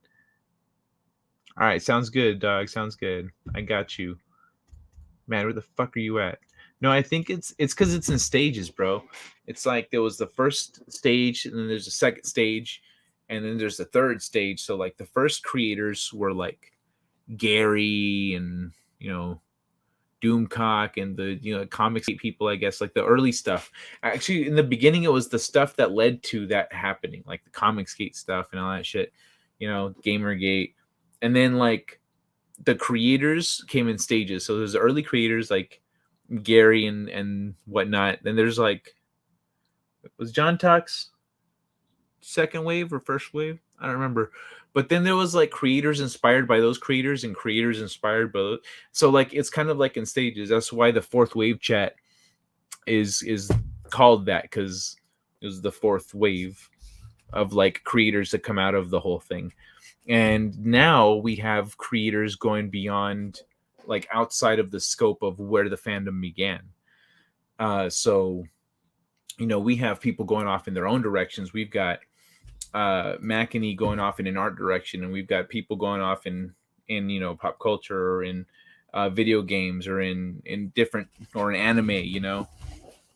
All right, sounds good, dog. Sounds good. I got you. Man, where the fuck are you at? No, I think it's because it's in stages, bro. It's like there was the first stage, and then there's a second stage, and then there's the third stage. So like the first creators were like Gary and Doomcock and the comics people, I guess, like the early stuff. Actually, in the beginning, it was the stuff that led to that happening, like the Comicsgate stuff and all that shit. Gamergate. And then like the creators came in stages. So there's the early creators like Gary and whatnot. Then there's like, was John Talk's second wave or first wave? I don't remember. But then there was like creators inspired by those creators and creators inspired by those. So like it's kind of like in stages. That's why the fourth wave chat is called that, because it was the fourth wave of like creators that come out of the whole thing. And now we have creators going beyond, like outside of the scope of where the fandom began. So we have people going off in their own directions. We've got Makini going off in an art direction, and we've got people going off in pop culture, or in video games, or in different, or in anime.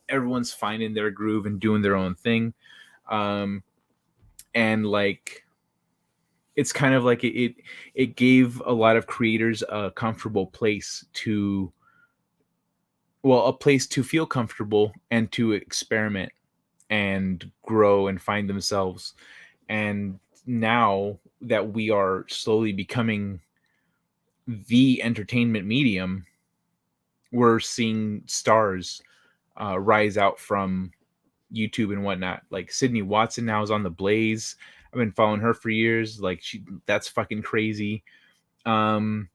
Everyone's finding their groove and doing their own thing. And like, it's kind of like it gave a lot of creators a comfortable place to, a place to feel comfortable and to experiment and grow and find themselves. And now that we are slowly becoming the entertainment medium, we're seeing stars rise out from YouTube and whatnot. Like Sydney Watson now is on the Blaze. I've been following her for years. Like, that's fucking crazy. We're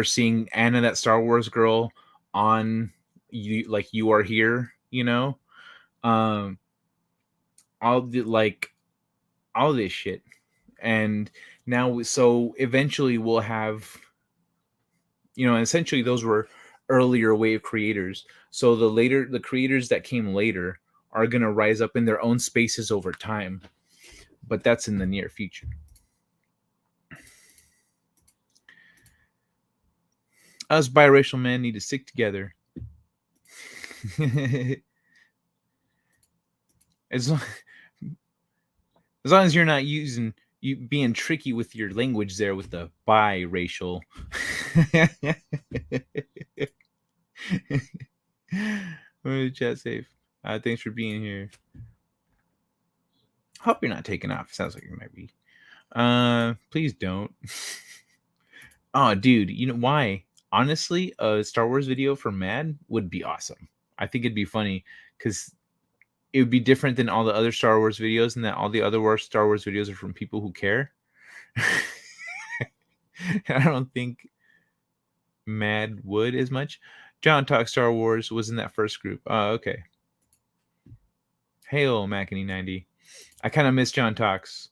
seeing Anna, that Star Wars girl, on You Are Here. All this shit. And now, so eventually we'll have, essentially those were earlier wave creators. So the creators that came later are going to rise up in their own spaces over time, but that's in the near future. Us biracial men need to stick together. as long as you're not you being tricky with your language there with the biracial. Chat safe. Thanks for being here. Hope you're not taking off. Sounds like you might be. Please don't. Oh, dude, you know why? Honestly, a Star Wars video for Mad would be awesome. I think it'd be funny because it would be different than all the other Star Wars videos, and that all the other Star Wars videos are from people who care. I don't think Mad would as much. John Talk Star Wars was in that first group. Oh, okay. Hail Makini 90. I kind of miss John Talks.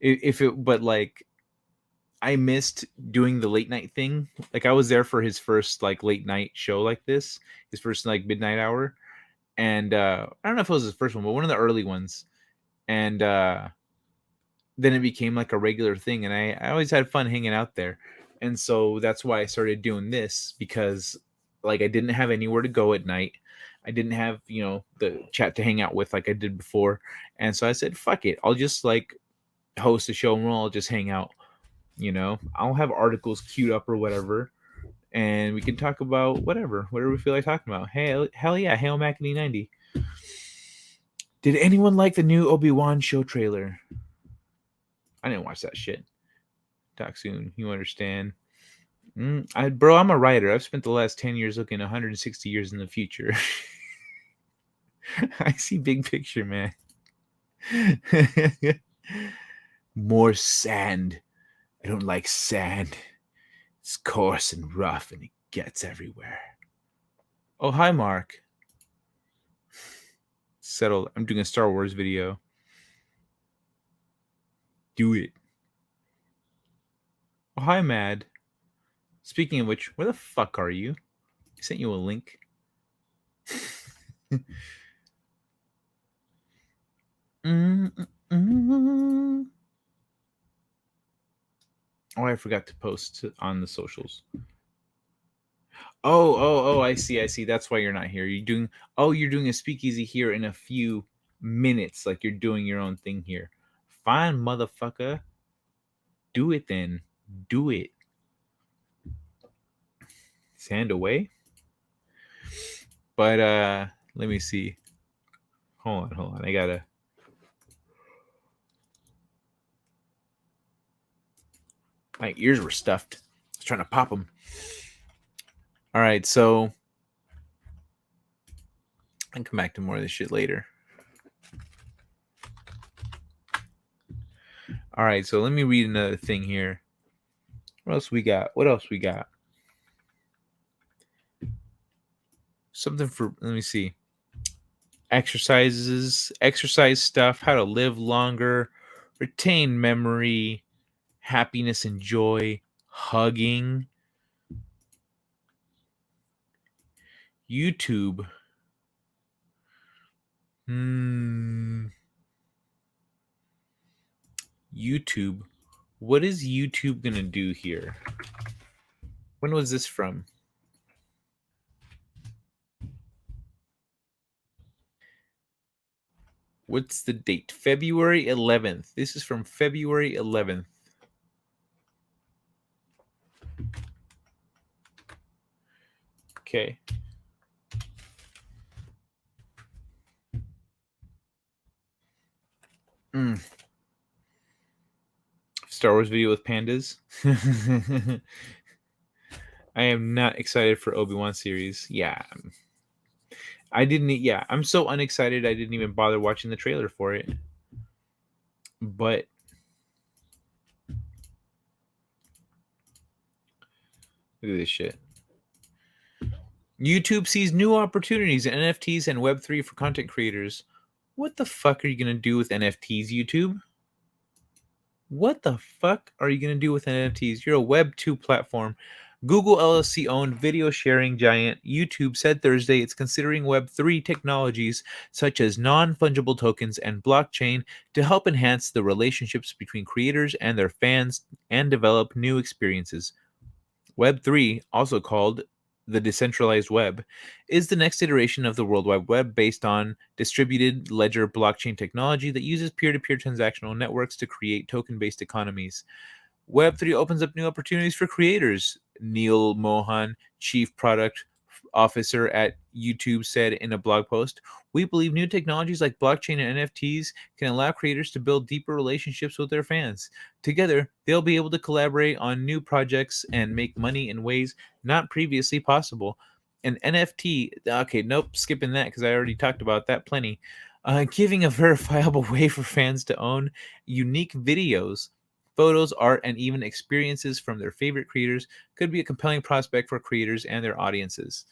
But like, I missed doing the late night thing. Like, I was there for his first like late night show like this, his first like midnight hour. And I don't know if it was his first one, but one of the early ones. And then it became like a regular thing, and I always had fun hanging out there. And so that's why I started doing this, because like I didn't have anywhere to go at night. I didn't have, the chat to hang out with like I did before. And so I said, fuck it. I'll just like host a show and I'll just hang out. I'll have articles queued up or whatever, and we can talk about whatever we feel like talking about. Hey, hell yeah, Hail Makini 90. Did anyone like the new Obi-Wan show trailer? I didn't watch that shit. Talk soon. You understand? Bro, I'm a writer. I've spent the last 10 years looking 160 years in the future. I see big picture, man. More sand. I don't like sand. It's coarse and rough, and it gets everywhere. Oh, hi, Mark. Settled. I'm doing a Star Wars video. Do it. Oh, hi, Mad. Speaking of which, where the fuck are you? I sent you a link. Oh, I forgot to post on the socials. Oh, I see. That's why you're not here. You're doing a speakeasy here in a few minutes. Like, you're doing your own thing here. Fine, motherfucker. Do it then. Do it. Sand away. But let me see. Hold on. I gotta. My ears were stuffed. I was trying to pop them. All right, so I can come back to more of this shit later. All right, so let me read another thing here. What else we got? Something for, let me see. Exercise stuff, how to live longer, retain memory, happiness and joy, hugging. YouTube YouTube. What is YouTube gonna do here? When was this from? What's the date? February 11th. This is from February 11th. Okay. Star Wars video with pandas. I am not excited for Obi-Wan series. Yeah. I didn't. Yeah, I'm so unexcited. I didn't even bother watching the trailer for it. But look at this shit. YouTube sees new opportunities in NFTs and Web3 for content creators. What the fuck are you gonna do with NFTs, YouTube? What the fuck are you gonna do with NFTs? You're a Web2 platform. Google LLC owned video sharing giant YouTube said Thursday it's considering Web3 technologies such as non fungible tokens and blockchain to help enhance the relationships between creators and their fans and develop new experiences. Web3, also called the decentralized web, is the next iteration of the World Wide Web based on distributed ledger blockchain technology that uses peer to peer transactional networks to create token based economies. Web3 opens up new opportunities for creators, Neil Mohan, chief product officer at YouTube, said in a blog post. We believe new technologies like blockchain and NFTs can allow creators to build deeper relationships with their fans. Together, they'll be able to collaborate on new projects and make money in ways not previously possible. An NFT, okay, nope, skipping that because I already talked about that plenty. Giving a verifiable way for fans to own unique videos, photos, art, and even experiences from their favorite creators could be a compelling prospect for creators and their audiences.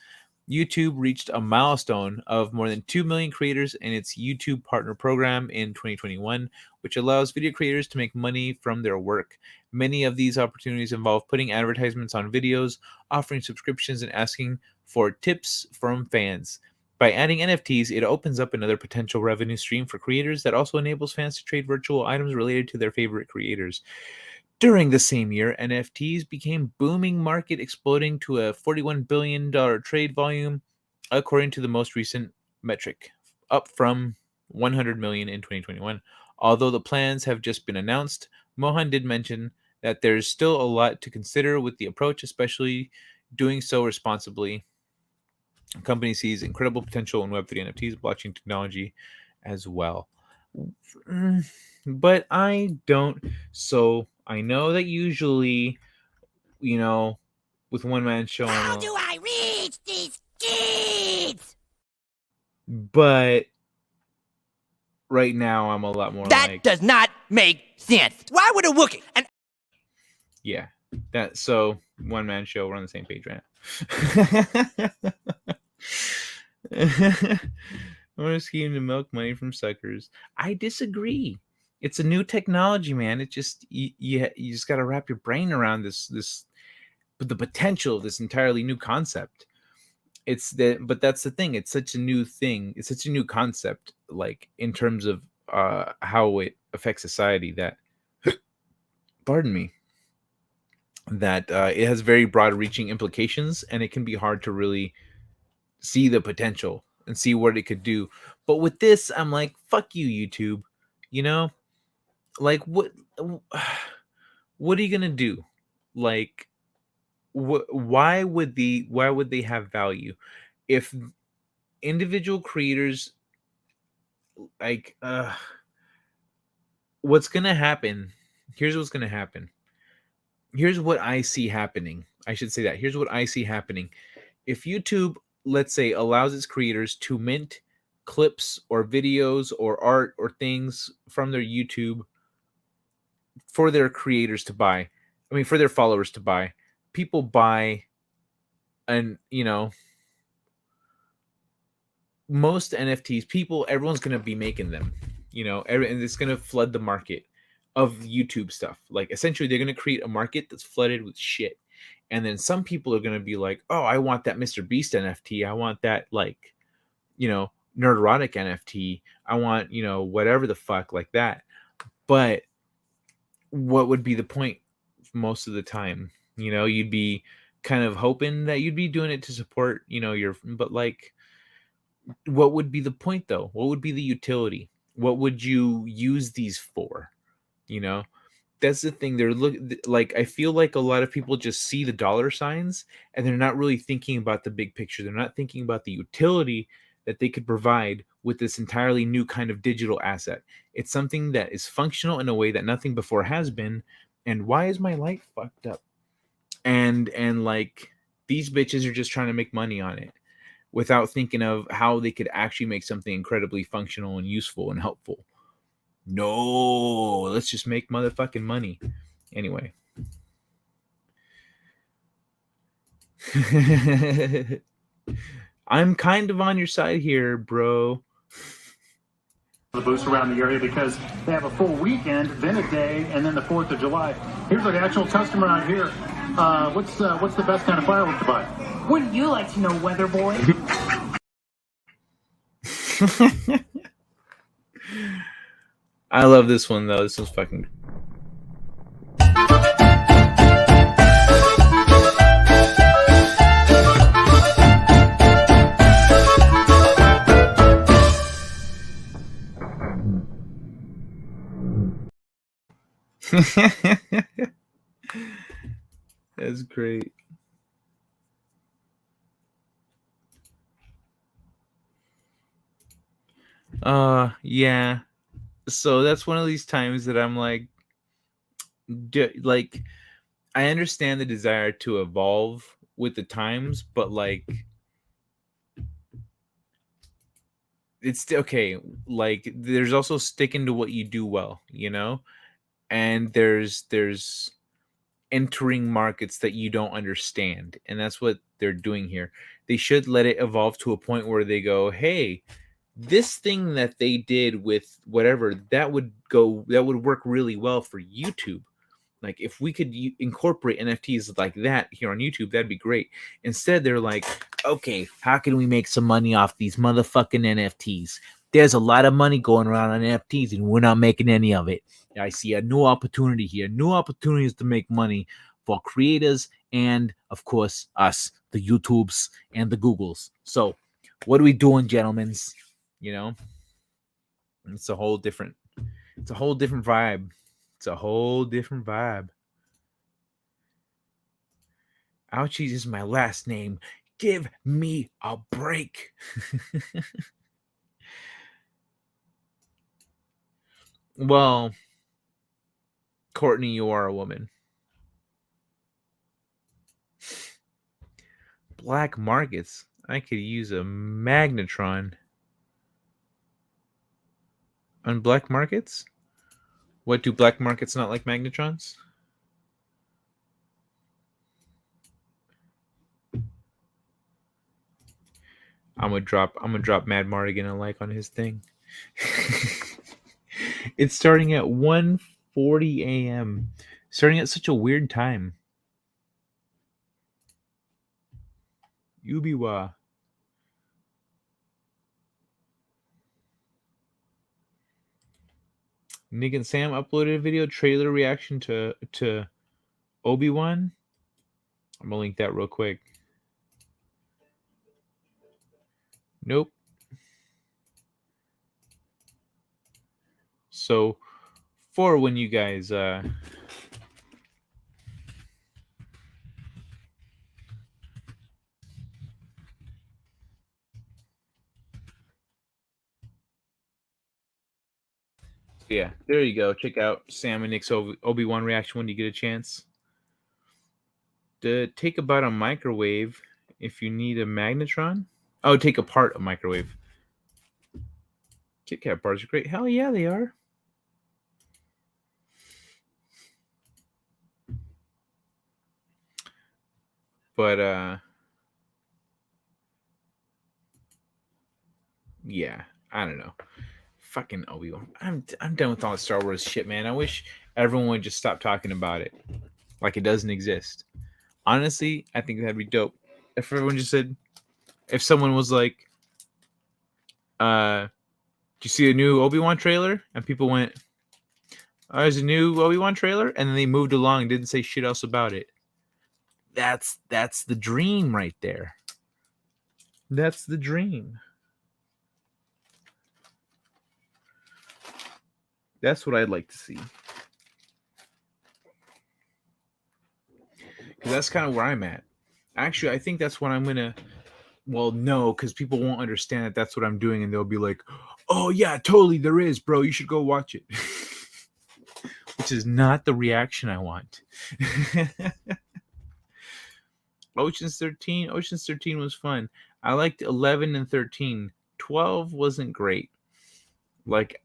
YouTube reached a milestone of more than 2 million creators in its YouTube Partner Program in 2021, which allows video creators to make money from their work. Many of these opportunities involve putting advertisements on videos, offering subscriptions, and asking for tips from fans. By adding NFTs, it opens up another potential revenue stream for creators that also enables fans to trade virtual items related to their favorite creators. During the same year, NFTs became booming market, exploding to a $41 billion trade volume, according to the most recent metric, up from 100 million in 2021. Although the plans have just been announced, Mohan did mention that there's still a lot to consider with the approach, especially doing so responsibly. The company sees incredible potential in Web3 NFTs, blockchain technology as well. But I don't. So I know that usually, with one man show, How do I reach these kids? But right now, I'm a lot more That like does not make sense. Why would a Wookiee? yeah. That so one man show. We're on the same page right now. I'm a scheme to milk money from suckers. I disagree. It's a new technology, man. It just you just got to wrap your brain around this, but the potential of this entirely new concept. But that's the thing. It's such a new thing. It's such a new concept, like in terms of how it affects society. That, pardon me, that it has very broad-reaching implications, and it can be hard to really see the potential and see what it could do. But with this, I'm like, fuck you, YouTube. Like what are you gonna do? Like, why would they have value if individual creators like what's gonna happen? Here's what's gonna happen. Here's what I see happening. I should say that. Here's what I see happening. If YouTube, let's say, allows its creators to mint clips or videos or art or things from their YouTube for their creators to buy, for their followers to buy, people buy, and most NFTs, everyone's gonna be making them, and it's gonna flood the market of YouTube stuff. Like essentially, they're gonna create a market that's flooded with shit, and then some people are gonna be like, "Oh, I want that Mr. Beast NFT. I want that nerderotic NFT. I want, whatever the fuck like that. But what would be the point most of the time? You'd be kind of hoping that you'd be doing it to support, but like, what would be the point though? What would be the utility? What would you use these for? You know, that's the thing. Like, I feel like a lot of people just see the dollar signs and they're not really thinking about the big picture. They're not thinking about the utility that they could provide with this entirely new kind of digital asset. It's something that is functional in a way that nothing before has been. And why is my light fucked up? And like, these bitches are just trying to make money on it without thinking of how they could actually make something incredibly functional and useful and helpful. No, let's just make motherfucking money. Anyway. I'm kind of on your side here, bro. The booths around the area because they have a full weekend, then a day, and then the 4th of July. Here's an actual customer out here. What's the best kind of firework to buy? Wouldn't you like to know, weather boy? I love this one though. This one's fucking. That's great. Yeah. So that's one of these times that I'm like, I understand the desire to evolve with the times, but like, it's okay. Like, there's also sticking to what you do well, and there's entering markets that you don't understand, and that's what they're doing here. They should let it evolve to a point where they go, hey, this thing that they did with whatever that would work really well for YouTube. Like, if we could incorporate NFTs like that here on YouTube, that'd be great. Instead, they're like, okay, how can we make some money off these motherfucking NFTs? There's a lot of money going around on NFTs and we're not making any of it. I see a new opportunity here. New opportunities to make money for creators and, of course, us, the YouTubes and the Googles. So what are we doing, gentlemen? It's a whole different vibe. It's a whole different vibe. Ouchies is my last name. Give me a break. Well, Courtney, you are a woman. Black markets. I could use a magnetron. On black markets? What, do black markets not like magnetrons? I'm gonna drop Mad Mardigan a like on his thing. It's starting at 1:40 a.m. Starting at such a weird time. Yubiwa. Nick and Sam uploaded a video trailer reaction to Obi-Wan. I'm gonna link that real quick. Nope. So for when you guys yeah, there you go. Check out Sam and Nick's Obi-Wan reaction when you get a chance. Take about a microwave if you need a magnetron. Oh, take apart a microwave. Kit Kat bars are great. Hell yeah, they are. But yeah, I don't know. Fucking Obi-Wan. I'm done with all the Star Wars shit, man. I wish everyone would just stop talking about it like it doesn't exist. Honestly, I think that'd be dope. If everyone just said, if someone was like, Did you see a new Obi-Wan trailer? And people went, "Oh, there's a new Obi-Wan trailer," and then they moved along and didn't say shit else about it. That's the dream right there. That's the dream. That's what I'd like to see. Because that's kind of where I'm at. Actually, I think that's what I'm gonna. Well, no, because people won't understand that that's what I'm doing, and they'll be like, "Oh yeah, totally, there is, bro. You should go watch it." Which is not the reaction I want. Ocean's 13 was fun. I liked 11 and 13. 12 wasn't great. Like,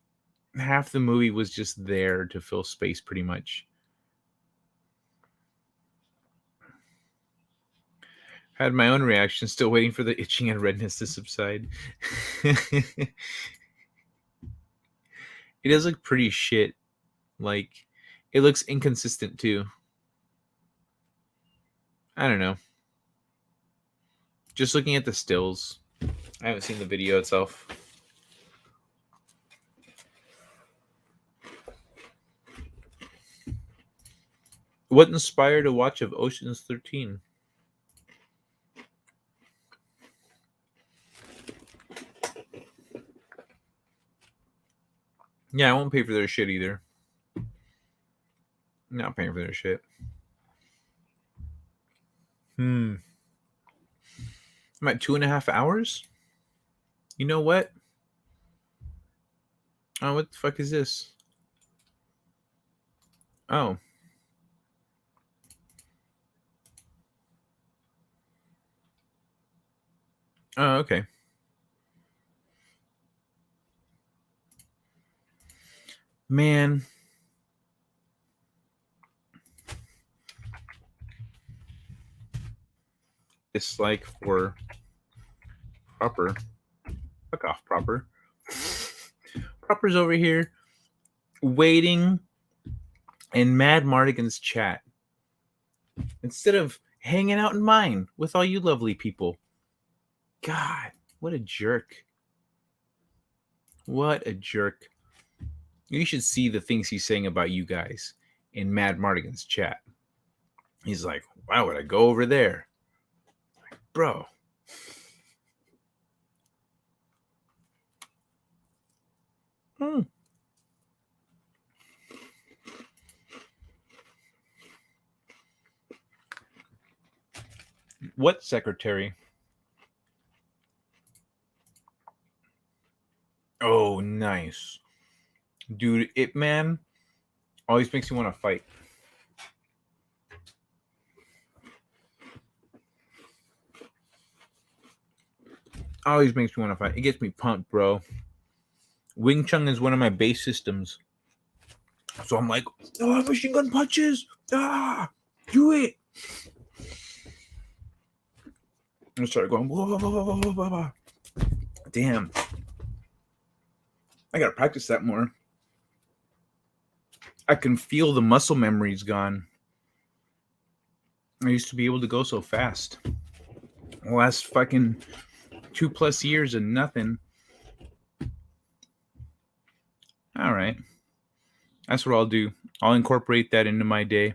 half the movie was just there to fill space pretty much. Had my own reaction, still waiting for the itching and redness to subside. It does look pretty shit. Like, it looks inconsistent too. I don't know. Just looking at the stills. I haven't seen the video itself. What inspired a watch of Ocean's 13? Yeah, I won't pay for their shit either. Not paying for their shit. I'm at 2.5 hours? You know what? Oh, what the fuck is this? Oh. Oh, okay. Man. It's like for proper. Fuck off, proper. Proper's over here waiting in Mad Mardigan's chat instead of hanging out in mine with all you lovely people. God, what a jerk. What a jerk. You should see the things he's saying about you guys in Mad Mardigan's chat. He's like, why would I go over there? Bro. What secretary? Oh, nice. Dude, Ip Man always makes me want to fight. Always makes me want to fight. It gets me pumped, bro. Wing Chun is one of my base systems. So I'm like, oh, machine gun punches. Ah, do it. I started going, whoa, whoa, whoa, whoa, whoa, whoa, whoa. Damn. I got to practice that more. I can feel the muscle memory's gone. I used to be able to go so fast. The last fucking 2+ years and nothing. All right. That's what I'll do. I'll incorporate that into my day.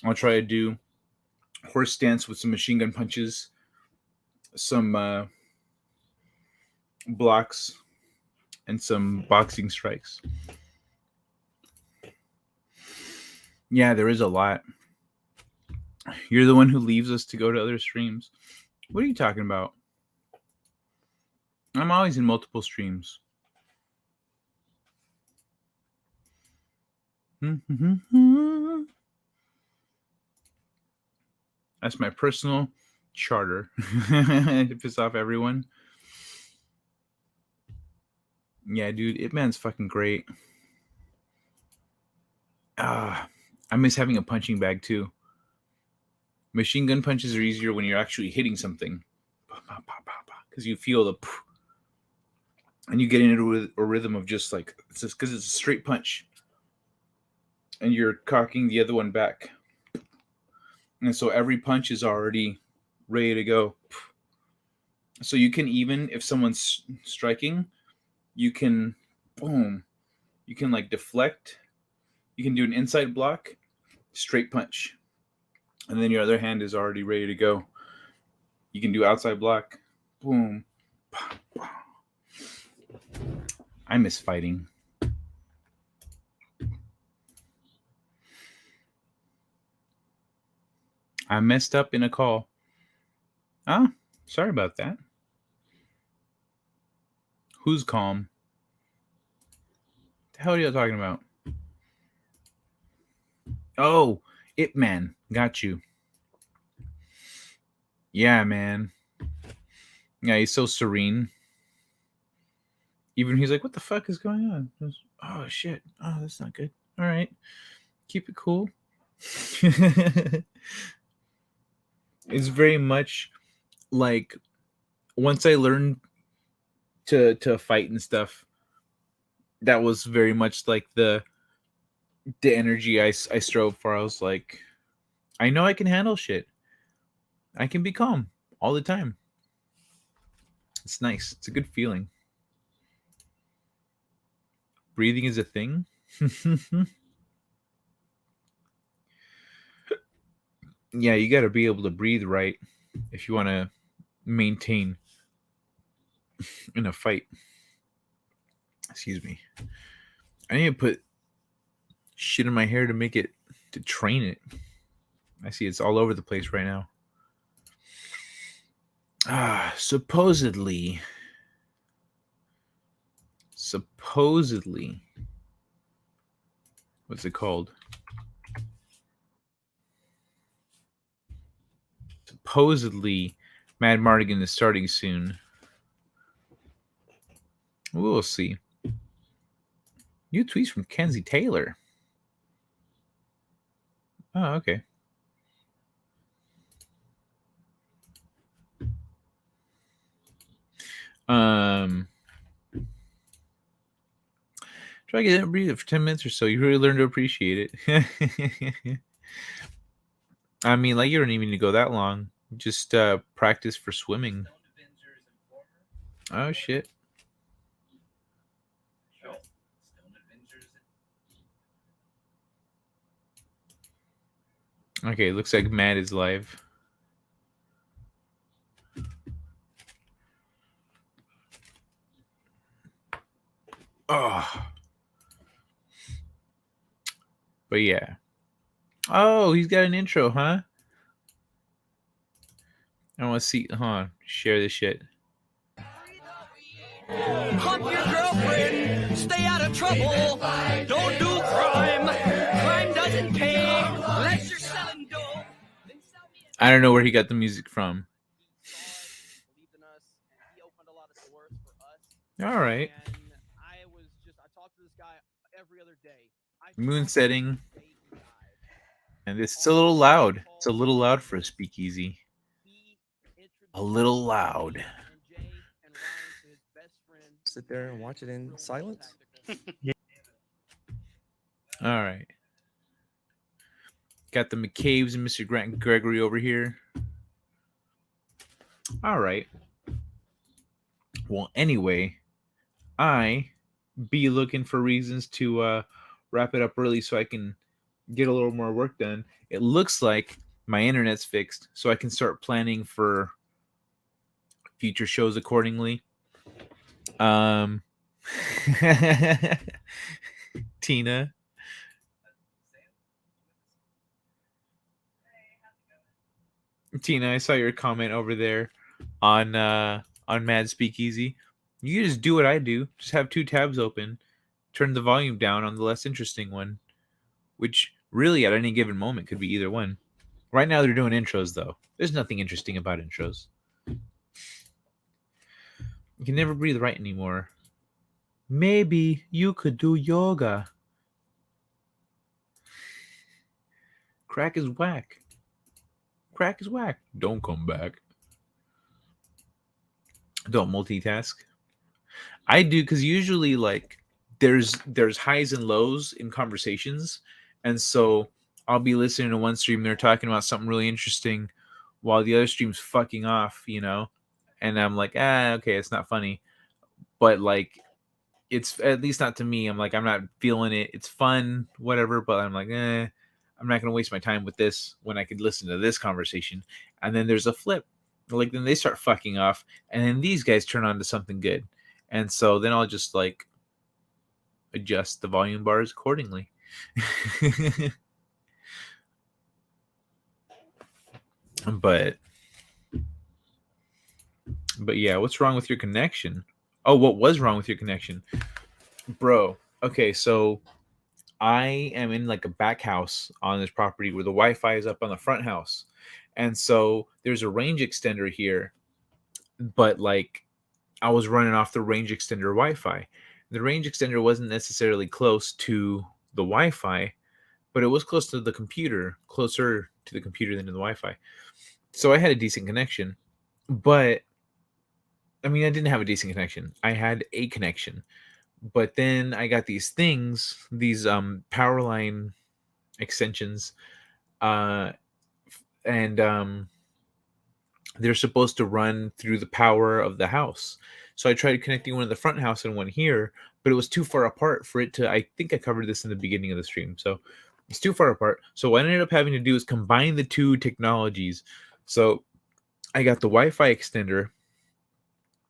I'll try to do horse stance with some machine gun punches, some blocks, and some boxing strikes. Yeah, there is a lot. You're the one who leaves us to go to other streams. What are you talking about? I'm always in multiple streams. That's my personal charter to piss off everyone. Yeah, dude, Ip Man's fucking great. I miss having a punching bag too. Machine gun punches are easier when you're actually hitting something. Because you feel the... And you get into a rhythm of just like... It's just because it's a straight punch. And you're cocking the other one back. And so every punch is already ready to go. So you can, even if someone's striking, you can boom. You can like deflect. You can do an inside block, straight punch, and then your other hand is already ready to go. You can do outside block, boom. I miss fighting. I messed up in a call. Ah, sorry about that. Who's calm? The hell are you talking about? Oh, Ip Man. Got you. Yeah, man. Yeah, he's so serene. Even he's like, what the fuck is going on? Oh, shit. Oh, that's not good. All right. Keep it cool. It's very much like once I learned to fight and stuff, that was very much like the energy I strove for. I was like, I know I can handle shit. I can be calm all the time. It's nice. It's a good feeling. Breathing is a thing. Yeah, you got to be able to breathe right if you want to maintain in a fight. Excuse me. I need to put shit in my hair to make it, to train it. I see it's all over the place right now. Supposedly, what's it called? Supposedly, Mad Mardigan is starting soon. We'll see. New tweets from Kenzie Taylor. Oh, okay. Try to get it breathe for 10 minutes or so. You really learn to appreciate it. I mean, like, you don't even need to go that long. Just practice for swimming. Oh, shit. Okay, looks like Matt is live. Oh. But yeah. Oh, he's got an intro, huh? I want to see. Hold on. Share this shit. Hump your girlfriend, stay out of trouble. Don't do crime. Crime doesn't pay unless you're selling dope. I don't know where he got the music from. All right. Moon setting. And it's a little loud. It's a little loud for a speakeasy. A little loud. Sit there and watch it in silence. All right. Got the McCaves and Mr. Grant Gregory over here. All right. Well, anyway, I be looking for reasons to wrap it up early so I can get a little more work done. It looks like my internet's fixed, so I can start planning for future shows accordingly. Tina. Tina, I saw your comment over there on Mad Speakeasy. You just do what I do. Just have two tabs open. Turn the volume down on the less interesting one, which really at any given moment could be either one. Right now they're doing intros though. There's nothing interesting about intros. You can never breathe right anymore. Maybe you could do yoga. Crack is whack. Crack is whack. Don't come back. Don't multitask. I do, because usually like there's highs and lows in conversations, and so I'll be listening to one stream, they're talking about something really interesting while the other stream's fucking off, you know, and I'm like, okay, it's not funny, but like, it's at least not to me. I'm like, I'm not feeling it. It's fun, whatever, but I'm like, I'm not gonna waste my time with this when I could listen to this conversation. And then there's a flip, like then they start fucking off, and then these guys turn on to something good, and so then I'll just like adjust the volume bars accordingly. but yeah, what's wrong with your connection? Oh, what was wrong with your connection, bro? Okay, so I am in like a back house on this property where the Wi-Fi is up on the front house. And so there's a range extender here, but like I was running off the range extender Wi-Fi. The range extender wasn't necessarily close to the Wi-Fi, but it was close to the computer, closer to the computer than to the Wi-Fi. So I had a decent connection, but I mean, I didn't have a decent connection. I had a connection, but then I got these things, these power line extensions, uh, and they're supposed to run through the power of the house. So I tried connecting one in the front house and one here, but it was too far apart for it to. I think I covered this in the beginning of the stream, so it's too far apart. So what I ended up having to do is combine the two technologies. So I got the Wi-Fi extender,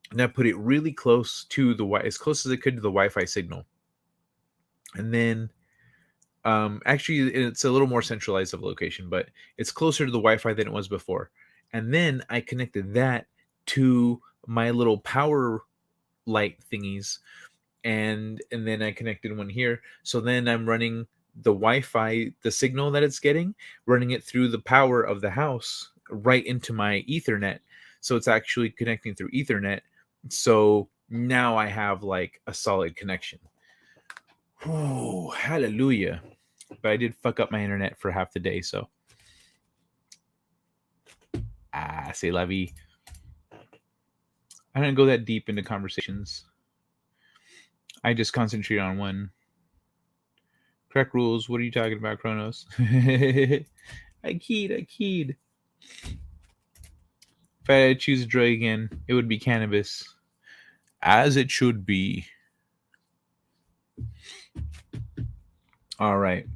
and I put it really close to the as close as I could to the Wi-Fi signal, and then actually it's a little more centralized of a location, but it's closer to the Wi-Fi than it was before. And then I connected that to my little power light thingies, and then I connected one here. So then I'm running the Wi-Fi, the signal that it's getting, running it through the power of the house right into my Ethernet. So it's actually connecting through Ethernet. So now I have like a solid connection. Oh, hallelujah. But I did fuck up my internet for half the day, so c'est la vie. I don't go that deep into conversations. I just concentrate on one. Correct rules. What are you talking about, Kronos? I keyed. If I had to choose a drug again, it would be cannabis. As it should be. All right.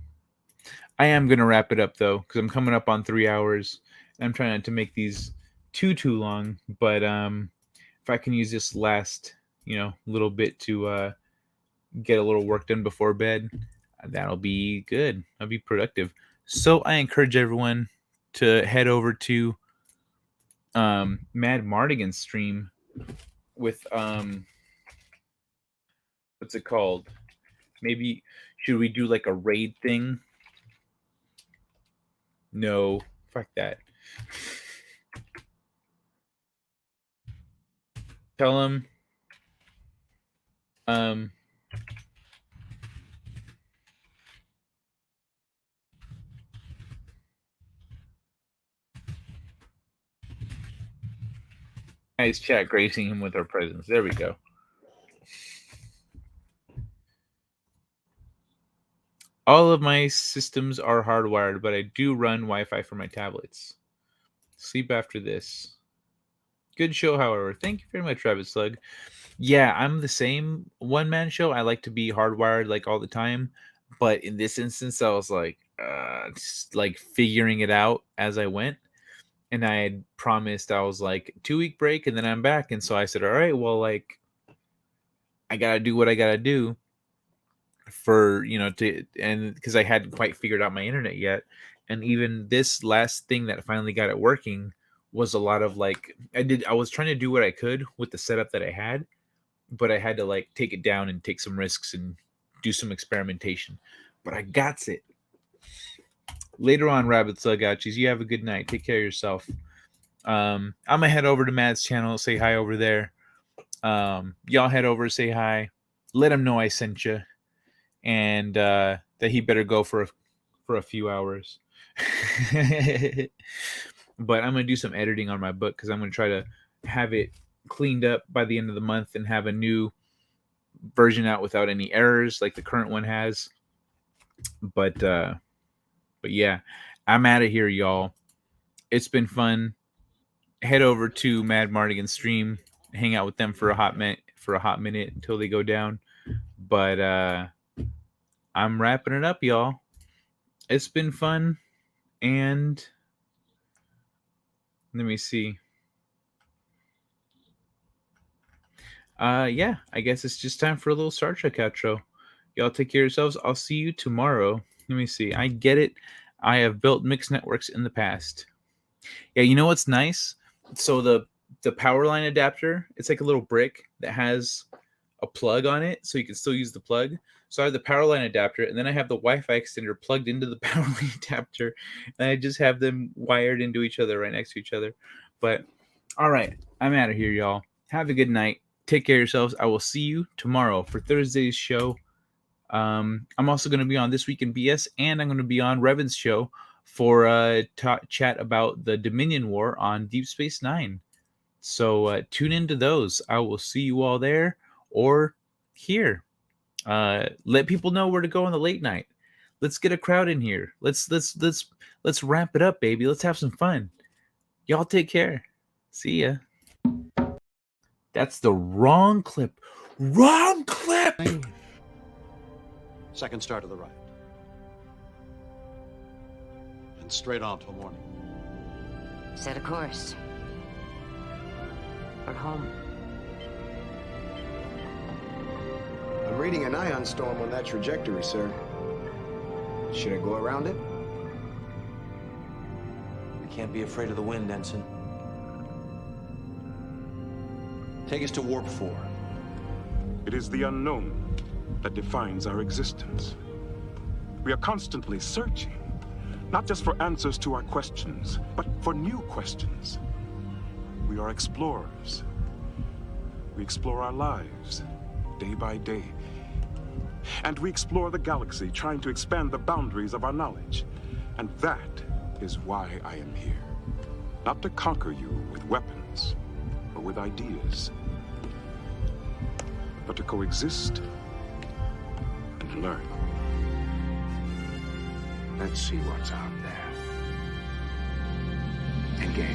I am going to wrap it up, though, because I'm coming up on 3 hours. And I'm trying not to make these too long. But if I can use this last, little bit to get a little work done before bed, that'll be good. I'll be productive. So I encourage everyone to head over to Mad Mardigan's stream with what's it called? Maybe should we do like a raid thing? No, fuck that. Tell him nice chat, gracing him with our presence. There we go. All of my systems are hardwired, but I do run Wi-Fi for my tablets. Sleep after this. Good show, however. Thank you very much, Rabbit Slug. Yeah, I'm the same one-man show. I like to be hardwired like all the time, but in this instance, I was like, just, like figuring it out as I went. And I had promised I was like 2-week break, and then I'm back. And so I said, all right, well, like I gotta do what I gotta do for and because I hadn't quite figured out my internet yet. And even this last thing that finally got it working was a lot of like I was trying to do what I could with the setup that I had, but I had to like take it down and take some risks and do some experimentation. But I got it. Later on, Rabbit Slugouchies, you have a good night. Take care of yourself. I'm gonna head over to Matt's channel, say hi over there. Y'all head over, say hi, let him know I sent you, and that he better go for a few hours. But I'm gonna do some editing on my book because I'm gonna try to have it cleaned up by the end of the month and have a new version out without any errors like the current one has. But yeah, I'm out of here, y'all. It's been fun. head over to Mad Mardigan's stream, hang out with them for a hot minute until they go down. But I'm wrapping it up, y'all. It's been fun, and let me see. Yeah, I guess it's just time for a little Star Trek outro. Y'all take care of yourselves. I'll see you tomorrow. Let me see. I get it. I have built mixed networks in the past. Yeah, you know what's nice? So the power line adapter, it's like a little brick that has a plug on it, so you can still use the plug. So I have the power line adapter, and then I have the Wi-Fi extender plugged into the power line adapter, and I just have them wired into each other right next to each other. But all right, I'm out of here, y'all. Have a good night. Take care of yourselves. I will see you tomorrow for Thursday's show. I'm also going to be on This Week in BS, and I'm going to be on Revan's show for chat about the Dominion War on Deep Space Nine. So tune into those. I will see you all there or here. Let people know where to go on the late night. Let's get a crowd in here. Let's wrap it up, baby. Let's have some fun. Y'all take care. See ya. That's the wrong clip. Wrong clip! Second star to the right. And straight on till morning. Set a course. For home. I'm reading an ion storm on that trajectory, sir. Should I go around it? We can't be afraid of the wind, Ensign. Take us to Warp 4. It is the unknown that defines our existence. We are constantly searching, not just for answers to our questions, but for new questions. We are explorers. We explore our lives, day by day. And we explore the galaxy, trying to expand the boundaries of our knowledge. And that is why I am here. Not to conquer you with weapons or with ideas, but to coexist and learn. Let's see what's out there. Engage.